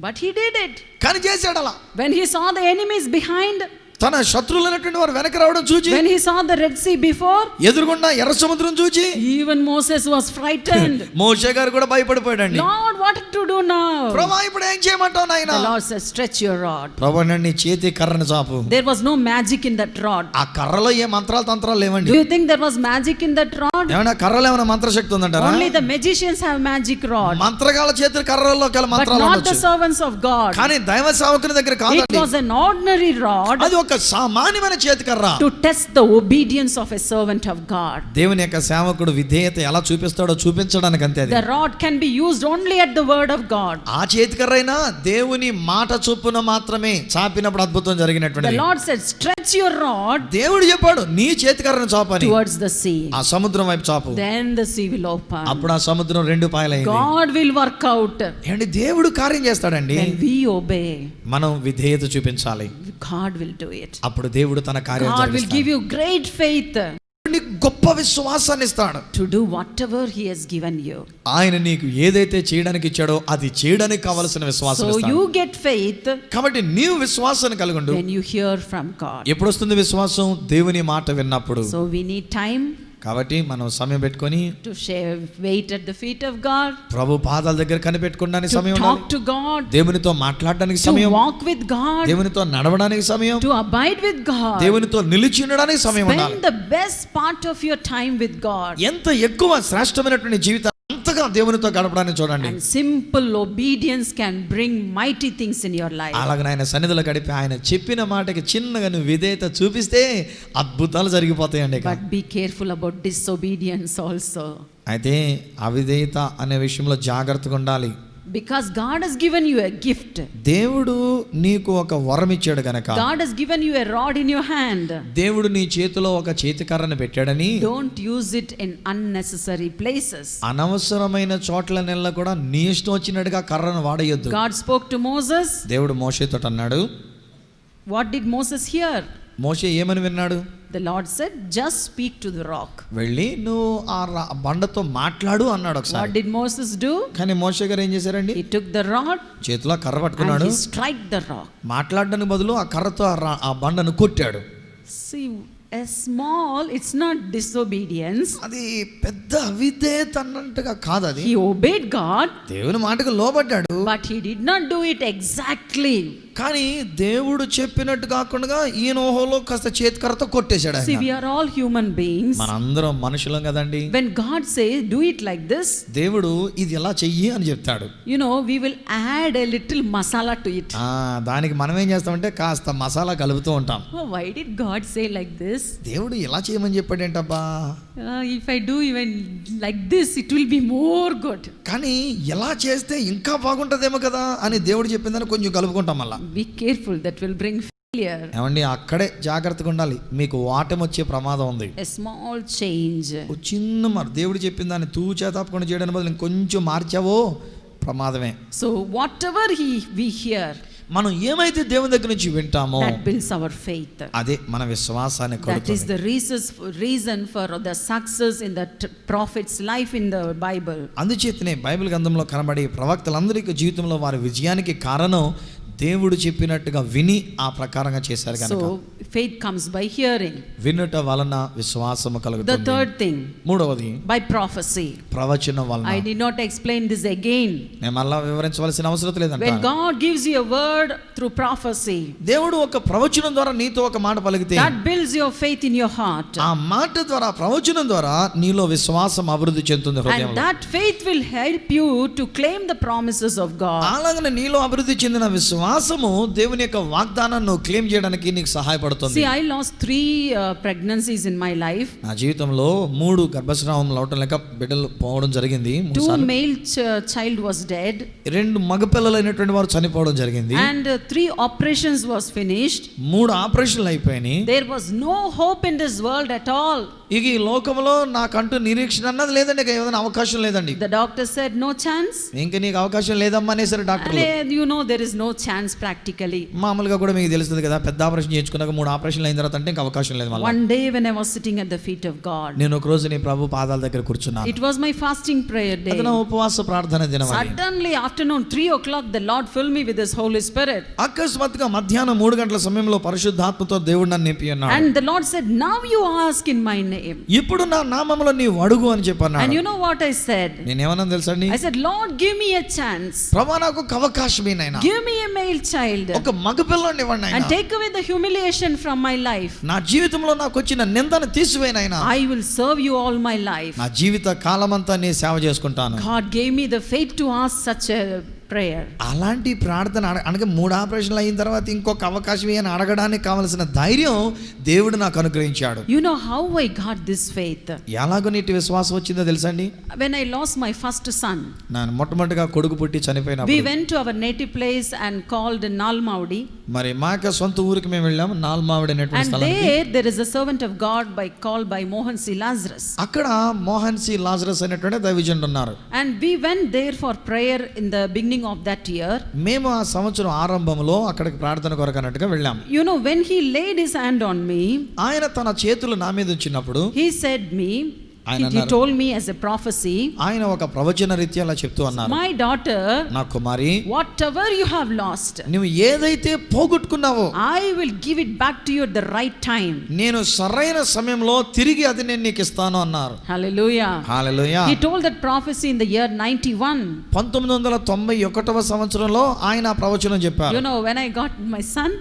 C: But he did it.
D: కానీ చేశాడు అలా.
C: When he saw the enemies behind,
D: తన శత్రువులైనటువంటి వారు వెనక రావడం చూచి,
C: when he saw the Red Sea before,
D: ఎదురుగుండా ఎర్ర సముద్రం చూచి,
C: even Moses was frightened.
D: మోషే గారు కూడా భయపడిపోయాడండి.
C: Lord, what to do now?
D: ప్రభువా ఇప్పుడు ఏం చేయమంటావు నాయనా?
C: The Lord said, stretch your rod.
D: ప్రభువా నీ చేతి కర్రను చాపు.
C: There was no magic in that rod.
D: ఆ కర్రలో ఏ మంత్రాలు తంత్రాలు లేవండి.
C: Do you think there was magic in that rod?
D: ఏమన్నా కర్రలో ఏమైనా మంత్రశక్తి ఉందంటారా?
C: Only the magicians have magic rod.
D: మంత్రగాళ్ళ చేతుల కర్రల్లో కల
C: But
D: మంత్రాలు
C: not the
D: ఉండొచ్చు.
C: servants of God.
D: కానీ దైవ సేవకుని దగ్గర
C: It
D: కాదండి.
C: was an ordinary rod
D: అది ఒక సామాన్యమైన చేతి కర్ర.
C: to test the obedience of a servant of God.
D: దేవుని యొక్క సేవకుడు విధేయత ఎలా చూపిస్తాడో చూపించడానికి అంతే అది.
C: The rod can be used only at the word of God.
D: ఆ చేతి కర్ర అయినా దేవుని మాట చొప్పున మాత్రమే చాపినప్పుడు అద్భుతం
C: The
D: జరిగినటువంటిది.
C: Lord said, stretch your rod
D: దేవుడు చెప్పాడు నీ చేతి కర్రను చాపని.
C: towards the sea.
D: ఆ సముద్రం వైపు చాపు.
C: Then the sea will open.
D: అప్పుడు ఆ సముద్రం రెండు పాయలైంది.
C: God will work out.
D: ఏంటి దేవుడు కార్యం చేస్తాడండి.
C: When we obey,
D: మనం విధేయత చూపించాలి.
C: God will do it.
D: అప్పుడు దేవుడు తన కార్యం
C: God will
D: జరిగిస్తాడు.
C: give you great faith.
D: నీకు గొప్ప విశ్వాసాన్ని ఇస్తాడు.
C: to do whatever he has given you.
D: ఆయన నీకు ఏదైతే చేయడానికి ఇచ్చాడో అది చేయడానికి కావలసిన విశ్వాసం
C: So
D: ఇస్తాడు.
C: you get faith
D: కాబట్టి నీవు విశ్వాసాన్ని కలిగి ఉండు.
C: when you hear from God.
D: ఎప్పుడు వస్తుంది విశ్వాసం? దేవుని మాట విన్నప్పుడు.
C: So we need time
D: కాబట్టి మనం సమయం పెట్టుకొని
C: to share, wait at the feet of God,
D: ప్రభు పాదాల దగ్గర కనిపెట్టుకోవడానికి
C: to
D: సమయం
C: talk
D: ఉండాలి.
C: to God,
D: దేవునితో మాట్లాడడానికి
C: to
D: సమయం,
C: walk with God,
D: దేవునితో నడవడానికి సమయం,
C: to abide with God.
D: దేవునితో నిలిచి ఉండడానికి సమయం ఉండాలి.
C: Spend the best part of your time with God.
D: ఎంత ఎక్కువ శ్రేష్టమైనటువంటి జీవితం అంతగా దేవునితో గడపడానికి చూడండి.
C: And simple obedience can bring mighty things in your life.
D: అలాగనే ఆయన సన్నిధిలో గడిపి ఆయన చెప్పిన మాటకి చిన్నగా నువ్వు విధేయత చూపిస్తే అద్భుతాలు జరిగిపోతాయండి.
C: But be careful about disobedience also.
D: అయితే అవిధేయత అనే విషయంలో జాగ్రత్తగా ఉండాలి.
C: Because God has given you a gift.
D: దేవుడు నీకు ఒక వరం ఇచ్చాడు గనక,
C: God has given you a rod in your hand.
D: దేవుడు నీ చేతిలో ఒక చేతికర్రను పెట్టాడని
C: Don't use it in unnecessary places.
D: అనవసరమైన చోట్ల కూడా నీ ఇష్టం వచ్చినట్టుగా కర్రను వాడేయొద్దు.
C: God spoke to Moses.
D: దేవుడు మోషేతో అన్నాడు.
C: What did Moses hear?
D: మోషే ఏమని విన్నాడు?
C: The Lord said, just speak to the rock.
D: వెళ్ళి నువ్వు ఆ బండతో మాట్లాడు అన్నాడు
C: What
D: ఒకసారి.
C: did Moses do?
D: కానీ మోషే గారు ఏం చేశారండి?
C: He took the rod
D: చేతిలో కర్ర
C: and
D: పట్టుకున్నాడు.
C: he struck the rock.
D: మాట్లాడడానికి బదులు ఆ కర్రతో ఆ బండను కొట్టాడు.
C: See, a small, it's not disobedience.
D: అది పెద్ద అవిధేయత అన్నట్టుగా కాదు అది.
C: He obeyed God,
D: దేవుని మాటకు లోబడ్డాడు.
C: but he did not do it exactly.
D: కానీ దేవుడు చెప్పినట్టు కాకుండా ఈయన ఓహోలో కాస్త చేతికర్రతో కొట్టేశాడు
C: See,
D: ఆయన.
C: we are all human beings.
D: మనందరం మనుషులం కదండి.
C: When God says, do it like this,
D: దేవుడు ఇది ఎలా చెయ్యి అని చెప్తాడు.
C: you know, we will add a little masala to it.
D: దానికి మనం ఏం చేస్తామంటే కాస్త మసాలా కలుపుతూ ఉంటాం.
C: Oh, why did God say like this?
D: దేవుడు ఎలా చేయమని చెప్పాడేంటబ్బా?
C: If I do even like this, it will be more good.
D: కానీ ఎలా చేస్తే ఇంకా బాగుంటదేమో కదా అని దేవుడు చెప్పిందని కొంచెం కలుపుకుంటాం మళ్ళా.
C: Be careful, that will bring failure.
D: ఏమండి అక్కడే జాగ్రత్తగా ఉండాలి. మీకు వాటం వచ్చే ప్రమాదం ఉంది.
C: A small change.
D: ఒక చిన్న దేవుడు చెప్పిన దాన్ని తూచా తప్పకుండా చేయడానికి బదులు ఇంకొంచెం మార్చావో ప్రమాదమే.
C: So whatever we hear,
D: మనం ఏమైతే దేవుని దగ్గర నుంచి వింటామో
C: that builds our faith.
D: అదే మన విశ్వాసాన్ని
C: That is
D: కలుగుతుంది.
C: the reason for the success in the prophet's life in the Bible.
D: అందుచేతనే బైబిల్ గ్రంథంలో కనబడే ప్రవక్తలందరికీ జీవితంలో వారి విజయానికి కారణం దేవుడు చెప్పినట్టుగా విని ఆ ప్రకారంగా చేశారు కనుక.
C: So faith comes by hearing.
D: వినుట వలన విశ్వాసము
C: The
D: కలుగుతుంది.
C: third thing,
D: మూడవది
C: by prophecy.
D: ప్రవచనం వలన.
C: I need not explain this again.
D: నేను మళ్ళా వివరించవలసిన అవసరం లేదంట.
C: When God gives you a word through prophecy,
D: దేవుడు ఒక ప్రవచనం ద్వారా నీతో ఒక మాట పలికితే
C: that builds your faith in your heart.
D: ఆ మాట ద్వారా ప్రవచనం ద్వారా నీలో విశ్వాసం అభివృద్ధి చెందుతుంది
C: And
D: హృదయంలో.
C: that faith will help you to claim the promises of God.
D: అలాగనే నీలో అభివృద్ధి చెందిన విశ్వాసము దేవుని యొక్క వాగ్దానాన్ని క్లెయిమ్ చేయడానికి నీకు సహాయపడుతుంది.
C: See, I lost 3 pregnancies in my life.
D: నా జీవితంలో 3 గర్భస్రావం అవటం లేక బిడ్డలు పోవడం జరిగింది.
C: 2 male child was dead.
D: 2 మగపిల్లలైనటువంటి వారు చనిపోవడం జరిగింది.
C: And 3 operations was finished.
D: 3 ఆపరేషన్లు అయిపోయినాయి.
C: There was no hope in this world at all.
D: ఇక ఈ లోకంలో నాకంటూ నిరీక్షణ అన్నది లేదండి. ఇక ఏదైనా అవకాశం లేదండి.
C: The doctor said no chance.
D: ఇంకా నీకు అవకాశం లేదమ్మా అనేసారు డాక్టర్లు.
C: You know, there is no chance practically.
D: మామూలుగా కూడా మీకు తెలుస్తుంది కదా, పెద్ద ఆపరేషన్ చేయించుకున్నాక 3 ఆపరేషన్లు అయిన తర్వాత అంటే ఇంకా అవకాశం లేదు మళ్ళీ.
C: One day when I was sitting at the feet of God,
D: నేను ఒక రోజు నీ ప్రభు పాదాల దగ్గర కూర్చున్నాను.
C: it was my fasting prayer day.
D: అది నా ఉపవాస ప్రార్థన దినం.
C: Suddenly afternoon 3 o'clock the Lord filled me with his Holy Spirit.
D: అకస్మాత్తుగా మధ్యాహ్నం 3 గంటల సమయంలో పరిశుద్ధాత్మతో దేవుడు నన్ను నింపి అన్నాడు.
C: And the Lord said, now you ask in my name.
D: ఇప్పుడు నా నామములో నీవు అడుగు అని చెప్పన్నాడు.
C: And you know what I said?
D: నేనేమన్నా తెలుసండి?
C: I said, Lord, give me a chance.
D: ప్రభువా నాకు ఒక అవకాశం ఇవ్వనైనా.
C: Give me a male child.
D: ఒక మగపిల్లని ఇవ్వండి
C: And
D: అయినా.
C: take away the humiliation from my life.
D: నా జీవితంలో నాకు వచ్చిన నిందను తీసివేయనైనా.
C: I will serve you all my life.
D: నా జీవిత కాలమంతా నీ సేవ చేసుకుంటాను.
C: God gave me the faith to ask such a prayer.
D: అలాంటి ప్రార్థన అనగా 3 ఆపరేషన్లు అయిన తర్వాత ఇంకొక అవకాశం అని అడగడానికి కావలసిన ధైర్యం దేవుడు నాకు అనుగ్రహించాడు.
C: You know how I got this faith?
D: ఎలాగో నీటి విశ్వాసం వచ్చిందో తెలుసండి?
C: When I lost my first son,
D: నేను మొట్టమొదటిగా కొడుకు పుట్టి
C: we
D: చనిపోయినప్పుడు
C: went to our native place and called Nalmaudi.
D: మరి మా యొక్క సొంత ఊరికి మేము వెళ్ళాము, నాల్మావిడి అనేటువంటి
C: And
D: స్థలానికి.
C: there is a servant of God called by Mohan C. Lazarus.
D: అక్కడ మోహన్ సి లాజరస్ అనేటువంటి దైవజనుడు ఉన్నారు.
C: And we went there for prayer in the beginning beginning of that year.
D: మేము ఆ సంవత్సరం ఆరంభంలో అక్కడికి ప్రార్థన కొరకు అన్నట్టుగా వెళ్ళాం.
C: You know, when he laid his hand on me,
D: ఆయన తన చేతులు నా మీద ఉంచినప్పుడు
C: he said me, he told me as a prophecy,
D: ఆయన ఒక ప్రవచన రీత్యా అలా చెప్తూ అన్నారు,
C: my daughter,
D: నా కుమారి,
C: whatever you have lost,
D: నువ్వు ఏదైతే పోగొట్టుకున్నావో
C: I will give it back to you at the right time.
D: నేను సరైన సమయంలో తిరిగి అది నేను నీకు ఇస్తాను అన్నారు.
C: Hallelujah.
D: Hallelujah.
C: He told that prophecy in the year 91.
D: 1991వ సంవత్సరంలో ఆయన ఆ ప్రవచనం చెప్పారు.
C: You know, when I got my son,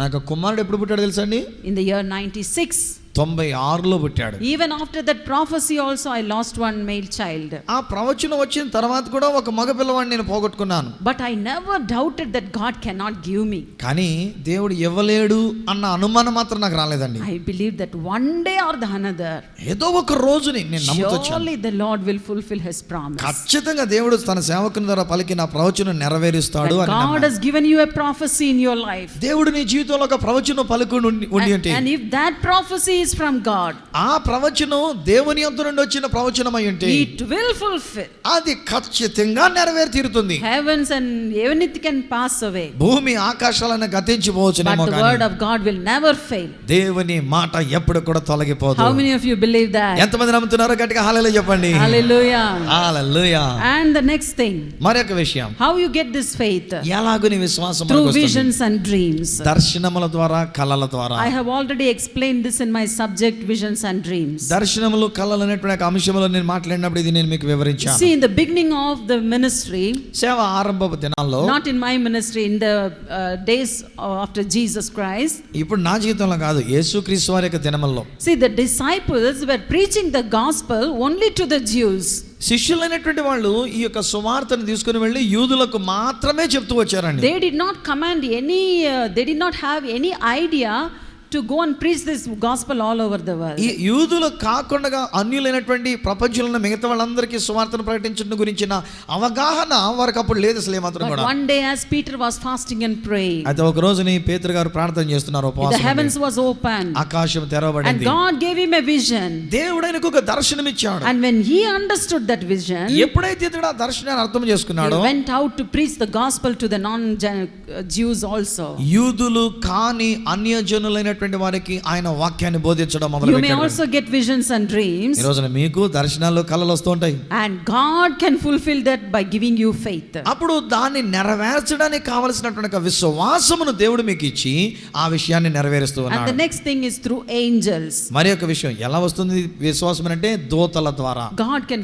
D: నాకు కుమారుడు ఎప్పుడు పుట్టాడు తెలుసా అండి?
C: in the year 96.
D: 96లో పుట్టాడు.
C: Even after that prophecy also I lost one male child.
D: ఆ ప్రవచనం వచ్చిన తర్వాత కూడా ఒక మగ పిల్లవాడిని నేను పోగొట్టుకున్నాను.
C: But I never doubted that God cannot give me.
D: కానీ దేవుడు ఇవ్వలేడు అన్న అనుమానం మాత్రం నాకు రాలేదండి.
C: I believe that one day or the another,
D: ఏదో ఒక రోజుని నేను నమ్ముతొచ్చాను.
C: surely the Lord will fulfill his promise.
D: ఖచ్చితంగా దేవుడు తన సేవకుని ద్వారా పలికిన ప్రవచనం నెరవేరుస్తాడు అని
C: God has given you a prophecy in your life.
D: దేవుడు నీ జీవితంలో ఒక ప్రవచనం పలుకుని ఉండి అంటే,
C: and if that prophecy is from God,
D: ఆ ప్రవచనం దేవుని యొద్ద నుండి వచ్చిన ప్రవచనం అయి ఉంటే
C: it will fulfill.
D: అది ఖచ్చితంగా నెరవేరి తీరుతుంది.
C: Heavens and everything can pass away,
D: భూమి ఆకాశాలను గతించిపోవచ్చునేమో
C: but the
D: కానీ
C: word of God will never fail.
D: దేవుని మాట ఎప్పుడు కూడా తొలగిపోదు.
C: How many of you believe that?
D: ఎంతమంది నమ్ముతున్నారో గట్టిగా హల్లెలూయా చెప్పండి.
C: Hallelujah.
D: Hallelujah.
C: And the next thing,
D: మరొక విషయం,
C: how you get this faith?
D: ఎలాగో నీ విశ్వాసం
C: Through
D: మనకు వస్తుంది.
C: visions and dreams.
D: దర్శనముల ద్వారా, కళల ద్వారా.
C: I have already explained this in my subject, visions and dreams.
D: దర్శనములు, కళలు అనేటువంటి అంశంలో నేను మాట్లాడినప్పుడు ఇది నేను మీకు వివరించాను.
C: See, in the beginning of the ministry,
D: సేవ ఆరంభపు దినాల్లో,
C: not in my ministry, in the days after Jesus Christ,
D: ఇప్పుడు నా జీవితంలో కాదు, యేసుక్రీస్తు వారి యొక్క దినముల్లో,
C: see, the disciples were preaching the gospel only to the Jews.
D: శిష్యులైనటువంటి వాళ్ళు ఈ యొక్క సువార్తను తీసుకుని వెళ్ళి యూదులకు మాత్రమే చెప్తూ వచ్చారండి.
C: They did not command any, they did not have any idea to go and preach this gospel all over the world.
D: ఈ యూదులు కాకుండా అన్యులైనటువంటి ప్రపంచంలో ఉన్న మిగతా వాళ్ళందరికీ సువార్తను ప్రకటించడం గురించిన అవగాహన వారికి అప్పుడు లేదు అసలు ఏమాత్రం
C: But
D: కూడా.
C: one day as Peter was fasting and praying,
D: అయితే ఒక రోజుని పేతురు గారు ప్రార్థన చేస్తున్నారు,
C: the
D: ఉపవాసం
C: heavens
D: ఉండి.
C: was open
D: ఆకాశం
C: and
D: తెరవబడింది.
C: God gave him a vision.
D: దేవుడు ఆయనకు ఒక దర్శనం ఇచ్చాడు.
C: And when he understood that vision,
D: ఎప్పుడైతే ఇతడు ఆ దర్శనాన్ని అర్థం
C: he
D: చేసుకున్నాడో,
C: went out to preach the gospel to the non-Jews also.
D: యూదులు కాని అన్యజనులైనటువంటి వారికి ఆయన వాక్యాన్ని బోధించడం
C: You may
D: మొదలుపెట్టాడు.
C: also get visions and dreams,
D: ఈ రోజున మీకు దర్శనాలు, కళలు వస్తూ ఉంటాయి.
C: and God can fulfill that by giving you faith.
D: అప్పుడు దాన్ని నెరవేర్చడానికి కావలసినటువంటి ఒక విశ్వాసమును దేవుడు మీకు ఇచ్చి ఆ విషయాన్ని నెరవేరుస్తూ
C: And the
D: ఉన్నాడు.
C: next thing is through angels.
D: మరి ఒక విషయం ఎలా వస్తుంది విశ్వాసం అంటే, దూతల ద్వారా.
C: God can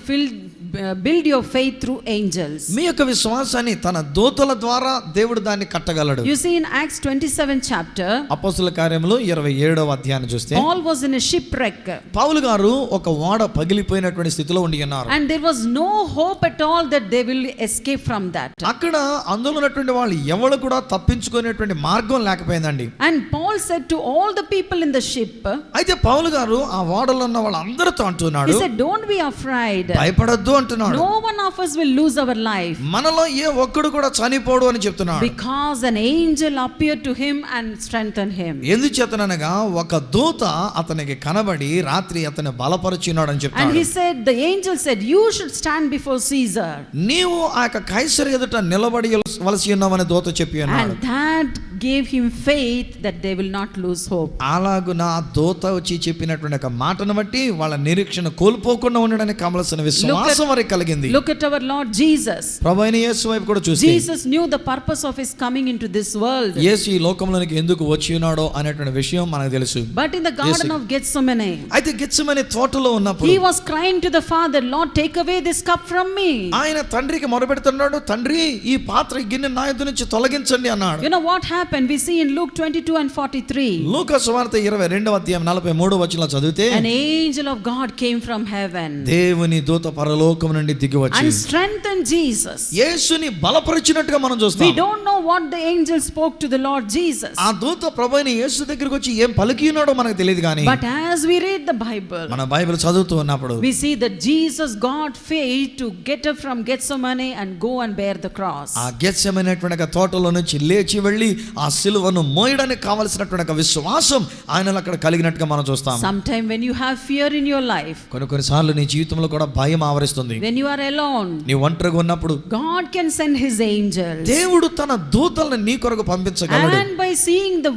C: build your faith through angels.
D: మీ యొక్క విశ్వాసాన్ని తన దూతల ద్వారా దేవుడు దాన్ని కట్టగలడు.
C: You see in Acts 27 chapter,
D: అపోస్తల కార్యములు 27వ అధ్యాయాన్ని చూస్తే,
C: Paul was in a shipwreck
D: పౌలు గారు ఒక ఓడ పగిలిపోయినటువంటి స్థితిలో ఉండి ఉన్నారు.
C: and there was no hope at all that they will escape from that.
D: అక్కడ అందులో ఉన్నటువంటి వాళ్ళు ఎవరు కూడా తప్పించుకునేటువంటి మార్గం లేకపోయిందండి.
C: And Paul said to all the people in the ship,
D: అయితే పౌలు గారు ఆ ఓడలో ఉన్న వాళ్ళందరితో
C: he
D: అంటున్నాడు,
C: said, don't be afraid.
D: భయపడొద్దు అంటున్నాడు.
C: No one of us will lose our life,
D: మనలో ఏ ఒక్కడు కూడా చనిపోడు అని చెప్తున్నాడు.
C: because an angel appeared to him and strengthened him.
D: ఎందుచేతనగా ఒక దూత అతనికి కనబడి రాత్రి అతన్ని బలపరిచినాడు అని
C: And
D: చెప్తాడు.
C: he said, the angel said, you should stand before Caesar.
D: నీవు ఆ యొక్క కైసరు ఎదుట నిలబడి వలసి ఉన్నావని దూత చెప్పి ఉన్నాడు.
C: And that gave him faith that they will not lose hope.
D: అలాగున ఆ దూత వచ్చి చెప్పినటువంటి ఒక మాటను బట్టి వాళ్ళ నిరీక్షణ కోల్పోకుండా ఉండడానికి కావలసిన విశ్వాసం వారికి కలిగింది.
C: Look at our Lord Jesus.
D: ప్రభువైన యేసు వైపు కూడా చూస్తే,
C: Jesus knew the purpose of his coming into this world.
D: యేసు ఈ లోకంలోనికి ఎందుకు వచ్చి ఉన్నాడో అనేటువంటి విషయం మనకు తెలుసు.
C: But in the garden of Gethsemane,
D: అయితే గెత్సెమనే తోటలో ఉన్నప్పుడు
C: he was crying to the Father, Lord, take away this cup from me.
D: ఆయన తండ్రికి మొరపెడుతున్నాడు, తండ్రి ఈ పాత్ర ఈ గిన్నె నా యొద్ద నుంచి తొలగించండి అన్నాడు.
C: You know what happened? We see in Luke 22 and 43.
D: లూకా సువార్త 22వ అధ్యాయం 43వ వచనంలో చదివితే,
C: An angel of God came from heaven
D: దేవుని దూత పరలోకం నుండి దిగి వచ్చి
C: and strengthened Jesus.
D: యేసుని బలపరిచినట్టుగా మనం
C: We
D: చూస్తాం.
C: don't know what the angel spoke to the Lord Jesus.
D: ఆ దూత ప్రభువైన యేసు దగ్గరికి వచ్చి ఏం పలికినాడో మనకు తెలియదు కానీ,
C: But as we read the Bible,
D: మన బైబిల్ చదువుతూ ఉన్నప్పుడు
C: we see that Jesus got faith to get up from Gethsemane and go and bear the cross.
D: ఆ గెత్సెమనేటువంటి తోటలో నుంచి లేచి వెళ్ళి ఆ ఆ సిలువను మోయడానికి కావలసినటువంటి ఒక విశ్వాసం ఆయనలో అక్కడ కలిగినట్టుగా మనం చూస్తాం.
C: Sometime when you have fear in your life,
D: కొన్నిసార్లు నీ జీవితంలో కూడా భయం ఆవరిస్తుంది.
C: when you are alone,
D: నీ ఒంటరిగా ఉన్నప్పుడు
C: God can send his angels.
D: దేవుడు తన దూతలను నీ కొరకు పంపించగలడు.
C: And by seeing the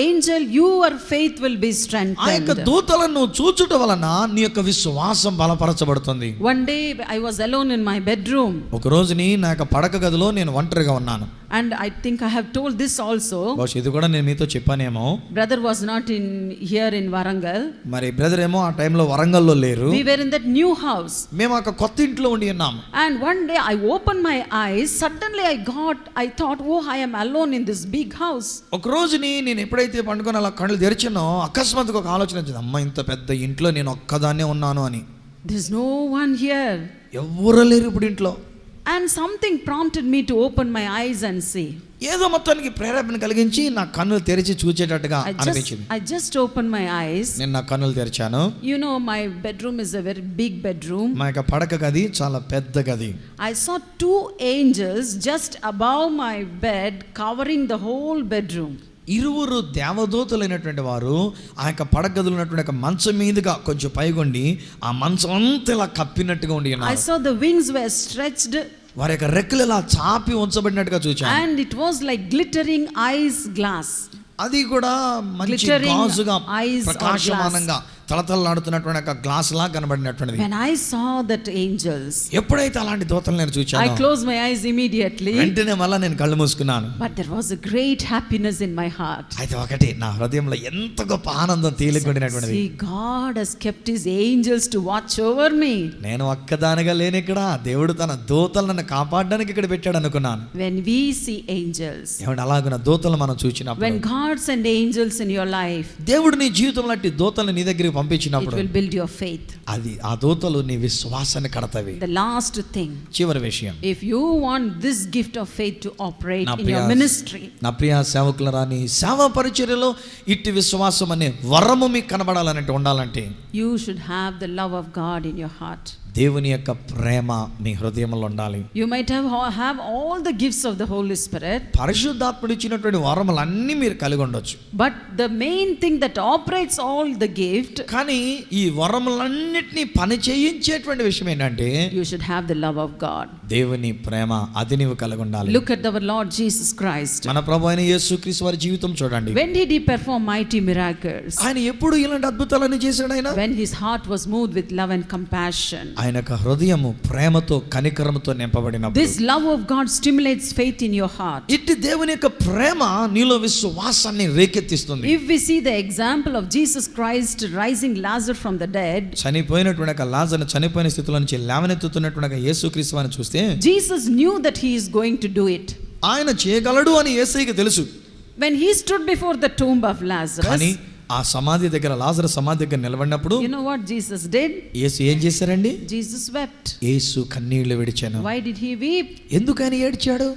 C: angel, your faith will be
D: ఆ యొక్క
C: strengthened.
D: దూతలను చూచుట వలన నీ యొక్క విశ్వాసం బలపరచబడుతుంది.
C: One day I was alone in my bedroom,
D: ఒక రోజుని నా యొక్క పడక గదిలో నేను ఒంటరిగా ఉన్నాను.
C: and I think I have told this also.
D: బహుశా ఇది కూడా నేను మీతో చెప్పానేమో.
C: Brother was not here in Warangal.
D: మరి బ్రదర్ ఏమో ఆ టైంలో వరంగల్లో లేరు.
C: We were in that new house.
D: మేము ఒక కొత్త ఇంట్లో ఉండి ఉన్నాము.
C: And one day I opened my eyes. Suddenly I thought, oh, I am alone in this big house.
D: ఒక రోజుని నేను ఎప్పుడైతే పండుకొని అలా కళ్ళు తెరిచానో అకస్మాత్తుగా ఒక ఆలోచన వచ్చింది. అమ్మ, ఇంత పెద్ద ఇంట్లో నేను ఒక్కదాన్నే ఉన్నాను అని.
C: There's no one here.
D: ఎవ్వరూ లేరు ఇప్పుడు ఇంట్లో.
C: And something prompted me to open my eyes and see.
D: ఏదో మొత్తానికి ప్రేరేపణ కలిగించి నా కన్నులు తెరిచి చూచేటట్టుగా అనిపించింది.
C: I just opened my eyes.
D: నేను నా కన్నులు తెరిచాను.
C: You know, my bedroom is a very big bedroom.
D: మా యొక్క పడక గది చాలా పెద్ద గది.
C: I saw two angels just above my bed covering the whole bedroom.
D: ఇరువురు దేవదూతలైనటువంటి వారు ఆ యొక్క పడక గదిలో ఉన్నటువంటి ఒక మంచం మీదుగా కొంచెం పైగొండి ఆ మంచం అంతా ఇలా కప్పినట్టుగా ఉండి ఉన్నారు.
C: I saw the wings were stretched.
D: వారి యొక్క రెక్కలు ఇలా చాపి ఉంచబడినట్టుగా చూచాను.
C: And it was like glittering eyes glass.
D: అది కూడా మంచి
C: Glittering
D: గాజుగా
C: eyes or
D: ప్రకాశమానంగా తలతలలాడుతున్నటువంటి ఒక గ్లాస్ లా కనబడినటువంటిది.
C: When I saw that angels,
D: ఎప్పుడైతే అలాంటి దూతలు నేను
C: I
D: చూచాను,
C: closed my eyes immediately.
D: వెంటనే మళ్ళా నేను కళ్ళు మూసుకున్నాను.
C: But there was a great happiness in my heart.
D: అయితే ఒకటి నా హృదయంలో ఎంత గొప్ప ఆనందం తేలికొండినటువంటిది.
C: See, God has kept his angels to watch over me.
D: నేను ఒక్కదానిగా లేను ఇక్కడ, దేవుడు తన దూతలను నన్ను కాపాడడానికి ఇక్కడ పెట్టాడు అనుకున్నాను.
C: When we see angels,
D: ఏమంటే అలాగున్న దూతలు మనం చూచినప్పుడు,
C: when God send angels in your life,
D: దేవుడు నీ జీవితంలో అట్టి దూతలను నీ దగ్గరికి
C: it
D: పంపించినప్పుడు
C: will build your faith.
D: అది ఆ దూతలు నీ విశ్వాసాన్ని కడతవి.
C: The last thing,
D: చివరి విషయం,
C: if you want this gift of faith to operate
D: నా
C: in your ministry,
D: నా ప్రియ సేవకులరా, నీ సేవా పరిచర్యలో ఇట్టి విశ్వాసం అనే వరము మీకు కనబడాలంటే ఉండాలంటే
C: you should have the love of God in your heart.
D: దేవుని యొక్క ప్రేమ మీ హృదయంలో ఉండాలి.
C: You might have all the gifts of the Holy Spirit,
D: పరిశుద్ధాత్ముడు ఇచ్చినటువంటి వరములన్నీ మీరు కలిగి ఉండొచ్చు.
C: but the main thing that operates all the gift,
D: కానీ ఈ వరములన్నిటినీ పని చేయించేటువంటి విషయం ఏంటంటే
C: you should have the love of God.
D: దేవుని ప్రేమ, అది నీవు కలిగి ఉండాలి.
C: Look at our Lord Jesus Christ.
D: మన ప్రభు అయిన యేసుక్రీస్తు వారి జీవితం చూడండి.
C: When did he perform mighty miracles?
D: ఆయన ఎప్పుడు ఇలాంటి అద్భుతాలన్నీ చేశాడు? ఆయన
C: When his heart was moved with love and compassion.
D: ఆయన యొక్క హృదయము ప్రేమతో కనికరముతో నింపబడినప్పుడు,
C: This love of God stimulates faith in your heart.
D: ఇట్టి దేవుని యొక్క ప్రేమ నీలో విశ్వాసాన్ని రేకెత్తిస్తుంది.
C: If we see the example of Jesus Christ raising Lazarus from the dead,
D: చనిపోయినటువంటి ఒక లాజరును చనిపోయిన స్థితిలో నుంచి లేవనెత్తుతున్నటువంటి ఒక యేసుక్రీస్తు వారిని చూస్తే
C: Jesus knew that he is going to do it.
D: ఆయన చేయగలడు అని యేసయ్యకి తెలుసు.
C: When he stood before the tomb of Lazarus,
D: కానీ ఆ సమాధి దగ్గర, లాజరు సమాధి దగ్గర నిలబడినప్పుడు
C: you know what Jesus did?
D: యేసు ఏం చేశారండి?
C: Jesus wept.
D: యేసు కన్నీళ్లు విడిచాను.
C: Why did he weep?
D: ఎందుకు ఆయన ఏడ్చాడు?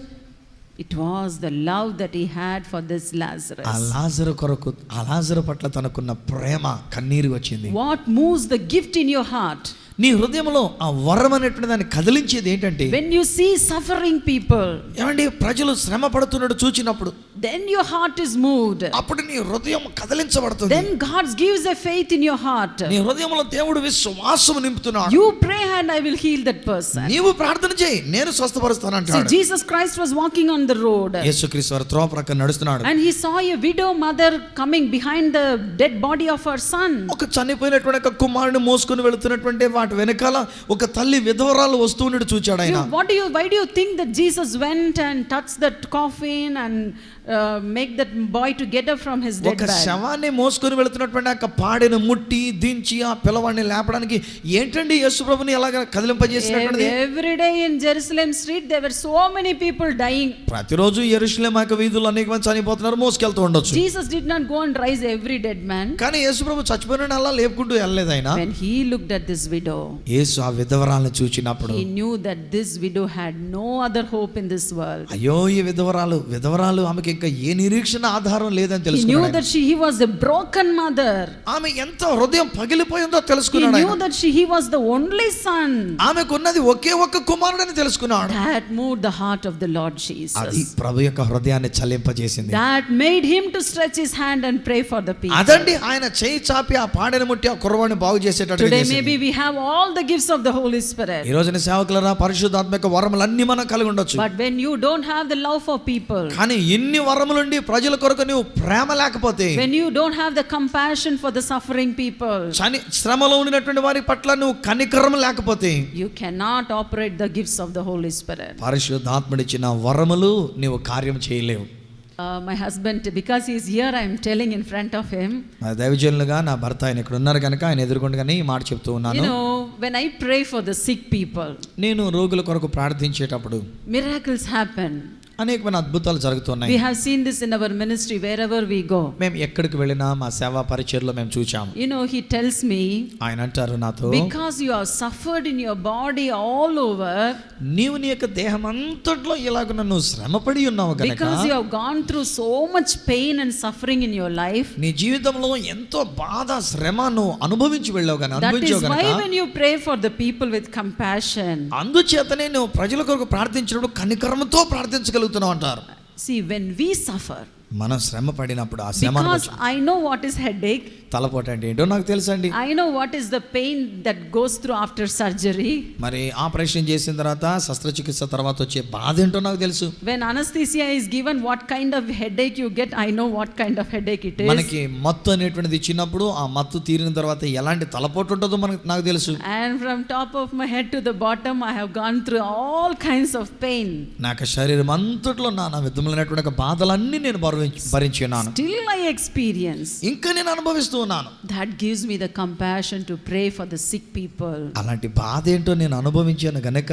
C: It was the love that he had for this Lazarus.
D: ఆ లాజరు కొరకు, ఆ లాజరు పట్ల తనకున్న ప్రేమ కన్నీరు వచ్చింది.
C: What moves the gift in your heart?
D: నీ హృదయంలో ఆ వరం అనేటువంటి దాన్ని కదిలించేది ఏంటంటే,
C: When you see suffering people,
D: ఏమండి, ప్రజలు శ్రమ పడుతున్నట్టు చూచినప్పుడు
C: then your heart is moved.
D: అప్పుడు నీ హృదయం కదిలించబడుతుంది.
C: Then God gives a faith in your heart.
D: నీ హృదయంలో దేవుడు విశ్వాసం నింపుతున్నాడు.
C: You pray and I will heal that person.
D: నీవు ప్రార్థన చేయి, నేను స్వస్థపరుస్తాను
C: See,
D: అంటాడు.
C: Jesus Christ was walking on the road,
D: యేసుక్రీస్తు వారు త్రోవ ప్రక్కన నడుస్తున్నాడు.
C: and he saw a widow mother coming behind the dead body of her son.
D: ఒక చనిపోయినటువంటి ఒక కుమారుని మోసుకొని వెళుతున్నటువంటి వాటి వెనకాల ఒక తల్లి విధవరాలు వస్తువుని చూచాడు ఆయన.
C: Why do you think that Jesus went and touched that coffin and make that boy to get up from his dead
D: ఒక
C: bed?
D: శవాన్ని మోసుకొని వెళుతున్నటువంటి ఆ పాడెను ముట్టి దించి ఆ పిల్లవాడిని లేపడానికి ఏంటండి యేసు ప్రభుని ఎలాగ కదిలింపజేసినటువంటిది?
C: Every day in Jerusalem street there were so many people dying.
D: ప్రతిరోజు యెరూషలేము యొక్క వీధుల్లో అనేక మంది చనిపోతున్నారు, మోసుకెళ్తూ ఉండొచ్చు.
C: Jesus did not go and raise every dead man.
D: కానీ యేసు ప్రభు చచ్చిపోయిన అలా లేపుకుంటూ వెళ్ళలేదు ఆయన.
C: When he looked at this widow,
D: యేసు ఆ విధవరాలను చూచినప్పుడు
C: he knew that this widow had no other hope in this world.
D: అయ్యో, ఈ విధవరాలు ఆమెకి ఇంకా ఏ నిరీక్షణ ఆధారం లేదని
C: He knew
D: తెలుసుకున్నాడు.
C: that he was a broken mother.
D: ఆమె ఎంత హృదయం పగిలిపోయిందో
C: He
D: తెలుసుకున్నాడు.
C: knew that he was the only son.
D: ఆమెకున్నది ఒకే ఒక్క కుమారుడని తెలుసుకున్నాడు.
C: That moved the heart of the Lord
D: అది
C: Jesus.
D: ప్రభు యొక్క హృదయాన్ని చలింపజేసింది.
C: That made him to stretch his hand and pray for the people.
D: అదండి ఆయన చేయి చాపి ఆ పాడెను ముట్టి ఆ కుర్రవాడిని బాగు చేసేటట్టుగా
C: Today
D: చేసింది.
C: maybe we have all the gifts of the Holy Spirit.
D: ఈ రోజున సేవకులరా పరిశుద్ధాత్మక వరములన్నీ మనం కలిగి ఉండొచ్చు.
C: But when you don't have the love for people,
D: కానీ ఇన్ని వరములుండి ప్రజల కొరకు నువ్వు ప్రేమ లేకపోతే,
C: when you don't have the compassion for the suffering people,
D: శ్రమలో ఉండినటువంటి వారి పట్ల నువ్వు కనికరం లేకపోతే,
C: you cannot operate the gifts of the Holy Spirit.
D: పరిశుద్ధాత్ముడిచ్చిన వరములు నీవు కార్యం చేయలేవు.
C: My husband, because he is here, I am telling in front of him.
D: దైవజనులుగా నా భర్త ఆయన ఇక్కడ ఉన్నారు కనుక ఆయన ఎదుర్కొండగానే ఈ మాట చెప్తూ ఉన్నాను.
C: When I pray for the sick people,
D: నేను రోగుల కొరకు ప్రార్థించేటప్పుడు
C: miracles happen.
D: అనేకమైన అద్భుతాలు జరుగుతున్నాయి.
C: We have seen this in our ministry wherever we go.
D: మేము ఎక్కడికి వెళ్ళినా మా సేవా పరిచర్లో మేము చూచాము.
C: He tells me,
D: ఆయన అంటారు నాతో,
C: because you have suffered in your body all over,
D: నీవు నీ యొక్క దేహం అంతట్లో ఇలాగ నన్ను శ్రమపడి ఉన్నావు కనుక,
C: because you have gone through so much pain and suffering in your life,
D: నీ జీవితంలో ఎంతో బాధ శ్రమ నువ్వు అనుభవించి వెళ్ళావు కానీ
C: that is
D: అనుభవించావు
C: why
D: కనుక,
C: when you pray for the people with compassion,
D: అందుచేతనే నువ్వు ప్రజల కొరకు ప్రార్థించినప్పుడు కనికరంతో ప్రార్థించగలుగుతున్నావు అంటారు.
C: see, when we suffer,
D: మనం శ్రమ పడినప్పుడు ఆ శ్రమ
C: because I know what is headache,
D: తలపోటు అంటే ఏంటో నాకు తెలుసండి.
C: I know what is the pain that goes through after surgery.
D: మరి ఆపరేషన్ చేసిన తర్వాత శస్త్రచికిత్స తర్వాత వచ్చే బాధ ఏంటో నాకు తెలుసు.
C: When anesthesia is given, what kind of headache you get, I know what kind of headache it is.
D: మనకి మత్తు అనేటువంటిది ఇచ్చినప్పుడు ఆ మత్తు తీరిన తర్వాత ఎలాంటి తలపోటు ఉంటుందో నాకు తెలుసు.
C: And from top of my head to the bottom, I have gone through all kinds of pain.
D: నాకు శరీరం అంతట్లో నా విధములైనటువంటి బాధలన్నీ నేను భరించి ఉన్నాను.
C: Still I experience.
D: ఇంకా నేను అనుభవిస్తూ ఉన్నాను.
C: That gives me the compassion to pray for the sick people.
D: అలాంటి బాధ ఏంటో నేను అనుభవించాను గనక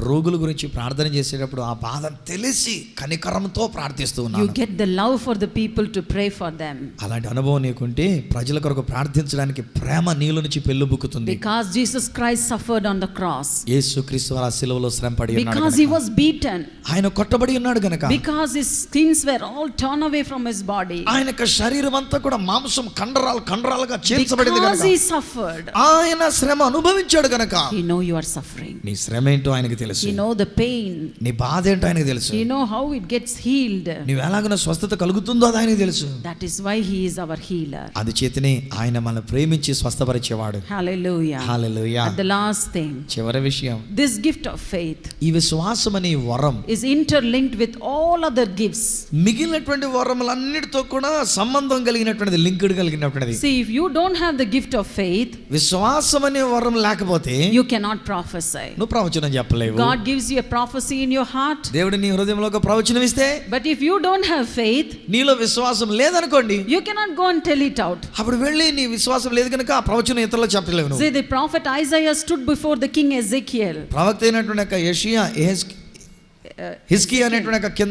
D: రోగుల గురించి ప్రార్థన చేసేటప్పుడు ఆ బాధ తెలిసి కనికరంతో ప్రార్థిస్తూ ఉన్నాను.
C: You get the love for the people to pray for them.
D: అలాంటి అనుభవం నీకుంటే ప్రజల కొరకు ప్రార్థించడానికి ప్రేమ నీలో నుంచి పెళ్ళుబుక్కుతుంది.
C: Because Jesus Christ suffered on the cross.
D: యేసుక్రీస్తు వారు ఆ శిలువలో శ్రమపడి ఉన్నాడు
C: Because he was beaten.
D: ఆయన కొట్టబడి ఉన్నాడు గనక,
C: Because his skins were all torn away from his body.
D: ఆయన యొక్క శరీరం అంతా కూడా మాంసం కండరాలుగా చీల్చబడింది
C: Because
D: గనక,
C: he suffered.
D: ఆయన శ్రమ అనుభవించాడు గనక,
C: He know you are suffering.
D: నీ శ్రమ ఏంటో ఆయనకి తెలుసు.
C: He know the pain.
D: నీ బాధ ఏంటో ఆయనకి తెలుసు.
C: He know how it gets healed.
D: నీవు ఎలాగన స్వస్థత కలుగుతుందో అది ఆయనకి తెలుసు.
C: That is why he is our healer.
D: అది చేతనే ఆయన మనల్ని ప్రేమించి స్వస్థపరిచేవాడు.
C: Hallelujah.
D: Hallelujah.
C: And the last thing,
D: చివరి విషయం,
C: this gift of faith
D: ఈ విశ్వాసం అనే వరం
C: is interlinked with all other gifts.
D: మిగిలినటువంటి వరములన్నిటితో కూడా సంబంధం కలిగినటువంటిది, లింక్డ్ కలిగినటువంటిది.
C: See, if you don't have the gift of faith,
D: విశ్వాసం అనే వరం లేకపోతే
C: you cannot prophesy.
D: నువ్వు ప్రవచనం చెప్పలేవు.
C: God gives you a prophecy in your heart,
D: దేవుడు నీ హృదయంలో ఒక ప్రవచనం ఇస్తే,
C: but if you don't have faith,
D: నీలో విశ్వాసం లేదనుకోండి,
C: you cannot go and tell it out.
D: అప్పుడు వెళ్ళి నీ విశ్వాసం లేదు కనుక ఆ ప్రవచనం ఇతరులకు చెప్పలేవు నువ్వు.
C: See, the prophet Isaiah stood before the king Ezekiel.
D: ప్రవక్త అయినటువంటి యొక్క యెషయా హిజ్కియా అనేటువంటి యొక్క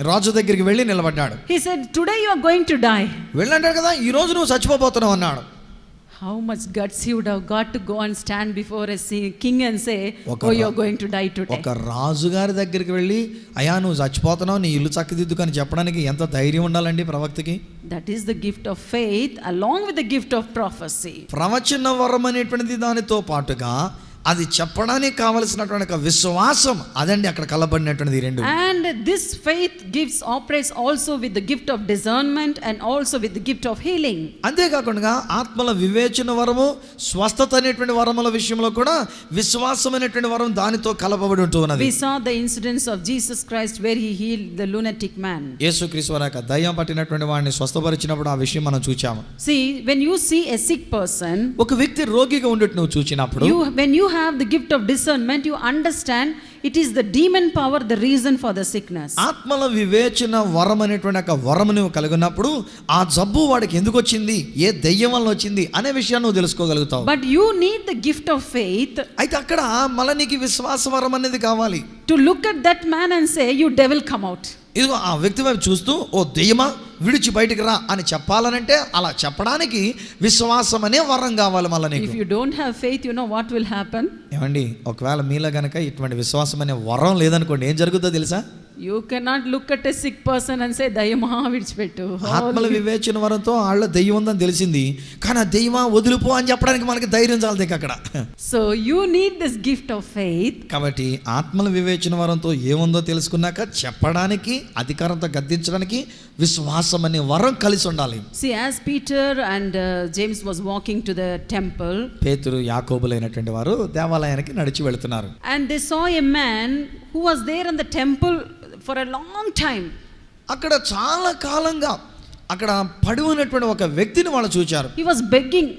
D: రాజు దగ్గరికి వెళ్ళి నిలబడ్డాడు.
C: He said, today you are going to die.
D: వెళ్ళంటాడు కదా, ఈ రోజు నువ్వు చచ్చిపోబోతున్నావు అన్నాడు.
C: How much guts he would have got to go and stand before a king and say, oh, you are going to die today.
D: ఒక రాజు గారి దగ్గరికి వెళ్ళి, అయ్యా నువ్వు చచ్చిపోతున్నావు, నీ ఇల్లు చక్కదిద్దుకొని చెప్పడానికి ఎంత ధైర్యం ఉండాలండి ప్రవక్తకి.
C: That is the gift of faith along with the gift of prophecy.
D: ప్రవచన వరం అనేటువంటిది దానితో పాటుగా అది చెప్పడానికి కావలసినటువంటి విశ్వాసం, అదండి అక్కడ కలబడినటువంటిది రెండు.
C: And this faith operates also with the gift of discernment and also with the gift of healing.
D: అంతేకాకుండా ఆత్మల వివేచన వరము, స్వస్థత అనేటువంటి వరముల విషయంలో కూడా విశ్వాసం అనేటువంటి వరం దానితో కలపబడి ఉంటున్నది.
C: We saw the incidents of Jesus Christ where he healed the lunatic man.
D: యేసుక్రీస్తు వారు దయ్యం పట్టినటువంటి వాడిని స్వస్థపరిచినప్పుడు ఆ విషయం మనం చూచాము.
C: See, when you see a sick person,
D: ఒక వ్యక్తి రోగిగా ఉండేట్టు నువ్వు చూచినప్పుడు,
C: when you have the gift of discernment, you understand it is the demon power the reason for the sickness.
D: ఆత్మల వివేచన వరం అనేటువంటి ఒక వరము నువ్వు కలిగినప్పుడు ఆ జబ్బు వాడికి ఎందుకు వచ్చింది, ఏ దయ్యం వల్ల వచ్చింది అనే విషయాన్ని నువ్వు తెలుసుకోగలుగుతావు.
C: But you need the gift of faith.
D: అయితే అక్కడ మళ్ళీ నీకు విశ్వాస వరం అనేది కావాలి.
C: To look at that man and say, you devil, come out.
D: ఇదిగో ఆ వ్యక్తి వైపు చూస్తూ, ఓ దెయ్యమా విడిచి బయటికి రా అని చెప్పాలనంటే అలా చెప్పడానికి విశ్వాసం అనే వరం కావాలి మళ్ళీ నీకు.
C: If you don't have faith, you know what will happen?
D: ఏమండి, ఒకవేళ మీలో గనక ఇటువంటి విశ్వాసం అనే వరం లేదనుకోండి, ఏం జరుగుతుందో తెలుసా?
C: You cannot look at a sick person and say దయ్యమా విడిచిపెట్టు.
D: ఆత్మల వివేచన వరంతో వాళ్ళ దెయ్యం ఉందని తెలిసింది, కానీ ఆ దెయ్యమా వదిలిపో అని చెప్పడానికి మనకి ధైర్యం చాలదు అక్కడ.
C: So you need this gift of faith.
D: కాబట్టి ఆత్మల వివేచన వరంతో ఏముందో తెలుసుకున్నాక చెప్పడానికి, అధికారంతో గద్దించడానికి విశ్వాసం అనే వరం కలిసి ఉండాలి.
C: See, as Peter and James was walking to the temple,
D: పేతురు యాకోబులైనటువంటి వారు దేవాలయానికి నడిచి వెళ్తున్నారు.
C: and they saw a man who was there in the temple for a long time.
D: అక్కడ చాలా కాలంగా అక్కడ పడి ఉన్నటువంటి ఒక వ్యక్తిని వాళ్ళు చూచారు.
C: He was begging.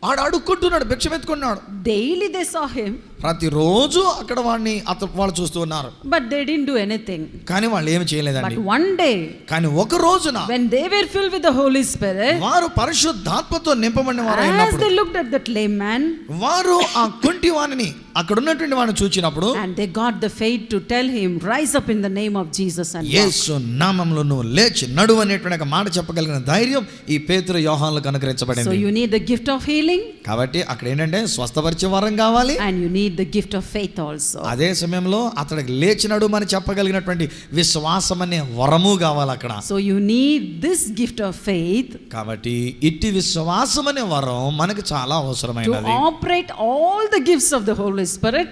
D: ఆడు అడుక్కుంటున్నాడు, భిక్షం ఎత్తుకున్నాడు.
C: Daily they saw him.
D: ప్రతిరోజు అక్కడ వాళ్ళు చూస్తూ ఉన్నారు.
C: But they didn't do anything.
D: కానీ వాళ్ళు ఏమి చేయలేదండి.
C: But one day,
D: కానీ ఒక రోజున
C: when they were filled with the Holy Spirit,
D: వారు పరిశుద్ధాత్మతో నింపబడిన వారు
C: as
D: అయినప్పుడు,
C: they looked at that lame man,
D: వారు ఆ కుంటి వాణిని అక్కడ ఉన్నటువంటి వాడిని చూచినప్పుడు,
C: and they got the faith to tell him, rise up in the name of Jesus and walk.
D: యేసు నామములో నువ్వు లేచి నడువు అనేటువంటి ఒక మాట చెప్పగలిగిన ధైర్యం ఈ పేతురు యోహానులకు అనుగ్రహించబడింది.
C: So you need the gift of healing,
D: కాబట్టి అక్కడ ఏంటంటే స్వస్థపరిచే వరం కావాలి,
C: and you need the gift of faith also.
D: అదే సమయంలో అతడికి లేచి నడుమని చెప్పగలిగినటువంటి విశ్వాసం అనే వరము కావాలి అక్కడ.
C: So you need this gift of faith
D: కాబట్టి ఇట్టి విశ్వాసం అనే వరం మనకు చాలా
C: to
D: అవసరమైనది.
C: operate all the gifts of the Holy Spirit.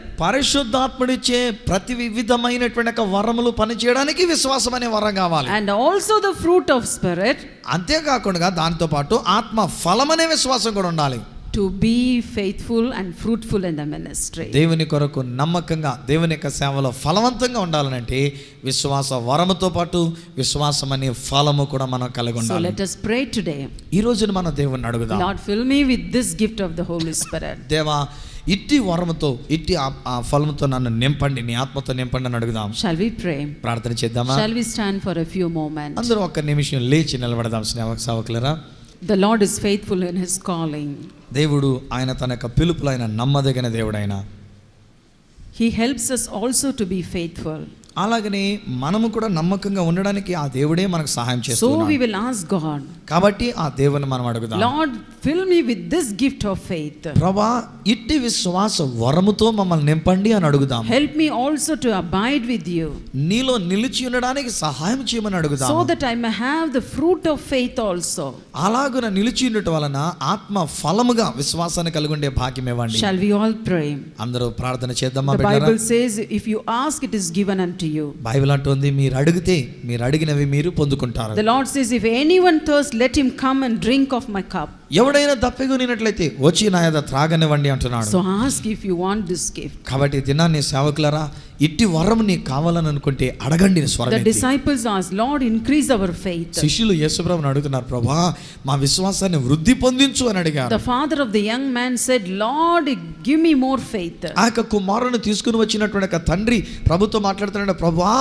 D: పరిశుద్ధాత్ముడిచ్చే ప్రతి వివిధమైనటువంటి ఒక వరములు పనిచేయడానికి విశ్వాసం అనే వరం కావాలి.
C: And also the fruit of Spirit.
D: అంతేకాకుండా దాంతో పాటు ఆత్మ ఫలం అనే విశ్వాసం కూడా ఉండాలి.
C: To be faithful and fruitful in the ministry.
D: దేవుని కొరకు నమ్మకంగా దేవుని యొక్క సేవలో ఫలవంతంగా ఉండాలనంటే విశ్వాస వరముతో పాటు విశ్వాసం అనే ఫలము కూడా మనం కలిగి
C: So
D: ఉండాలి.
C: let us pray today.
D: ఈ రోజున మనం దేవుని అడుగుదాం.
C: Lord, fill me with this gift of the Holy Spirit.
D: దేవా, ఇట్టి వరముతో ఇట్టి ఆ ఫలముతో నన్ను నింపండి, నీ ఆత్మతో నింపండి అని అడుగుదాం.
C: Shall we pray?
D: ప్రార్థన చేద్దామా?
C: Shall we stand for a few moments?
D: అందరూ ఒక్క నిమిషం లేచి నిలబడదాం. సేవకులరా,
C: The Lord is faithful in his calling.
D: దేవుడు ఆయన తన యొక్క పిలుపులో ఆయన నమ్మదగిన దేవుడైన.
C: He helps us also to be faithful.
D: అలాగనే మనము కూడా నమ్మకంగా ఉండడానికి ఆ దేవుడే మనకు సహాయం
C: So we
D: చేస్తున్నాడు.
C: will ask God,
D: కాబట్టి ఆ దేవుని మనం అడుగుదాం.
C: Lord, fill me with this gift of faith.
D: ప్రభువా, ఇట్టి విశ్వాస వరముతో మమ్మల్ని నింపండి అని అడుగుదాం.
C: Help me also to abide with you,
D: నీలో నిలిచి ఉండడానికి సహాయం చేయమని అడుగుదాం.
C: so that I may have the fruit of faith also.
D: అలాగున నిలిచి ఉండటం వలన ఆత్మ ఫలముగా విశ్వాసాన్ని కలిగి ఉండే భాగ్యం ఇవ్వండి.
C: Shall we all pray?
D: అందరూ ప్రార్థన చేద్దామా?
C: The Bible says, if you ask, it is given unto you.
D: Bible అంటుంది, మీరు అడిగితే మీరు అడిగినవి మీరు పొందుకుంటారు.
C: The Lord says, if anyone thirst, let him come and drink of my cup.
D: ఎవడైనా దప్పిగొనినట్లయితే వచ్చి నా యొద్ద త్రాగనివ్వండి అంటున్నాడు.
C: So ask if you want this gift.
D: కాబట్టి దినాన్ని సేవకులరా, ఇట్టి వరం నీకు కావాలని అనుకుంటే అడగండి.
C: The disciples asked, Lord, increase our faith.
D: శిష్యులు యేసుప్రభుని అడుగుతున్నారు, ప్రభా మా విశ్వాసాన్ని వృద్ధి పొందించు అని అడిగారు.
C: The father of the young man said, Lord, give me more faith.
D: ఆ యొక్క కుమారుని తీసుకుని వచ్చినటువంటి ఒక తండ్రి ప్రభుతో మాట్లాడుతున్నాడు, ప్రభా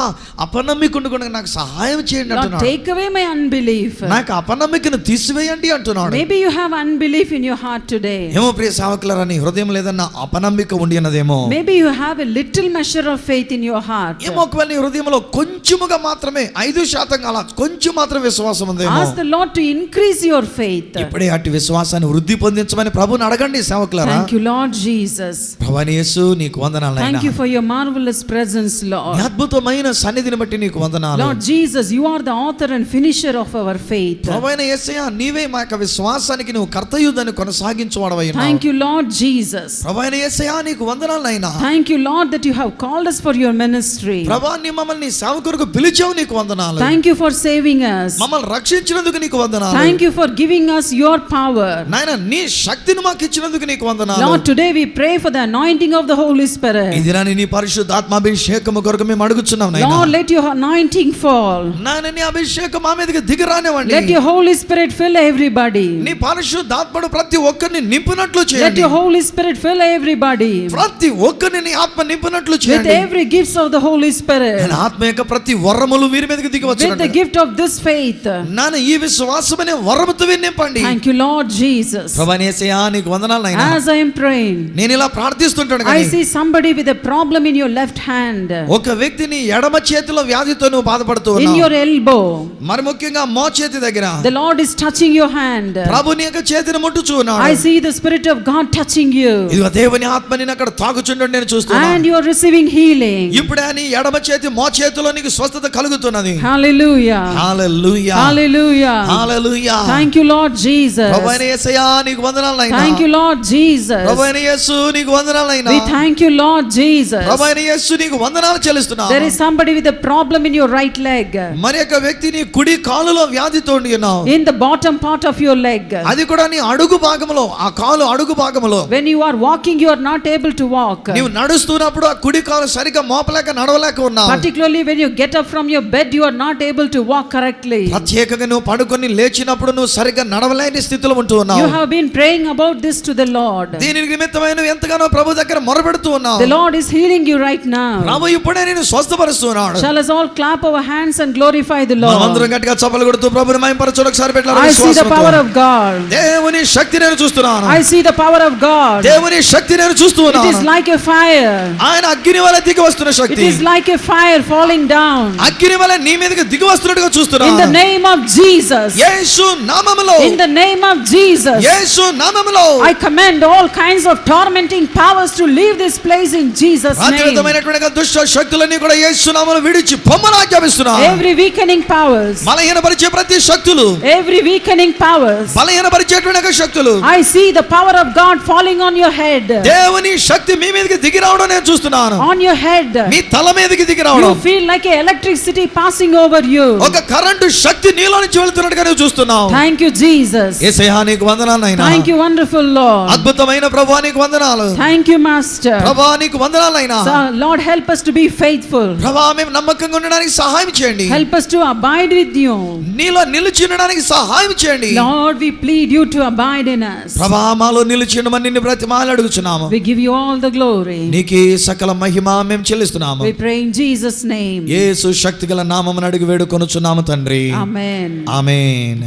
D: అపనమ్మికుండా కూడా నాకు సహాయం చేయండి
C: Lord,
D: అంటున్నాడు.
C: take away my unbelief.
D: నాకు అపనమ్మికను తీసివేయండి అంటున్నాడు.
C: Maybe you have unbelief in your heart today.
D: ఏమో ప్రియ సేవకులారా, నీ హృదయం లేదన్న అపనమ్మిక ఉండి అన్నదేమో.
C: Maybe you have a little measure of faith in your heart.
D: ఏమో ఒకవేళ నీ హృదయంలో కొంచెముగా మాత్రమే 5% అలా కొంచెం మాత్రం విశ్వాసం ఉందేమో.
C: Ask the Lord to increase your faith.
D: ఇప్పుడే అట్టి విశ్వాసాన్ని వృద్ధి పొందించమని ప్రభువుని అడగండి సేవకులారా.
C: Thank you, Lord Jesus.
D: ప్రభువైన యేసు, నీకు వందనాలు నాయనా.
C: Thank you for your marvelous presence,
D: నీ
C: Lord.
D: అద్భుతమైన సన్నిధిని బట్టి నీకు వందనాలు.
C: Lord Jesus, you are the author and finisher of our faith.
D: ప్రభువైన యేసయ్యా, నీవే మా యొక్క విశ్వాసానికి నువ్వు కర్తయుద్ధని కొనసాగించువాడవై ఉన్నావు.
C: Thank you, Lord Jesus.
D: ప్రభువైన యేసయ్యా, నీకు వందనాలు నాయనా.
C: Thank you, Lord, that you have called us for your ministry.
D: ప్రభువా, నీ మమ్మల్ని నీ సేవ కొరకు పిలిచావు, నీకు వందనాలు.
C: Thank you for saving us.
D: మమ్మల్ని రక్షించినందుకు నీకు వందనాలు.
C: Thank you for giving us your power.
D: నాయనా, నీ శక్తిని మాకు ఇచ్చినందుకు నీకు వందనాలు.
C: Lord, today we pray for the anointing of the Holy
D: ఈ
C: Spirit.
D: దినాన్ని నీ పరిశుద్ధాత్మాభిషేకము కొరకు మేము అడుగుచున్నాం నాయనా.
C: Lord, let your anointing fall.
D: నాయనా, నీ అభిషేకం మా మీదకి దిగిరానివ్వండి.
C: Let your Holy Spirit fill everybody.
D: నీ పరిశుద్ధాత్మడు ప్రతి ఒక్కరిని నింపినట్లు
C: Let
D: చేయండి.
C: your Holy Spirit fill everybody
D: ప్రతి ఒక్కరిని నీ ఆత్మ నింపినట్లు
C: with
D: చేయండి.
C: every gifts of the Holy Spirit.
D: ఆయన ఆత్మ యొక్క ప్రతి వరములు వీరి మీదకి దిగి
C: With the
D: వచ్చును.
C: gift of this faith.
D: నాన్న, ఈ విశ్వాసమనే వరముతో వీరిని నింపండి.
C: Thank you, Lord Jesus.
D: ప్రభువైన యేసయ్యా, నీకు వందనాలు నాయనా.
C: As I am praying,
D: నేను ఇలా ప్రార్థిస్తుంటాను
C: I
D: కానీ
C: see somebody with a problem in your left hand,
D: ఒక వ్యక్తిని ఎడమ చేతిలో వ్యాధితో నువ్వు బాధపడుతూ
C: in
D: ఉన్నావు.
C: your elbow.
D: మరి ముఖ్యంగా మోచేతి దగ్గర
C: The Lord is touching your hand.
D: ప్రభు నీ యొక్క చేతిని ముట్టుచూ ఉన్నాడు.
C: I see the Spirit of God touching you.
D: ఇదిగో దేవుని ఆత్మ నిన్ను అక్కడ తాకుచుండడం నేను చూస్తున్నాను.
C: And you are receiving healing.
D: ఇప్పుడే నీ ఎడమ చేతి మో చేతిలో నీకు స్వస్థత కలుగుతున్నది.
C: Hallelujah.
D: Hallelujah.
C: Hallelujah.
D: Hallelujah.
C: Thank you, Lord Jesus.
D: ప్రభువైన యేసయ్యా నీకు వందనాలు నాయనా.
C: Thank you, Lord Jesus.
D: ప్రభువైన యేసు నీకు వందనాలు నాయనా.
C: We thank you, Lord Jesus.
D: ప్రభువైన యేసు నీకు వందనాలు చెల్లిస్తున్నాను.
C: There is somebody with a problem in your right leg.
D: మరి ఒక వ్యక్తి నీ కుడి కాలులో వ్యాధితో ఉండి ఉన్నావు.
C: In the bottom part of your leg.
D: అది కూడా నీ అడుగు భాగంలో, ఆ కాలు అడుగు భాగంలో.
C: When you are walking, you are not able to walk.
D: నీవు నడుస్తున్నప్పుడు ఆ కుడి కాలు సరిగా మోపలేక నడవలేక ఉన్నావు.
C: Particularly when you get up from your bed, you are not able to walk correctly.
D: ప్రత్యేకంగా నువ్వు పడుకొని లేచినప్పుడు నువ్వు సరిగా నడవలేని స్థితిలో ఉంటూ ఉన్నావు.
C: You have been praying about this to the Lord.
D: దీని నిమిత్తమై నువ్వు ఎంతగానో ప్రభు దగ్గర మొరపెడుతూ ఉన్నావు.
C: The Lord is healing you right now.
D: ప్రభు ఇప్పుడే నిన్ను స్వస్థపరుస్తున్నాడు.
C: Shall us all clap our hands and glorify the Lord?
D: మనమందరం గట్టిగా చప్పట్లు కొడుతూ ప్రభువుని మహిమపరచు. ఒకసారి పెట్టాలి.
C: I see the power of God.
D: దేవుని శక్తి నేను చూస్తున్నాను.
C: I see the power of God.
D: దేవుని శక్తి నేను
C: It
D: చూస్తున్నాను.
C: is like a fire.
D: ఆయన అగ్ని వలె దిగి వస్తున్న
C: It
D: Shakti.
C: is like a fire falling down.
D: అగ్ని వలె నీ మీదకి దిగి వస్తున్నట్టుగా
C: In the
D: చూస్తున్నాను.
C: name of Jesus.
D: యేసు నామములో,
C: In the name of Jesus.
D: యేసు నామములో
C: I command all kinds of tormenting powers to leave this place in Jesus' name.
D: అత్యధికమైనటువంటి దుష్ట శక్తులన్నీ కూడా యేసు నామములో విడిచి పొమ్మని ఆజ్ఞాపిస్తున్నాను.
C: Every weakening powers.
D: బలహీనపరిచే ప్రతి శక్తులు,
C: Every weakening powers.
D: బలహీనపరిచేటువంటి శక్తులు,
C: I see the power of God falling on your head.
D: దేవుని శక్తి మీ మీదకి దిగి రావడం నేను చూస్తున్నాను.
C: On your head.
D: మీ తల మీదకి దిగి
C: You
D: రావడం.
C: feel like a electricity passing over you.
D: ఒక కరెంటు శక్తి నీలో నుంచి వెళ్తున్నట్టుగా నువ్వు చూస్తున్నావు.
C: Thank you, Jesus.
D: యేసయ్యా నీకు వందనాలు నాయనా.
C: Thank you, wonderful Lord.
D: అద్భుతమైన ప్రభువా నీకు వందనాలు.
C: Thank you, Master.
D: ప్రభువా నీకు వందనాలు నాయనా.
C: So, Lord, help us to be faithful.
D: ప్రభువా మేము నమ్మకంగా ఉండడానికి సహాయం చేయండి.
C: Help us to abide with you.
D: నీలో నిలిచి ఉండడానికి సహాయం చేయండి.
C: Lord, we plead you to abide in us.
D: ప్రభువా మాలో నిలిచి ఉండమని నిన్ను బ్రతిమాలి అడుగుచున్నాము.
C: We give you all the glory.
D: నీకే సకల మహిమ మేము చెల్లిస్తున్నాము.
C: We pray in Jesus' name.
D: యేసు శక్తిగల నామమున అడిగి వేడుకొనుచున్నాము తండ్రి.
C: Amen.
D: ఆమేన్.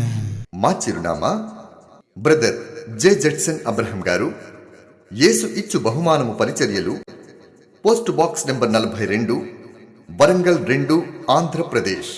B: మా చిరునామా బ్రదర్ జె జెడ్సన్ అబ్రహం గారు, యేసు ఇచ్చు బహుమానము పరిచర్యలు, post box number 42, Warangal 2, Andhra Pradesh.